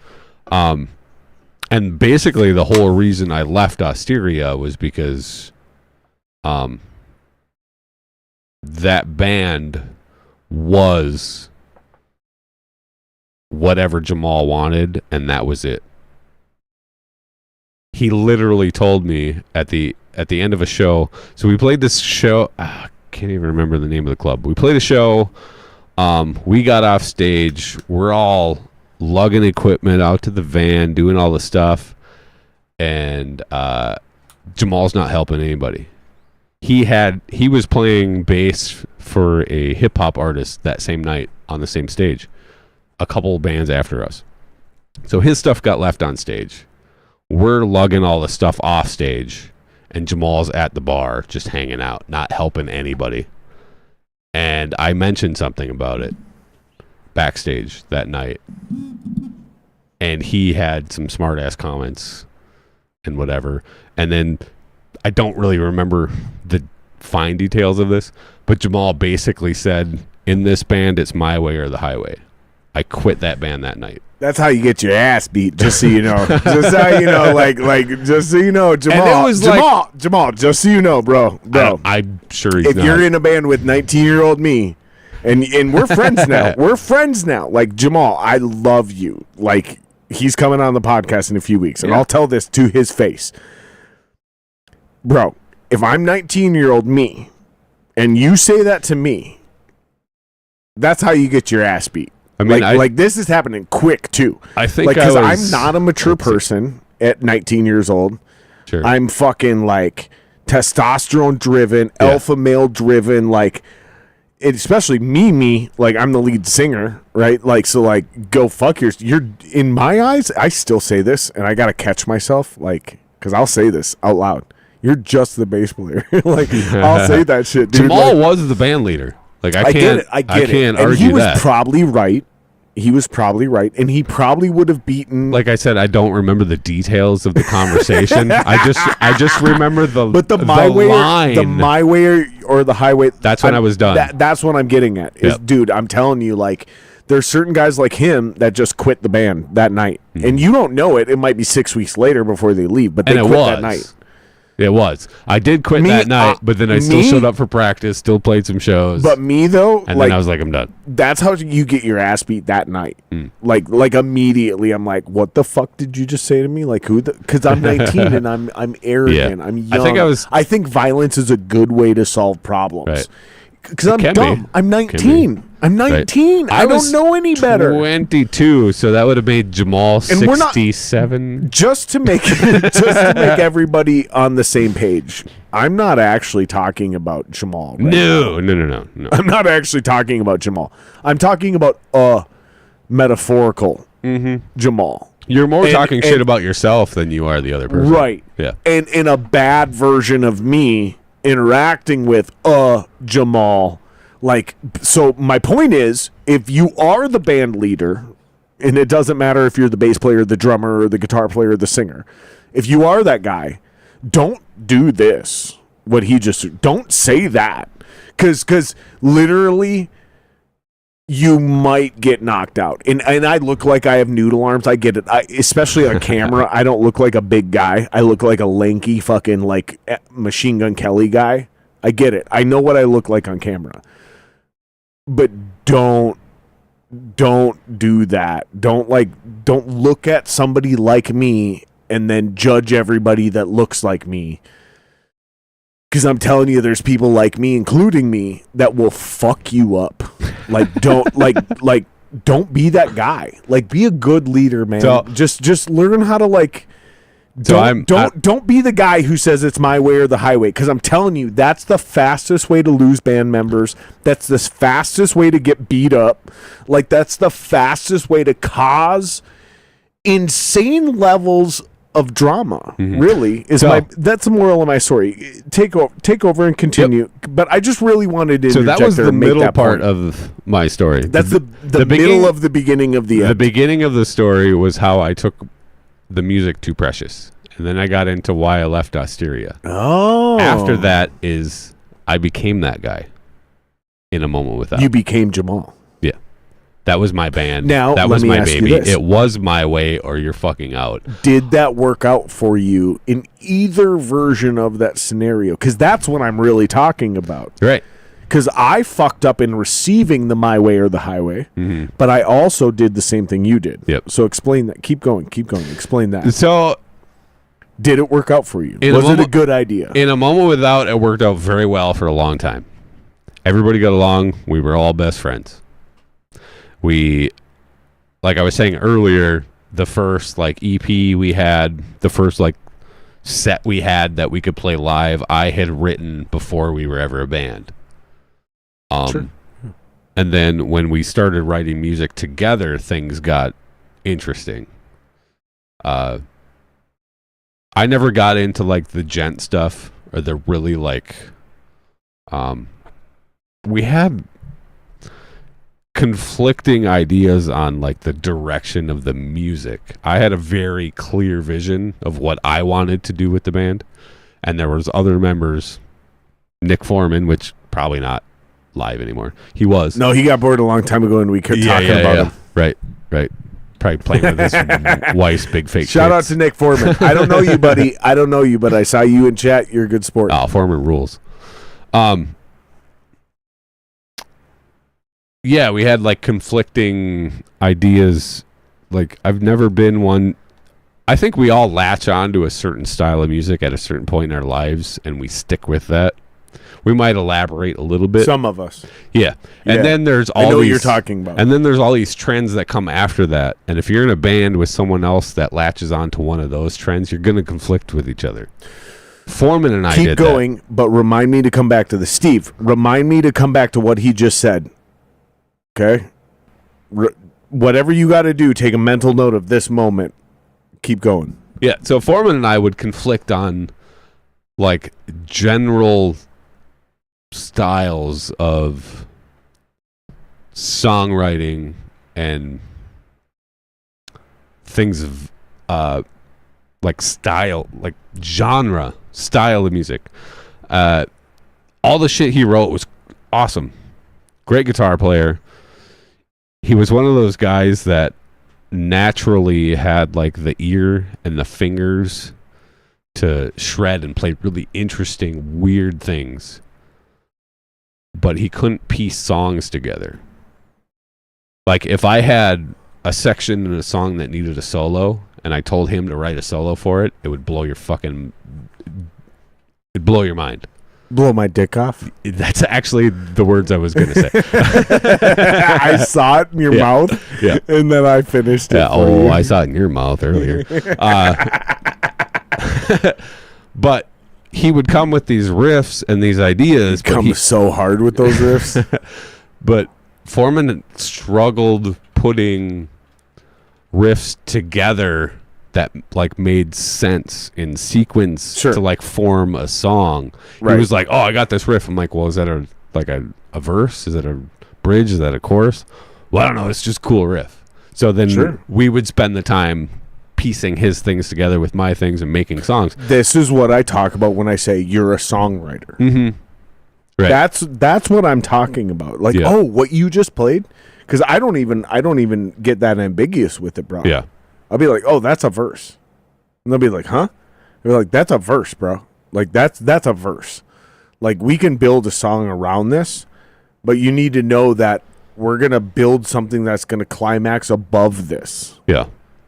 [SPEAKER 2] And basically the whole reason I left Osteria was because that band was whatever Jamal wanted, and that was it. He literally told me at the end of a show. So we played this show. I can't even remember the name of the club. We played a show. We got off stage. We're all lugging equipment out to the van, doing all the stuff, and Jamal's not helping anybody. He was playing bass for a hip hop artist that same night on the same stage, a couple of bands after us. So his stuff got left on stage. We're lugging all the stuff off stage, and Jamal's at the bar just hanging out, not helping anybody. And I mentioned something about it backstage that night, and he had some smart ass comments and whatever. And then I don't really remember the fine details of this, but Jamal basically said, in this band, it's my way or the highway. I quit that band that night.
[SPEAKER 1] That's how you get your ass beat, just so you know. Just how you know, like, just so you know, Jamal.
[SPEAKER 2] And it was
[SPEAKER 1] Jamal, just so you know, bro.
[SPEAKER 2] I'm sure he's
[SPEAKER 1] if
[SPEAKER 2] not.
[SPEAKER 1] you're in a band with 19-year-old me, and we're friends now. We're friends now. Like, Jamal, I love you. Like, he's coming on the podcast in a few weeks, and I'll tell this to his face. Bro, if I'm 19-year-old me, and you say that to me, that's how you get your ass beat. I mean, like this is happening quick too.
[SPEAKER 2] I think
[SPEAKER 1] because I'm not a mature person at 19 years old.
[SPEAKER 2] Sure.
[SPEAKER 1] I'm fucking like testosterone driven, alpha male driven, like especially me. Like I'm the lead singer, right? Like so, like go fuck you're in my eyes. I still say this, and I gotta catch myself, like because I'll say this out loud. You're just the bass player. Like I'll say that shit, dude.
[SPEAKER 2] Jamal
[SPEAKER 1] like,
[SPEAKER 2] was the band leader. Like I
[SPEAKER 1] get it.
[SPEAKER 2] I can't
[SPEAKER 1] and
[SPEAKER 2] argue
[SPEAKER 1] he was
[SPEAKER 2] that.
[SPEAKER 1] probably right. He was probably right, and he probably would have beaten.
[SPEAKER 2] Like I said, I don't remember the details of the conversation. I just remember the
[SPEAKER 1] my way
[SPEAKER 2] line.
[SPEAKER 1] The my way or the highway.
[SPEAKER 2] That's when I was done.
[SPEAKER 1] That's what I'm getting at. Is dude, I'm telling you, like there's certain guys like him that just quit the band that night, and you don't know it. It might be 6 weeks later before they leave, but they quit that night.
[SPEAKER 2] It was. I did quit that night, but then I still showed up for practice, still played some shows.
[SPEAKER 1] But me though,
[SPEAKER 2] and then I was like, I'm done.
[SPEAKER 1] That's how you get your ass beat that night. Like immediately, I'm like, what the fuck did you just say to me? Like who? Because I'm 19 and I'm arrogant. I'm young. I think violence is a good way to solve problems.
[SPEAKER 2] Right.
[SPEAKER 1] Because I'm dumb. I'm 19. I'm 19. Right. I don't know any better.
[SPEAKER 2] 22, so that would have made Jamal 67.
[SPEAKER 1] Just to make everybody on the same page, I'm not actually talking about Jamal. Right
[SPEAKER 2] No.
[SPEAKER 1] I'm not actually talking about Jamal. I'm talking about metaphorical Jamal.
[SPEAKER 2] You're more talking shit about yourself than you are the other person.
[SPEAKER 1] Right.
[SPEAKER 2] Yeah.
[SPEAKER 1] And in a bad version of me interacting with Jamal. Like, so my point is, if you are the band leader, and it doesn't matter if you're the bass player, the drummer, or the guitar player, or the singer, if you are that guy, don't do this. What he just don't say that, because literally, you might get knocked out. And I look like I have noodle arms. I get it. Especially on camera, I don't look like a big guy. I look like a lanky fucking like Machine Gun Kelly guy. I get it. I know what I look like on camera. But don't do that. Don't look at somebody like me and then judge everybody that looks like me. Because I'm telling you, there's people like me, including me, that will fuck you up. Like don't don't be that guy. Like be a good leader, man. So, just learn how to like. Don't be the guy who says it's my way or the highway, because I'm telling you, that's the fastest way to lose band members. That's the fastest way to get beat up. Like that's the fastest way to cause insane levels of drama. Really is that's the moral of my story. Take over and continue. Yep. But I just really wanted to.
[SPEAKER 2] So that was the middle part of my story.
[SPEAKER 1] That's the middle of the beginning of the end.
[SPEAKER 2] The beginning of the story was how I took the music too precious, and then I got into why I left Osteria. After that is I became that guy in a moment without.
[SPEAKER 1] You became Jamal.
[SPEAKER 2] Yeah, that was my band.
[SPEAKER 1] Now
[SPEAKER 2] that was my baby.
[SPEAKER 1] This.
[SPEAKER 2] It was my way, or you're fucking out.
[SPEAKER 1] Did that work out for you in either version of that scenario? Because that's what I'm really talking about.
[SPEAKER 2] Right.
[SPEAKER 1] Because I fucked up in receiving the my way or the highway, but I also did the same thing you did.
[SPEAKER 2] Yep.
[SPEAKER 1] So explain that. Keep going. Explain that.
[SPEAKER 2] So,
[SPEAKER 1] did it work out for you? Was it a good idea?
[SPEAKER 2] In a moment without, it worked out very well for a long time. Everybody got along. We were all best friends. We like I was saying earlier, the first like EP we had, the first like set we had that we could play live, I had written before we were ever a band.
[SPEAKER 1] Sure.
[SPEAKER 2] And then when we started writing music together, things got interesting. I never got into like the gent stuff or the really like we had conflicting ideas on like the direction of the music. I had a very clear vision of what I wanted to do with the band, and there was other members, Nick Foreman, which probably not live anymore. He was.
[SPEAKER 1] No, he got bored a long time ago, and we kept talking about him.
[SPEAKER 2] Right. Probably playing with his wife's big fake.
[SPEAKER 1] Shout out to Nick Foreman. I don't know you, buddy. I don't know you, but I saw you in chat. You're a good sport.
[SPEAKER 2] Oh, Foreman rules. Yeah, we had like conflicting ideas. Like I've never been one. I think we all latch on to a certain style of music at a certain point in our lives, and we stick with that. We might elaborate a little bit.
[SPEAKER 1] Some of us.
[SPEAKER 2] Yeah. And
[SPEAKER 1] Yeah.
[SPEAKER 2] then there's all
[SPEAKER 1] I know what
[SPEAKER 2] these,
[SPEAKER 1] you're talking about.
[SPEAKER 2] And then there's all these trends that come after that. And if you're in a band with someone else that latches on to one of those trends, you're going to conflict with each other. Foreman and I
[SPEAKER 1] Keep
[SPEAKER 2] did
[SPEAKER 1] going,
[SPEAKER 2] that.
[SPEAKER 1] but remind me to come back to the Steve. Remind me to come back to what he just said. Okay? Whatever you got to do, take a mental note of this moment. Keep going.
[SPEAKER 2] Yeah, so Foreman and I would conflict on like general styles of songwriting and things of like style, like genre, style of music. All the shit he wrote was awesome. Great guitar player. He was one of those guys that naturally had like the ear and the fingers to shred and play really interesting, weird things. But he couldn't piece songs together. Like if I had a section in a song that needed a solo and I told him to write a solo for it, it would blow your mind.
[SPEAKER 1] Blow my dick off.
[SPEAKER 2] That's actually the words I was going to say.
[SPEAKER 1] I saw it in your mouth,
[SPEAKER 2] Yeah.
[SPEAKER 1] and then I finished it. for you.
[SPEAKER 2] I saw it in your mouth earlier. But he would come with these riffs and these ideas. But
[SPEAKER 1] Come so hard with those riffs.
[SPEAKER 2] But Foreman struggled putting riffs together that like made sense in sequence to like form a song.
[SPEAKER 1] Right.
[SPEAKER 2] He was like, "Oh, I got this riff." I'm like, "Well, is that a verse? Is it a bridge? Is that a chorus?" Well, I don't know. It's just a cool riff. So then we would spend the time piecing his things together with my things and making songs.
[SPEAKER 1] This is what I talk about when I say you're a songwriter.
[SPEAKER 2] Mm-hmm. Right.
[SPEAKER 1] That's what I'm talking about. Like, oh, what you just played? Because I don't even get that ambiguous with it, bro.
[SPEAKER 2] Yeah.
[SPEAKER 1] I'll be like, oh, that's a verse. And they'll be like, huh? They're like, that's a verse, bro. Like, that's a verse. Like, we can build a song around this, but you need to know that we're going to build something that's going to climax above this.
[SPEAKER 2] Yeah.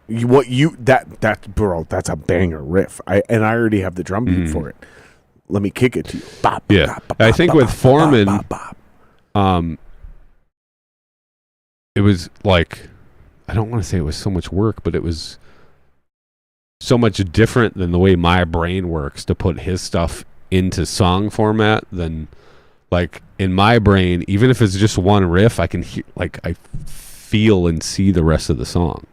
[SPEAKER 1] Bro, that's a banger riff. I already have the drum beat for it. Let me kick it to you. Bop,
[SPEAKER 2] Yeah.
[SPEAKER 1] bop,
[SPEAKER 2] I
[SPEAKER 1] bop,
[SPEAKER 2] think
[SPEAKER 1] bop,
[SPEAKER 2] with
[SPEAKER 1] bop,
[SPEAKER 2] Foreman,
[SPEAKER 1] bop, bop, bop.
[SPEAKER 2] it was like, I don't want to say it was so much work, but it was so much different than the way my brain works to put his stuff into song format than like in my brain, even if it's just one riff, I can hear, like I feel and see the rest of the song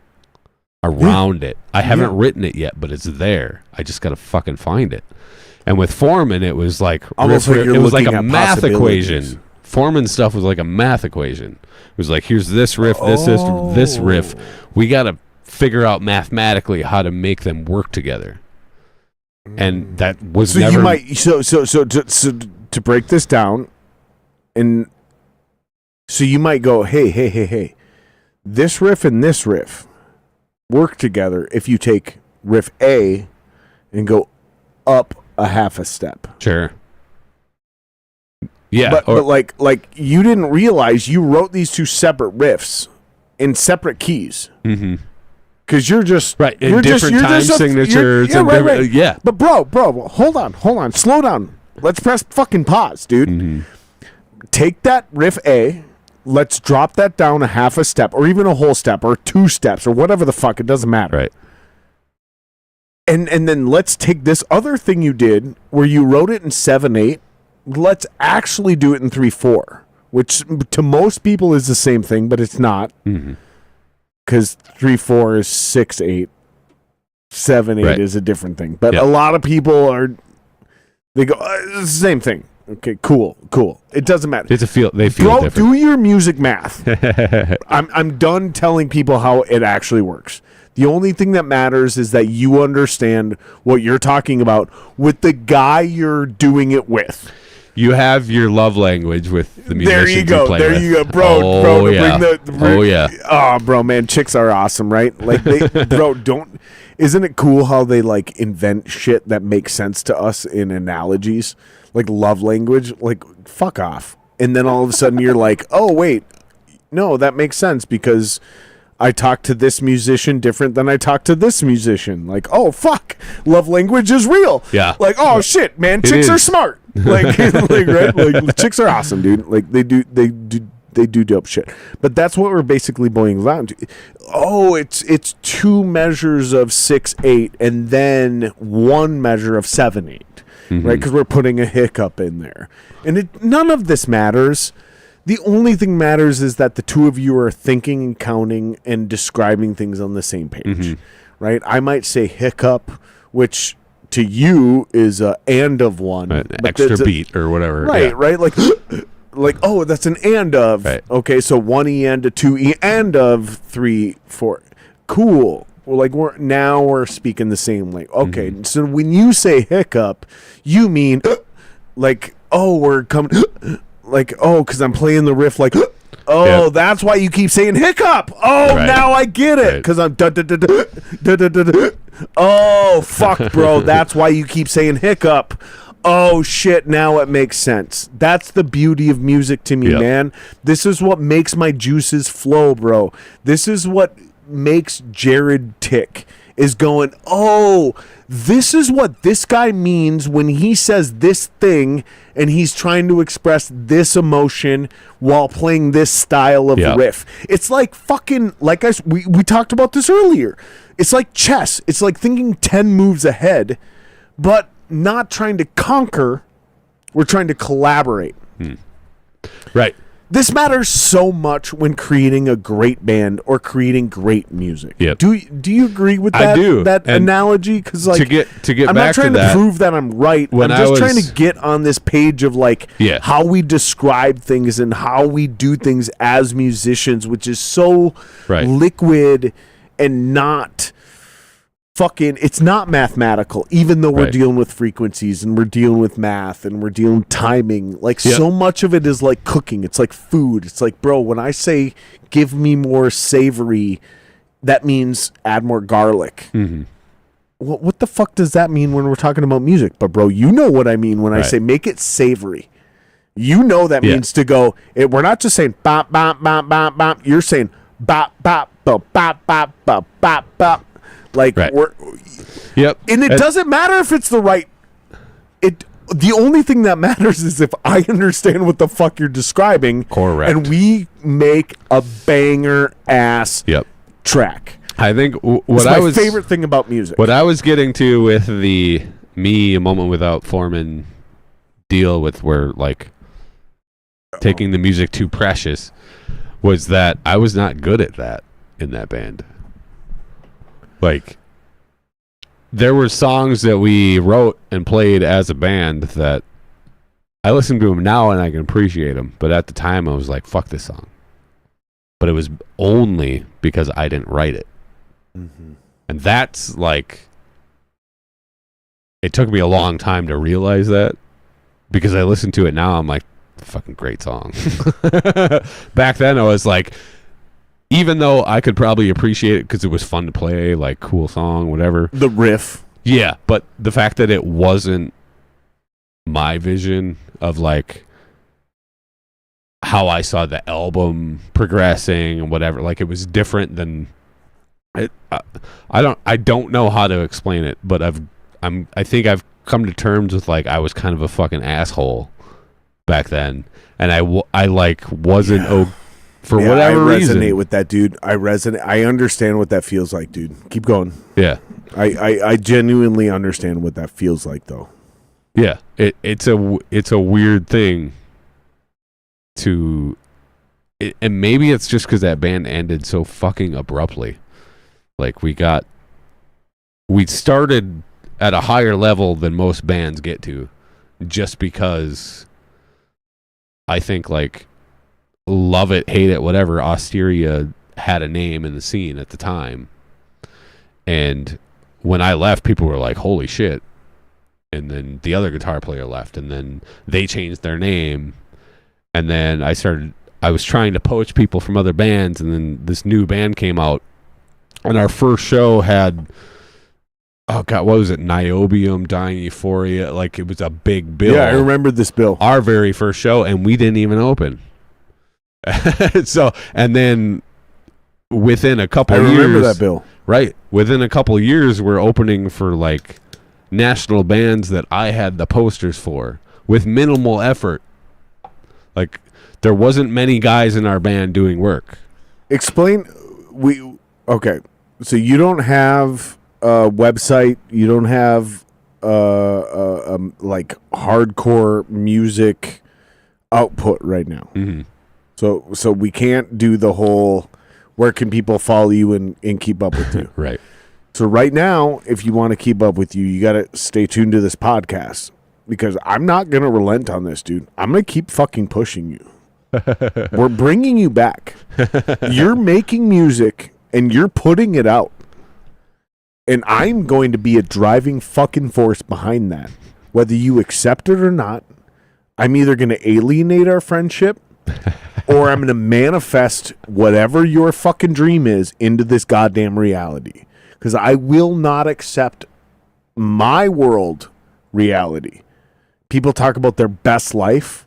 [SPEAKER 2] around it. I haven't written it yet, but it's there. I just got to fucking find it. And with Foreman, it was like
[SPEAKER 1] almost like
[SPEAKER 2] it was like a math
[SPEAKER 1] possibilities.
[SPEAKER 2] equation. Foreman stuff was like a math equation. It was like, here's this riff, this riff. We got to figure out mathematically how to make them work together. And that was
[SPEAKER 1] So
[SPEAKER 2] never...
[SPEAKER 1] you might to break this down, and so you might go, hey, this riff and this riff work together if you take riff A and go up a half a step.
[SPEAKER 2] Sure. Yeah.
[SPEAKER 1] But like you didn't realize you wrote these two separate riffs in separate keys.
[SPEAKER 2] Mm-hmm.
[SPEAKER 1] Because you're just
[SPEAKER 2] right in
[SPEAKER 1] you're
[SPEAKER 2] different
[SPEAKER 1] just,
[SPEAKER 2] time
[SPEAKER 1] you're just
[SPEAKER 2] signatures.
[SPEAKER 1] yeah,
[SPEAKER 2] and
[SPEAKER 1] right,
[SPEAKER 2] different,
[SPEAKER 1] right.
[SPEAKER 2] Yeah.
[SPEAKER 1] But bro, hold on, slow down. Let's press fucking pause, dude.
[SPEAKER 2] Mm-hmm.
[SPEAKER 1] Take that riff A, Let's drop that down a half a step or even a whole step or 2 steps or whatever the fuck. It doesn't matter.
[SPEAKER 2] Right.
[SPEAKER 1] And then let's take this other thing you did where you wrote it in 7/8. Let's actually do it in 3/4, which to most people is the same thing, but it's not. Because 3/4 is 6/8. 7/8
[SPEAKER 2] Right.
[SPEAKER 1] is a different thing. But a lot of people they go, it's the same thing. Okay, cool. It doesn't matter.
[SPEAKER 2] They feel
[SPEAKER 1] Bro,
[SPEAKER 2] different.
[SPEAKER 1] do your music math. I'm done telling people how it actually works. The only thing that matters is that you understand what you're talking about with the guy you're doing it with.
[SPEAKER 2] You have your love language with the musicians
[SPEAKER 1] There you go.
[SPEAKER 2] play
[SPEAKER 1] There
[SPEAKER 2] with.
[SPEAKER 1] you go, bro.
[SPEAKER 2] Oh,
[SPEAKER 1] bro,
[SPEAKER 2] yeah. Oh, yeah.
[SPEAKER 1] Oh, bro, man, chicks are awesome, right? Like, bro, don't. Isn't it cool how they like invent shit that makes sense to us in analogies, like love language? Like, fuck off. And then all of a sudden you're like, oh wait, no, that makes sense because I talk to this musician different than I talk to this musician. Like, oh fuck, love language is real.
[SPEAKER 2] Yeah.
[SPEAKER 1] Like, oh shit, man, chicks are smart. Like, right? Like, chicks are awesome, dude. Like, they do dope shit. But that's what we're basically boiling down to. Oh, it's 2 measures of 6/8 and then 1 measure of 7/8, right? Because we're putting a hiccup in there, and none of this matters. The only thing matters is that the two of you are thinking and counting and describing things on the same page, right? I might say hiccup, which to you is a and of one.
[SPEAKER 2] An
[SPEAKER 1] but
[SPEAKER 2] extra beat or whatever.
[SPEAKER 1] Right,
[SPEAKER 2] yeah.
[SPEAKER 1] right? Like, oh, that's an and of.
[SPEAKER 2] Right.
[SPEAKER 1] Okay, so 1 e and a 2 e and of 3, 4. Cool. We're speaking the same language. Okay, so when you say hiccup, you mean like, oh, we're coming like, oh, because I'm playing the riff like, oh,
[SPEAKER 2] Yep.
[SPEAKER 1] that's why you keep saying hiccup. Oh,
[SPEAKER 2] Right.
[SPEAKER 1] now I get it.
[SPEAKER 2] Right.
[SPEAKER 1] Because I'm da da da da da da da da. Oh, fuck, bro. That's why you keep saying hiccup. Oh, shit. Now it makes sense. That's the beauty of music to me,
[SPEAKER 2] Yep.
[SPEAKER 1] man. This is what makes my juices flow, bro. This is what makes Jared tick. Is going, oh, this is what this guy means when he says this thing and he's trying to express this emotion while playing this style of
[SPEAKER 2] Yeah.
[SPEAKER 1] riff. It's like fucking, like we talked about this earlier. It's like chess. It's like thinking 10 moves ahead, but not trying to conquer. We're trying to collaborate.
[SPEAKER 2] Right.
[SPEAKER 1] This matters so much when creating a great band or creating great music.
[SPEAKER 2] Yep.
[SPEAKER 1] Do you agree with
[SPEAKER 2] I
[SPEAKER 1] that?
[SPEAKER 2] do.
[SPEAKER 1] That
[SPEAKER 2] And
[SPEAKER 1] analogy? Because like
[SPEAKER 2] to get
[SPEAKER 1] I'm
[SPEAKER 2] back
[SPEAKER 1] not trying
[SPEAKER 2] to that,
[SPEAKER 1] prove that I'm right.
[SPEAKER 2] when
[SPEAKER 1] I'm
[SPEAKER 2] I
[SPEAKER 1] just trying
[SPEAKER 2] was-
[SPEAKER 1] to get on this page of like
[SPEAKER 2] Yeah.
[SPEAKER 1] how we describe things and how we do things as musicians, which is so
[SPEAKER 2] Right.
[SPEAKER 1] liquid and not fucking, it's not mathematical, even though we're
[SPEAKER 2] Right.
[SPEAKER 1] dealing with frequencies and we're dealing with math and we're dealing with timing. Like
[SPEAKER 2] Yep.
[SPEAKER 1] so much of it is like cooking. It's like food. It's like, bro, when I say give me more savory, that means add more garlic. What the fuck does that mean when we're talking about music? But bro, you know what I mean when I
[SPEAKER 2] Right.
[SPEAKER 1] say make it savory. You know that
[SPEAKER 2] Yeah.
[SPEAKER 1] means to go. We're not just saying bop bop bop bop bop. You're saying bop bop bop bop bop bop bop bop. Like
[SPEAKER 2] Right.
[SPEAKER 1] we're,
[SPEAKER 2] Yep.
[SPEAKER 1] and it doesn't matter if it's the right. The only thing that matters is if I understand what the fuck you're describing.
[SPEAKER 2] Correct.
[SPEAKER 1] And we make a banger ass
[SPEAKER 2] Yep.
[SPEAKER 1] track.
[SPEAKER 2] I think
[SPEAKER 1] It's
[SPEAKER 2] what
[SPEAKER 1] my
[SPEAKER 2] I was
[SPEAKER 1] favorite thing about music.
[SPEAKER 2] What I was getting to with the Me a Moment Without Foreman deal with where like taking the music too precious was that I was not good at that in that band. Like there were songs that we wrote and played as a band that I listen to them now and I can appreciate them, but at the time I was like, fuck this song. But it was only because I didn't write it. And that's like, it took me a long time to realize that because I listen to it now. I'm like, fucking great song. Back then I was like, even though I could probably appreciate it because it was fun to play, like cool song, whatever.
[SPEAKER 1] The riff.
[SPEAKER 2] Yeah. But the fact that it wasn't my vision of like how I saw the album progressing and whatever, like it was different than it. I don't know how to explain it, but I think I've come to terms with like I was kind of a fucking asshole back then, and I like wasn't for whatever
[SPEAKER 1] I
[SPEAKER 2] reason.
[SPEAKER 1] resonate with that, dude. I understand what that feels like, dude. Keep going.
[SPEAKER 2] Yeah.
[SPEAKER 1] I genuinely understand what that feels like, though.
[SPEAKER 2] Yeah. It's a weird thing to, and maybe it's just because that band ended so fucking abruptly. Like we started at a higher level than most bands get to, just because I think like love it, hate it, whatever, Osteria had a name in the scene at the time. And when I left, people were like, holy shit. And then the other guitar player left, and then they changed their name. And then I was trying to poach people from other bands, and then this new band came out. And our first show had, oh God, what was it? Niobium, Dying Euphoria. Like, it was a big bill.
[SPEAKER 1] Yeah, I remember this bill.
[SPEAKER 2] Our very first show, and we didn't even open. So, and then within a couple years.
[SPEAKER 1] I remember that bill.
[SPEAKER 2] Right. Within a couple years, we're opening for, like, national bands that I had the posters for with minimal effort. Like, there wasn't many guys in our band doing work.
[SPEAKER 1] Explain. Okay. So you don't have a website. You don't have like hardcore music output right now.
[SPEAKER 2] Mm-hmm.
[SPEAKER 1] So we can't do the whole where can people follow you and keep up with you.
[SPEAKER 2] Right.
[SPEAKER 1] So right now, if you want to keep up with you, you got to stay tuned to this podcast because I'm not going to relent on this, dude. I'm going to keep fucking pushing you. We're bringing you back. You're making music and you're putting it out. And I'm going to be a driving fucking force behind that. Whether you accept it or not, I'm either going to alienate our friendship or I'm going to manifest whatever your fucking dream is into this goddamn reality. Because I will not accept my world reality. People talk about their best life.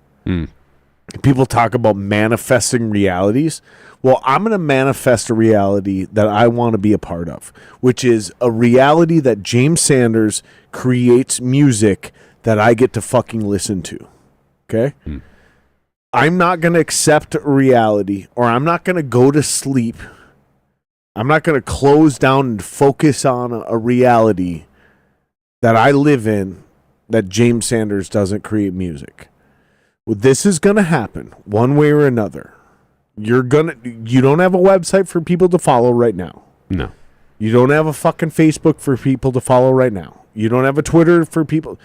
[SPEAKER 1] People talk about manifesting realities. Well, I'm going to manifest a reality that I want to be a part of, which is a reality that James Sanders creates music that I get to fucking listen to. Okay? I'm not going to accept reality, or I'm not going to go to sleep. I'm not going to close down and focus on a reality that I live in that James Sanders doesn't create music. Well, this is going to happen one way or another. You don't have a website for people to follow right now.
[SPEAKER 2] No.
[SPEAKER 1] You don't have a fucking Facebook for people to follow right now. You don't have a Twitter for people.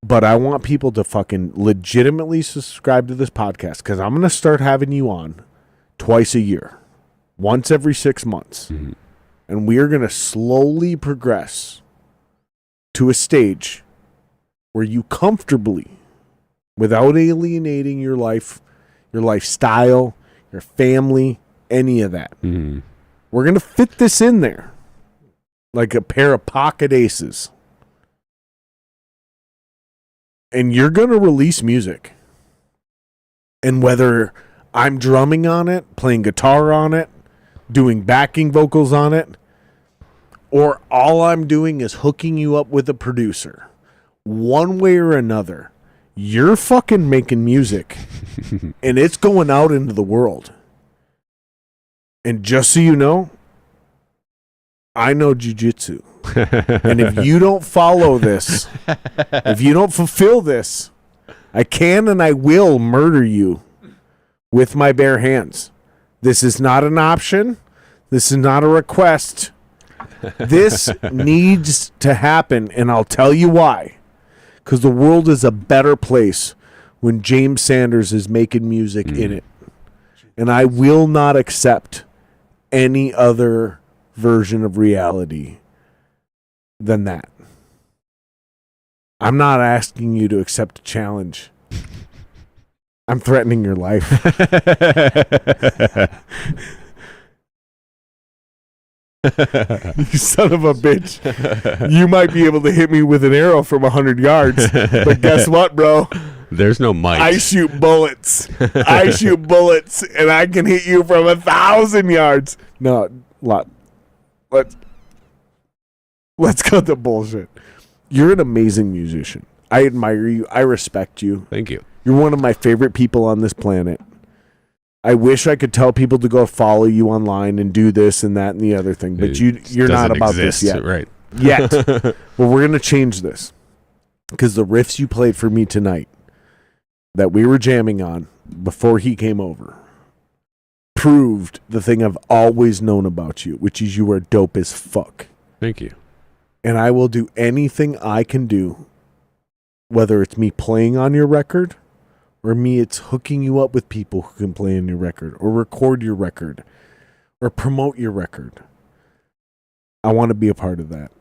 [SPEAKER 1] But I want people to fucking legitimately subscribe to this podcast because I'm going to start having you on twice a year, once every 6 months.
[SPEAKER 2] Mm-hmm.
[SPEAKER 1] And we are going to slowly progress to a stage where you comfortably, without alienating your life, your lifestyle, your family, any of that.
[SPEAKER 2] Mm-hmm.
[SPEAKER 1] We're going to fit this in there like a pair of pocket aces. And you're going to release music. And whether I'm drumming on it, playing guitar on it, doing backing vocals on it, or all I'm doing is hooking you up with a producer, one way or another, you're fucking making music and it's going out into the world. And just so you know, I know jiu-jitsu. And if you don't follow this, if you don't fulfill this, I can and I will murder you with my bare hands. This is not an option. This is not a request. This needs to happen, and I'll tell you why. Because the world is a better place when James Sanders is making music in it. And I will not accept any other version of reality than that. I'm not asking you to accept a challenge. I'm threatening your life. You son of a bitch. You might be able to hit me with an arrow from 100 yards. But guess what, bro?
[SPEAKER 2] There's no mic.
[SPEAKER 1] I shoot bullets. I shoot bullets, and I can hit you from 1,000 yards. No, let's cut the bullshit. You're an amazing musician. I admire you. I respect you.
[SPEAKER 2] Thank you.
[SPEAKER 1] You're one of my favorite people on this planet. I wish I could tell people to go follow you online and do this and that and the other thing, but you're not about this yet.
[SPEAKER 2] Right.
[SPEAKER 1] Yet. Well, we're going to change this because the riffs you played for me tonight that we were jamming on before he came over proved the thing I've always known about you, which is you are dope as fuck.
[SPEAKER 2] Thank you.
[SPEAKER 1] And I will do anything I can do, whether it's me playing on your record or me it's hooking you up with people who can play on your record or record your record or promote your record. I want to be a part of that.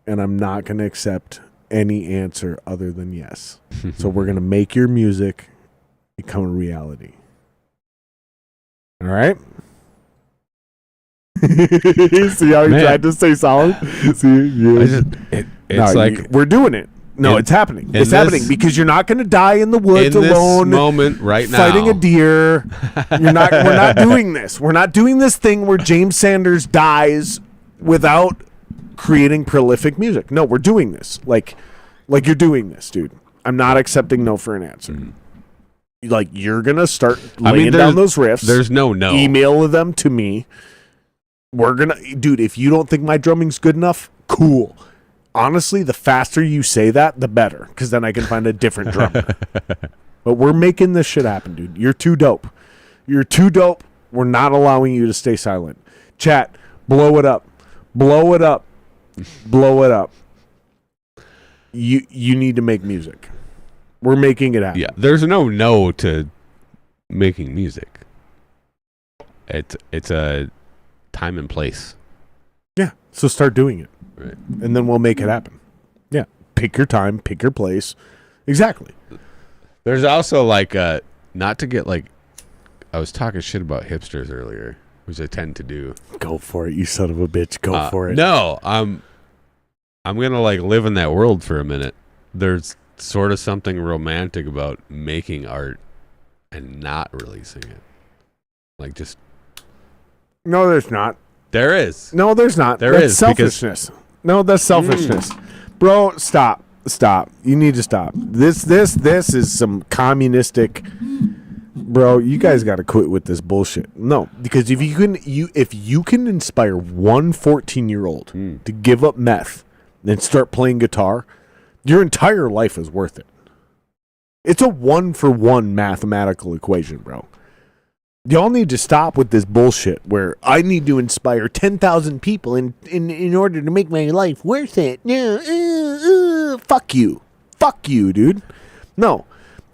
[SPEAKER 1] And I'm not going to accept any answer other than yes. So we're going to make your music become a reality. All right? See how he tried to stay solid? See, yeah.
[SPEAKER 2] It's like
[SPEAKER 1] we're doing it. No, it's happening. It's happening because you're not going to die in the woods alone.
[SPEAKER 2] This moment right now,
[SPEAKER 1] fighting a deer. We're not doing this. We're not doing this thing where James Sanders dies without creating prolific music. No, we're doing this. Like you're doing this, dude. I'm not accepting no for an answer. Like you're gonna start laying down those riffs.
[SPEAKER 2] There's no.
[SPEAKER 1] Email them to me. We're gonna, dude. If you don't think my drumming's good enough, cool. Honestly, the faster you say that, the better, because then I can find a different drummer. But we're making this shit happen, dude. You're too dope. You're too dope. We're not allowing you to stay silent. Chat, blow it up. Blow it up. Blow it up. You need to make music. We're making it happen.
[SPEAKER 2] Yeah, there's no to making music. It's a time and place.
[SPEAKER 1] Yeah, so start doing it.
[SPEAKER 2] Right.
[SPEAKER 1] And then we'll make it happen. Yeah. Pick your time, pick your place. Exactly.
[SPEAKER 2] There's also not to get I was talking shit about hipsters earlier, which I tend to do.
[SPEAKER 1] Go for it, you son of a bitch. Go for it.
[SPEAKER 2] No, I'm gonna live in that world for a minute. There's sort of something romantic about making art and not releasing it. Just
[SPEAKER 1] No, there's not.
[SPEAKER 2] there is.
[SPEAKER 1] No, there's not.
[SPEAKER 2] There
[SPEAKER 1] that's
[SPEAKER 2] is,
[SPEAKER 1] selfishness. No, that's selfishness. Bro, stop. You need to stop. This is some communistic. Bro, you guys got to quit with this bullshit. No, because if you can inspire one 14-year-old to give up meth and start playing guitar, your entire life is worth it. It's a 1-for-1 mathematical equation, bro. Y'all need to stop with this bullshit where I need to inspire 10,000 people in order to make my life worth it. Fuck you. Fuck you, dude. No.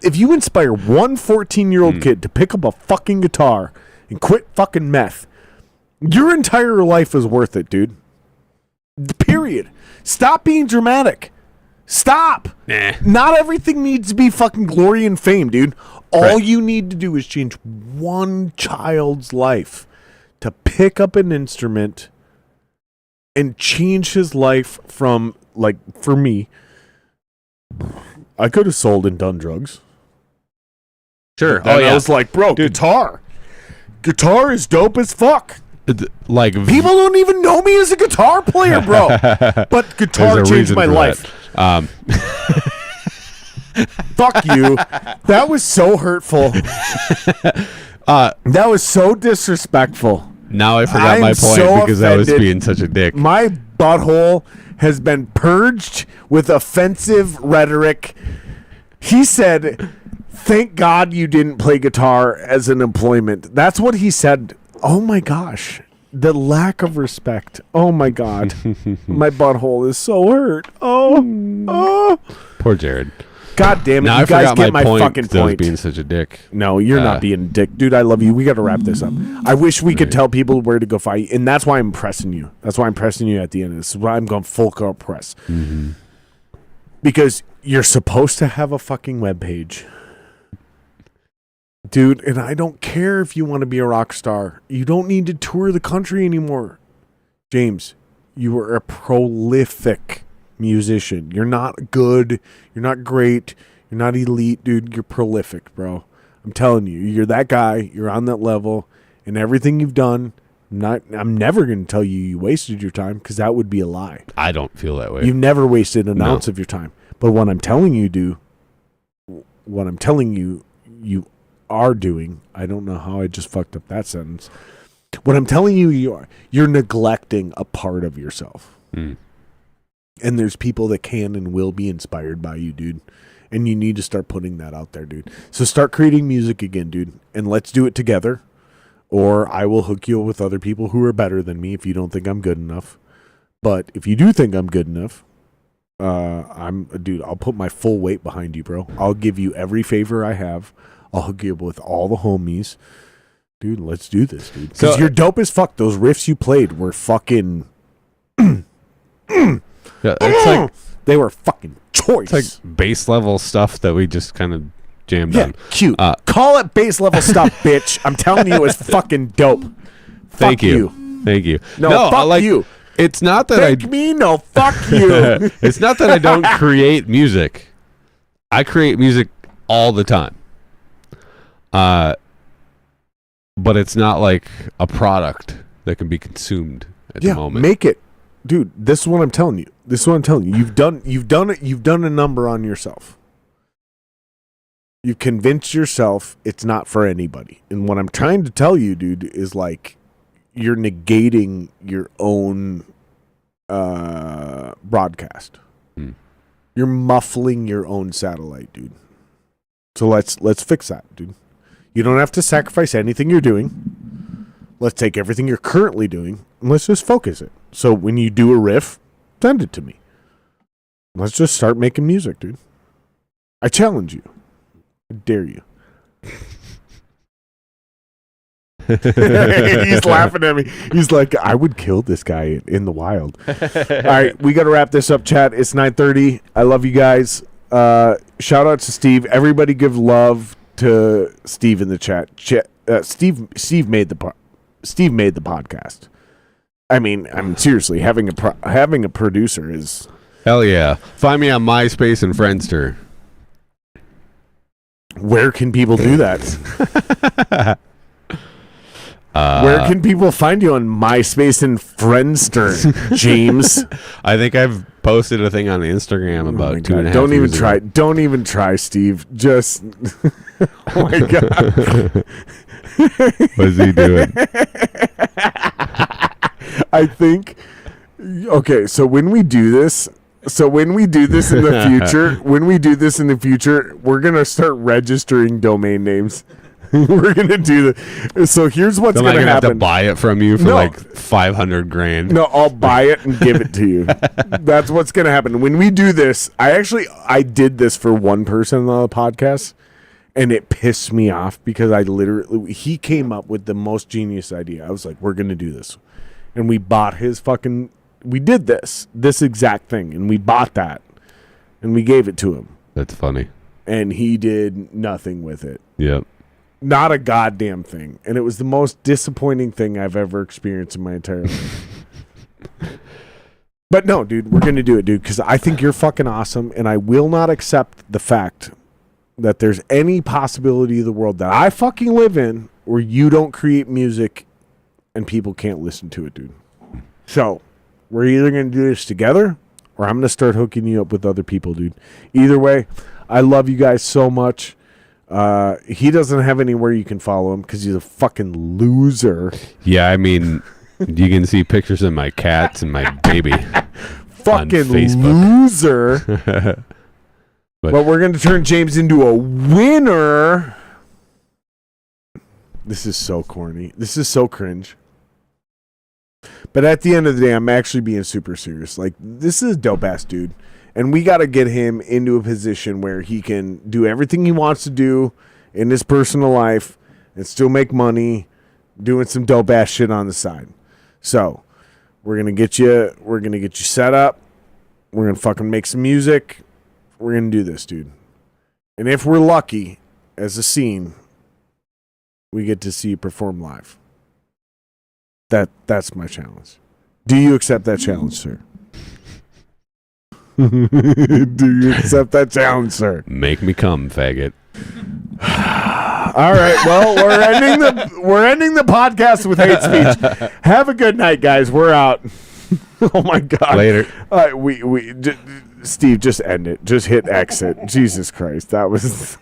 [SPEAKER 1] If you inspire one 14-year-old kid to pick up a fucking guitar and quit fucking meth, your entire life is worth it, dude. Period. Stop being dramatic. Stop.
[SPEAKER 2] Nah.
[SPEAKER 1] Not everything needs to be fucking glory and fame, dude. All you need to do is change one child's life to pick up an instrument and change his life from, for me, I could have sold and done drugs.
[SPEAKER 2] Sure.
[SPEAKER 1] I was like, bro, dude, guitar is dope as fuck. People don't even know me as a guitar player, bro. But guitar changed my life. Fuck you. That was so hurtful. That was so disrespectful.
[SPEAKER 2] Now I forgot my point
[SPEAKER 1] so
[SPEAKER 2] because
[SPEAKER 1] offended.
[SPEAKER 2] I was being such a dick.
[SPEAKER 1] My butthole has been purged with offensive rhetoric. He said, "Thank God you didn't play guitar as an employment." That's what he said. Oh my gosh. The lack of respect. Oh my God. My butthole is so hurt. Oh.
[SPEAKER 2] Poor Jared.
[SPEAKER 1] God damn it.
[SPEAKER 2] Now
[SPEAKER 1] you
[SPEAKER 2] I
[SPEAKER 1] guys
[SPEAKER 2] forgot
[SPEAKER 1] get
[SPEAKER 2] my point.
[SPEAKER 1] fucking
[SPEAKER 2] I was
[SPEAKER 1] point.
[SPEAKER 2] being such a dick.
[SPEAKER 1] No, you're not being a dick. Dude, I love you. We got to wrap this up. I wish we could tell people where to go fight. And that's why I'm pressing you. That's why I'm pressing you at the end. This is why I'm going full court press.
[SPEAKER 2] Mm-hmm.
[SPEAKER 1] Because you're supposed to have a fucking webpage. Dude, and I don't care if you want to be a rock star. You don't need to tour the country anymore. James, you are a prolific musician. You're not good. You're not great. You're not elite, dude. You're prolific, bro. I'm telling you, you're that guy. You're on that level. And everything you've done, I'm never going to tell you wasted your time because that would be a lie.
[SPEAKER 2] I don't feel that way.
[SPEAKER 1] You've never wasted an ounce of your time. But what I'm telling you, you are doing. I don't know how I just fucked up that sentence. What I'm telling you, you're neglecting a part of yourself.
[SPEAKER 2] Mm.
[SPEAKER 1] And there's people that can and will be inspired by you, dude. And you need to start putting that out there, dude. So start creating music again, dude. And let's do it together. Or I will hook you with other people who are better than me if you don't think I'm good enough. But if you do think I'm good enough, I'll put my full weight behind you, bro. I'll give you every favor I have. I'll hook you up with all the homies. Dude, let's do this, dude. Because you're dope as fuck. Those riffs you played were fucking...
[SPEAKER 2] Yeah, it's like
[SPEAKER 1] they were fucking choice.
[SPEAKER 2] it's like base level stuff that we just kind of jammed on.
[SPEAKER 1] Cute. Call it base level stuff, bitch. I'm telling you, it's fucking dope.
[SPEAKER 2] Thank
[SPEAKER 1] Fuck
[SPEAKER 2] you. Thank you.
[SPEAKER 1] No, fuck you.
[SPEAKER 2] It's not that
[SPEAKER 1] Thank me. No, fuck you.
[SPEAKER 2] It's not that I don't create music. I create music all the time. But it's not like a product that can be consumed at the moment.
[SPEAKER 1] Make it. Dude, this is what I'm telling you. You've done a number on yourself. You've convinced yourself it's not for anybody. And what I'm trying to tell you, dude, is like you're negating your own broadcast. You're muffling your own satellite, dude. So let's fix that, dude. You don't have to sacrifice anything you're doing. Let's take everything you're currently doing and let's just focus it. So when you do a riff, send it to me. Let's just start making music, dude. I challenge you. I dare you. He's laughing at me. He's like, I would kill this guy in the wild. All right, we got to wrap this up, chat. It's 9:30. I love you guys. Shout out to Steve. Everybody give love to Steve in the chat. Steve made the podcast. I mean, seriously, having a producer is...
[SPEAKER 2] Hell yeah. Find me on MySpace and Friendster.
[SPEAKER 1] Where can people do that? Where can people find you on MySpace and Friendster, James?
[SPEAKER 2] I think I've posted a thing on Instagram about 2.5 years ago.
[SPEAKER 1] Don't even try, Steve. Just... oh, my God.
[SPEAKER 2] What's he doing?
[SPEAKER 1] I think... Okay, so when we do this in the future, we're going to start registering domain names. We're going to do that. So here's what's going to happen.
[SPEAKER 2] Have to buy it from you for like $500,000.
[SPEAKER 1] No, I'll buy it and give it to you. That's what's going to happen. When we do this, I did this for one person on the podcast, and it pissed me off because he came up with the most genius idea. I was like, we're going to do this. And we bought we did this exact thing, and we bought that, and we gave it to him.
[SPEAKER 2] That's funny.
[SPEAKER 1] And he did nothing with it.
[SPEAKER 2] Yep.
[SPEAKER 1] Not a goddamn thing. And it was the most disappointing thing I've ever experienced in my entire life. But no, dude, we're going to do it, dude, because I think you're fucking awesome, and I will not accept the fact that there's any possibility of the world that I fucking live in where you don't create music and people can't listen to it, dude. So, we're either going to do this together or I'm going to start hooking you up with other people, dude. Either way, I love you guys so much. He doesn't have anywhere you can follow him because he's a fucking loser.
[SPEAKER 2] Yeah, I mean, you can see pictures of my cats and my baby.
[SPEAKER 1] Fucking loser. But we're going to turn James into a winner. This is so corny. This is so cringe. But at the end of the day, I'm actually being super serious. Like, this is a dope-ass dude. And we got to get him into a position where he can do everything he wants to do in his personal life and still make money doing some dope-ass shit on the side. So, we're going to get you set up. We're going to fucking make some music. We're going to do this, dude. And if we're lucky, as a scene, we get to see you perform live. That's my challenge. Do you accept that challenge, sir? Do you accept that challenge, sir?
[SPEAKER 2] Make me come, faggot.
[SPEAKER 1] All right. Well, we're ending the podcast with hate speech. Have a good night, guys. We're out. Oh my God.
[SPEAKER 2] Later.
[SPEAKER 1] Steve, just end it. Just hit exit. Jesus Christ. That was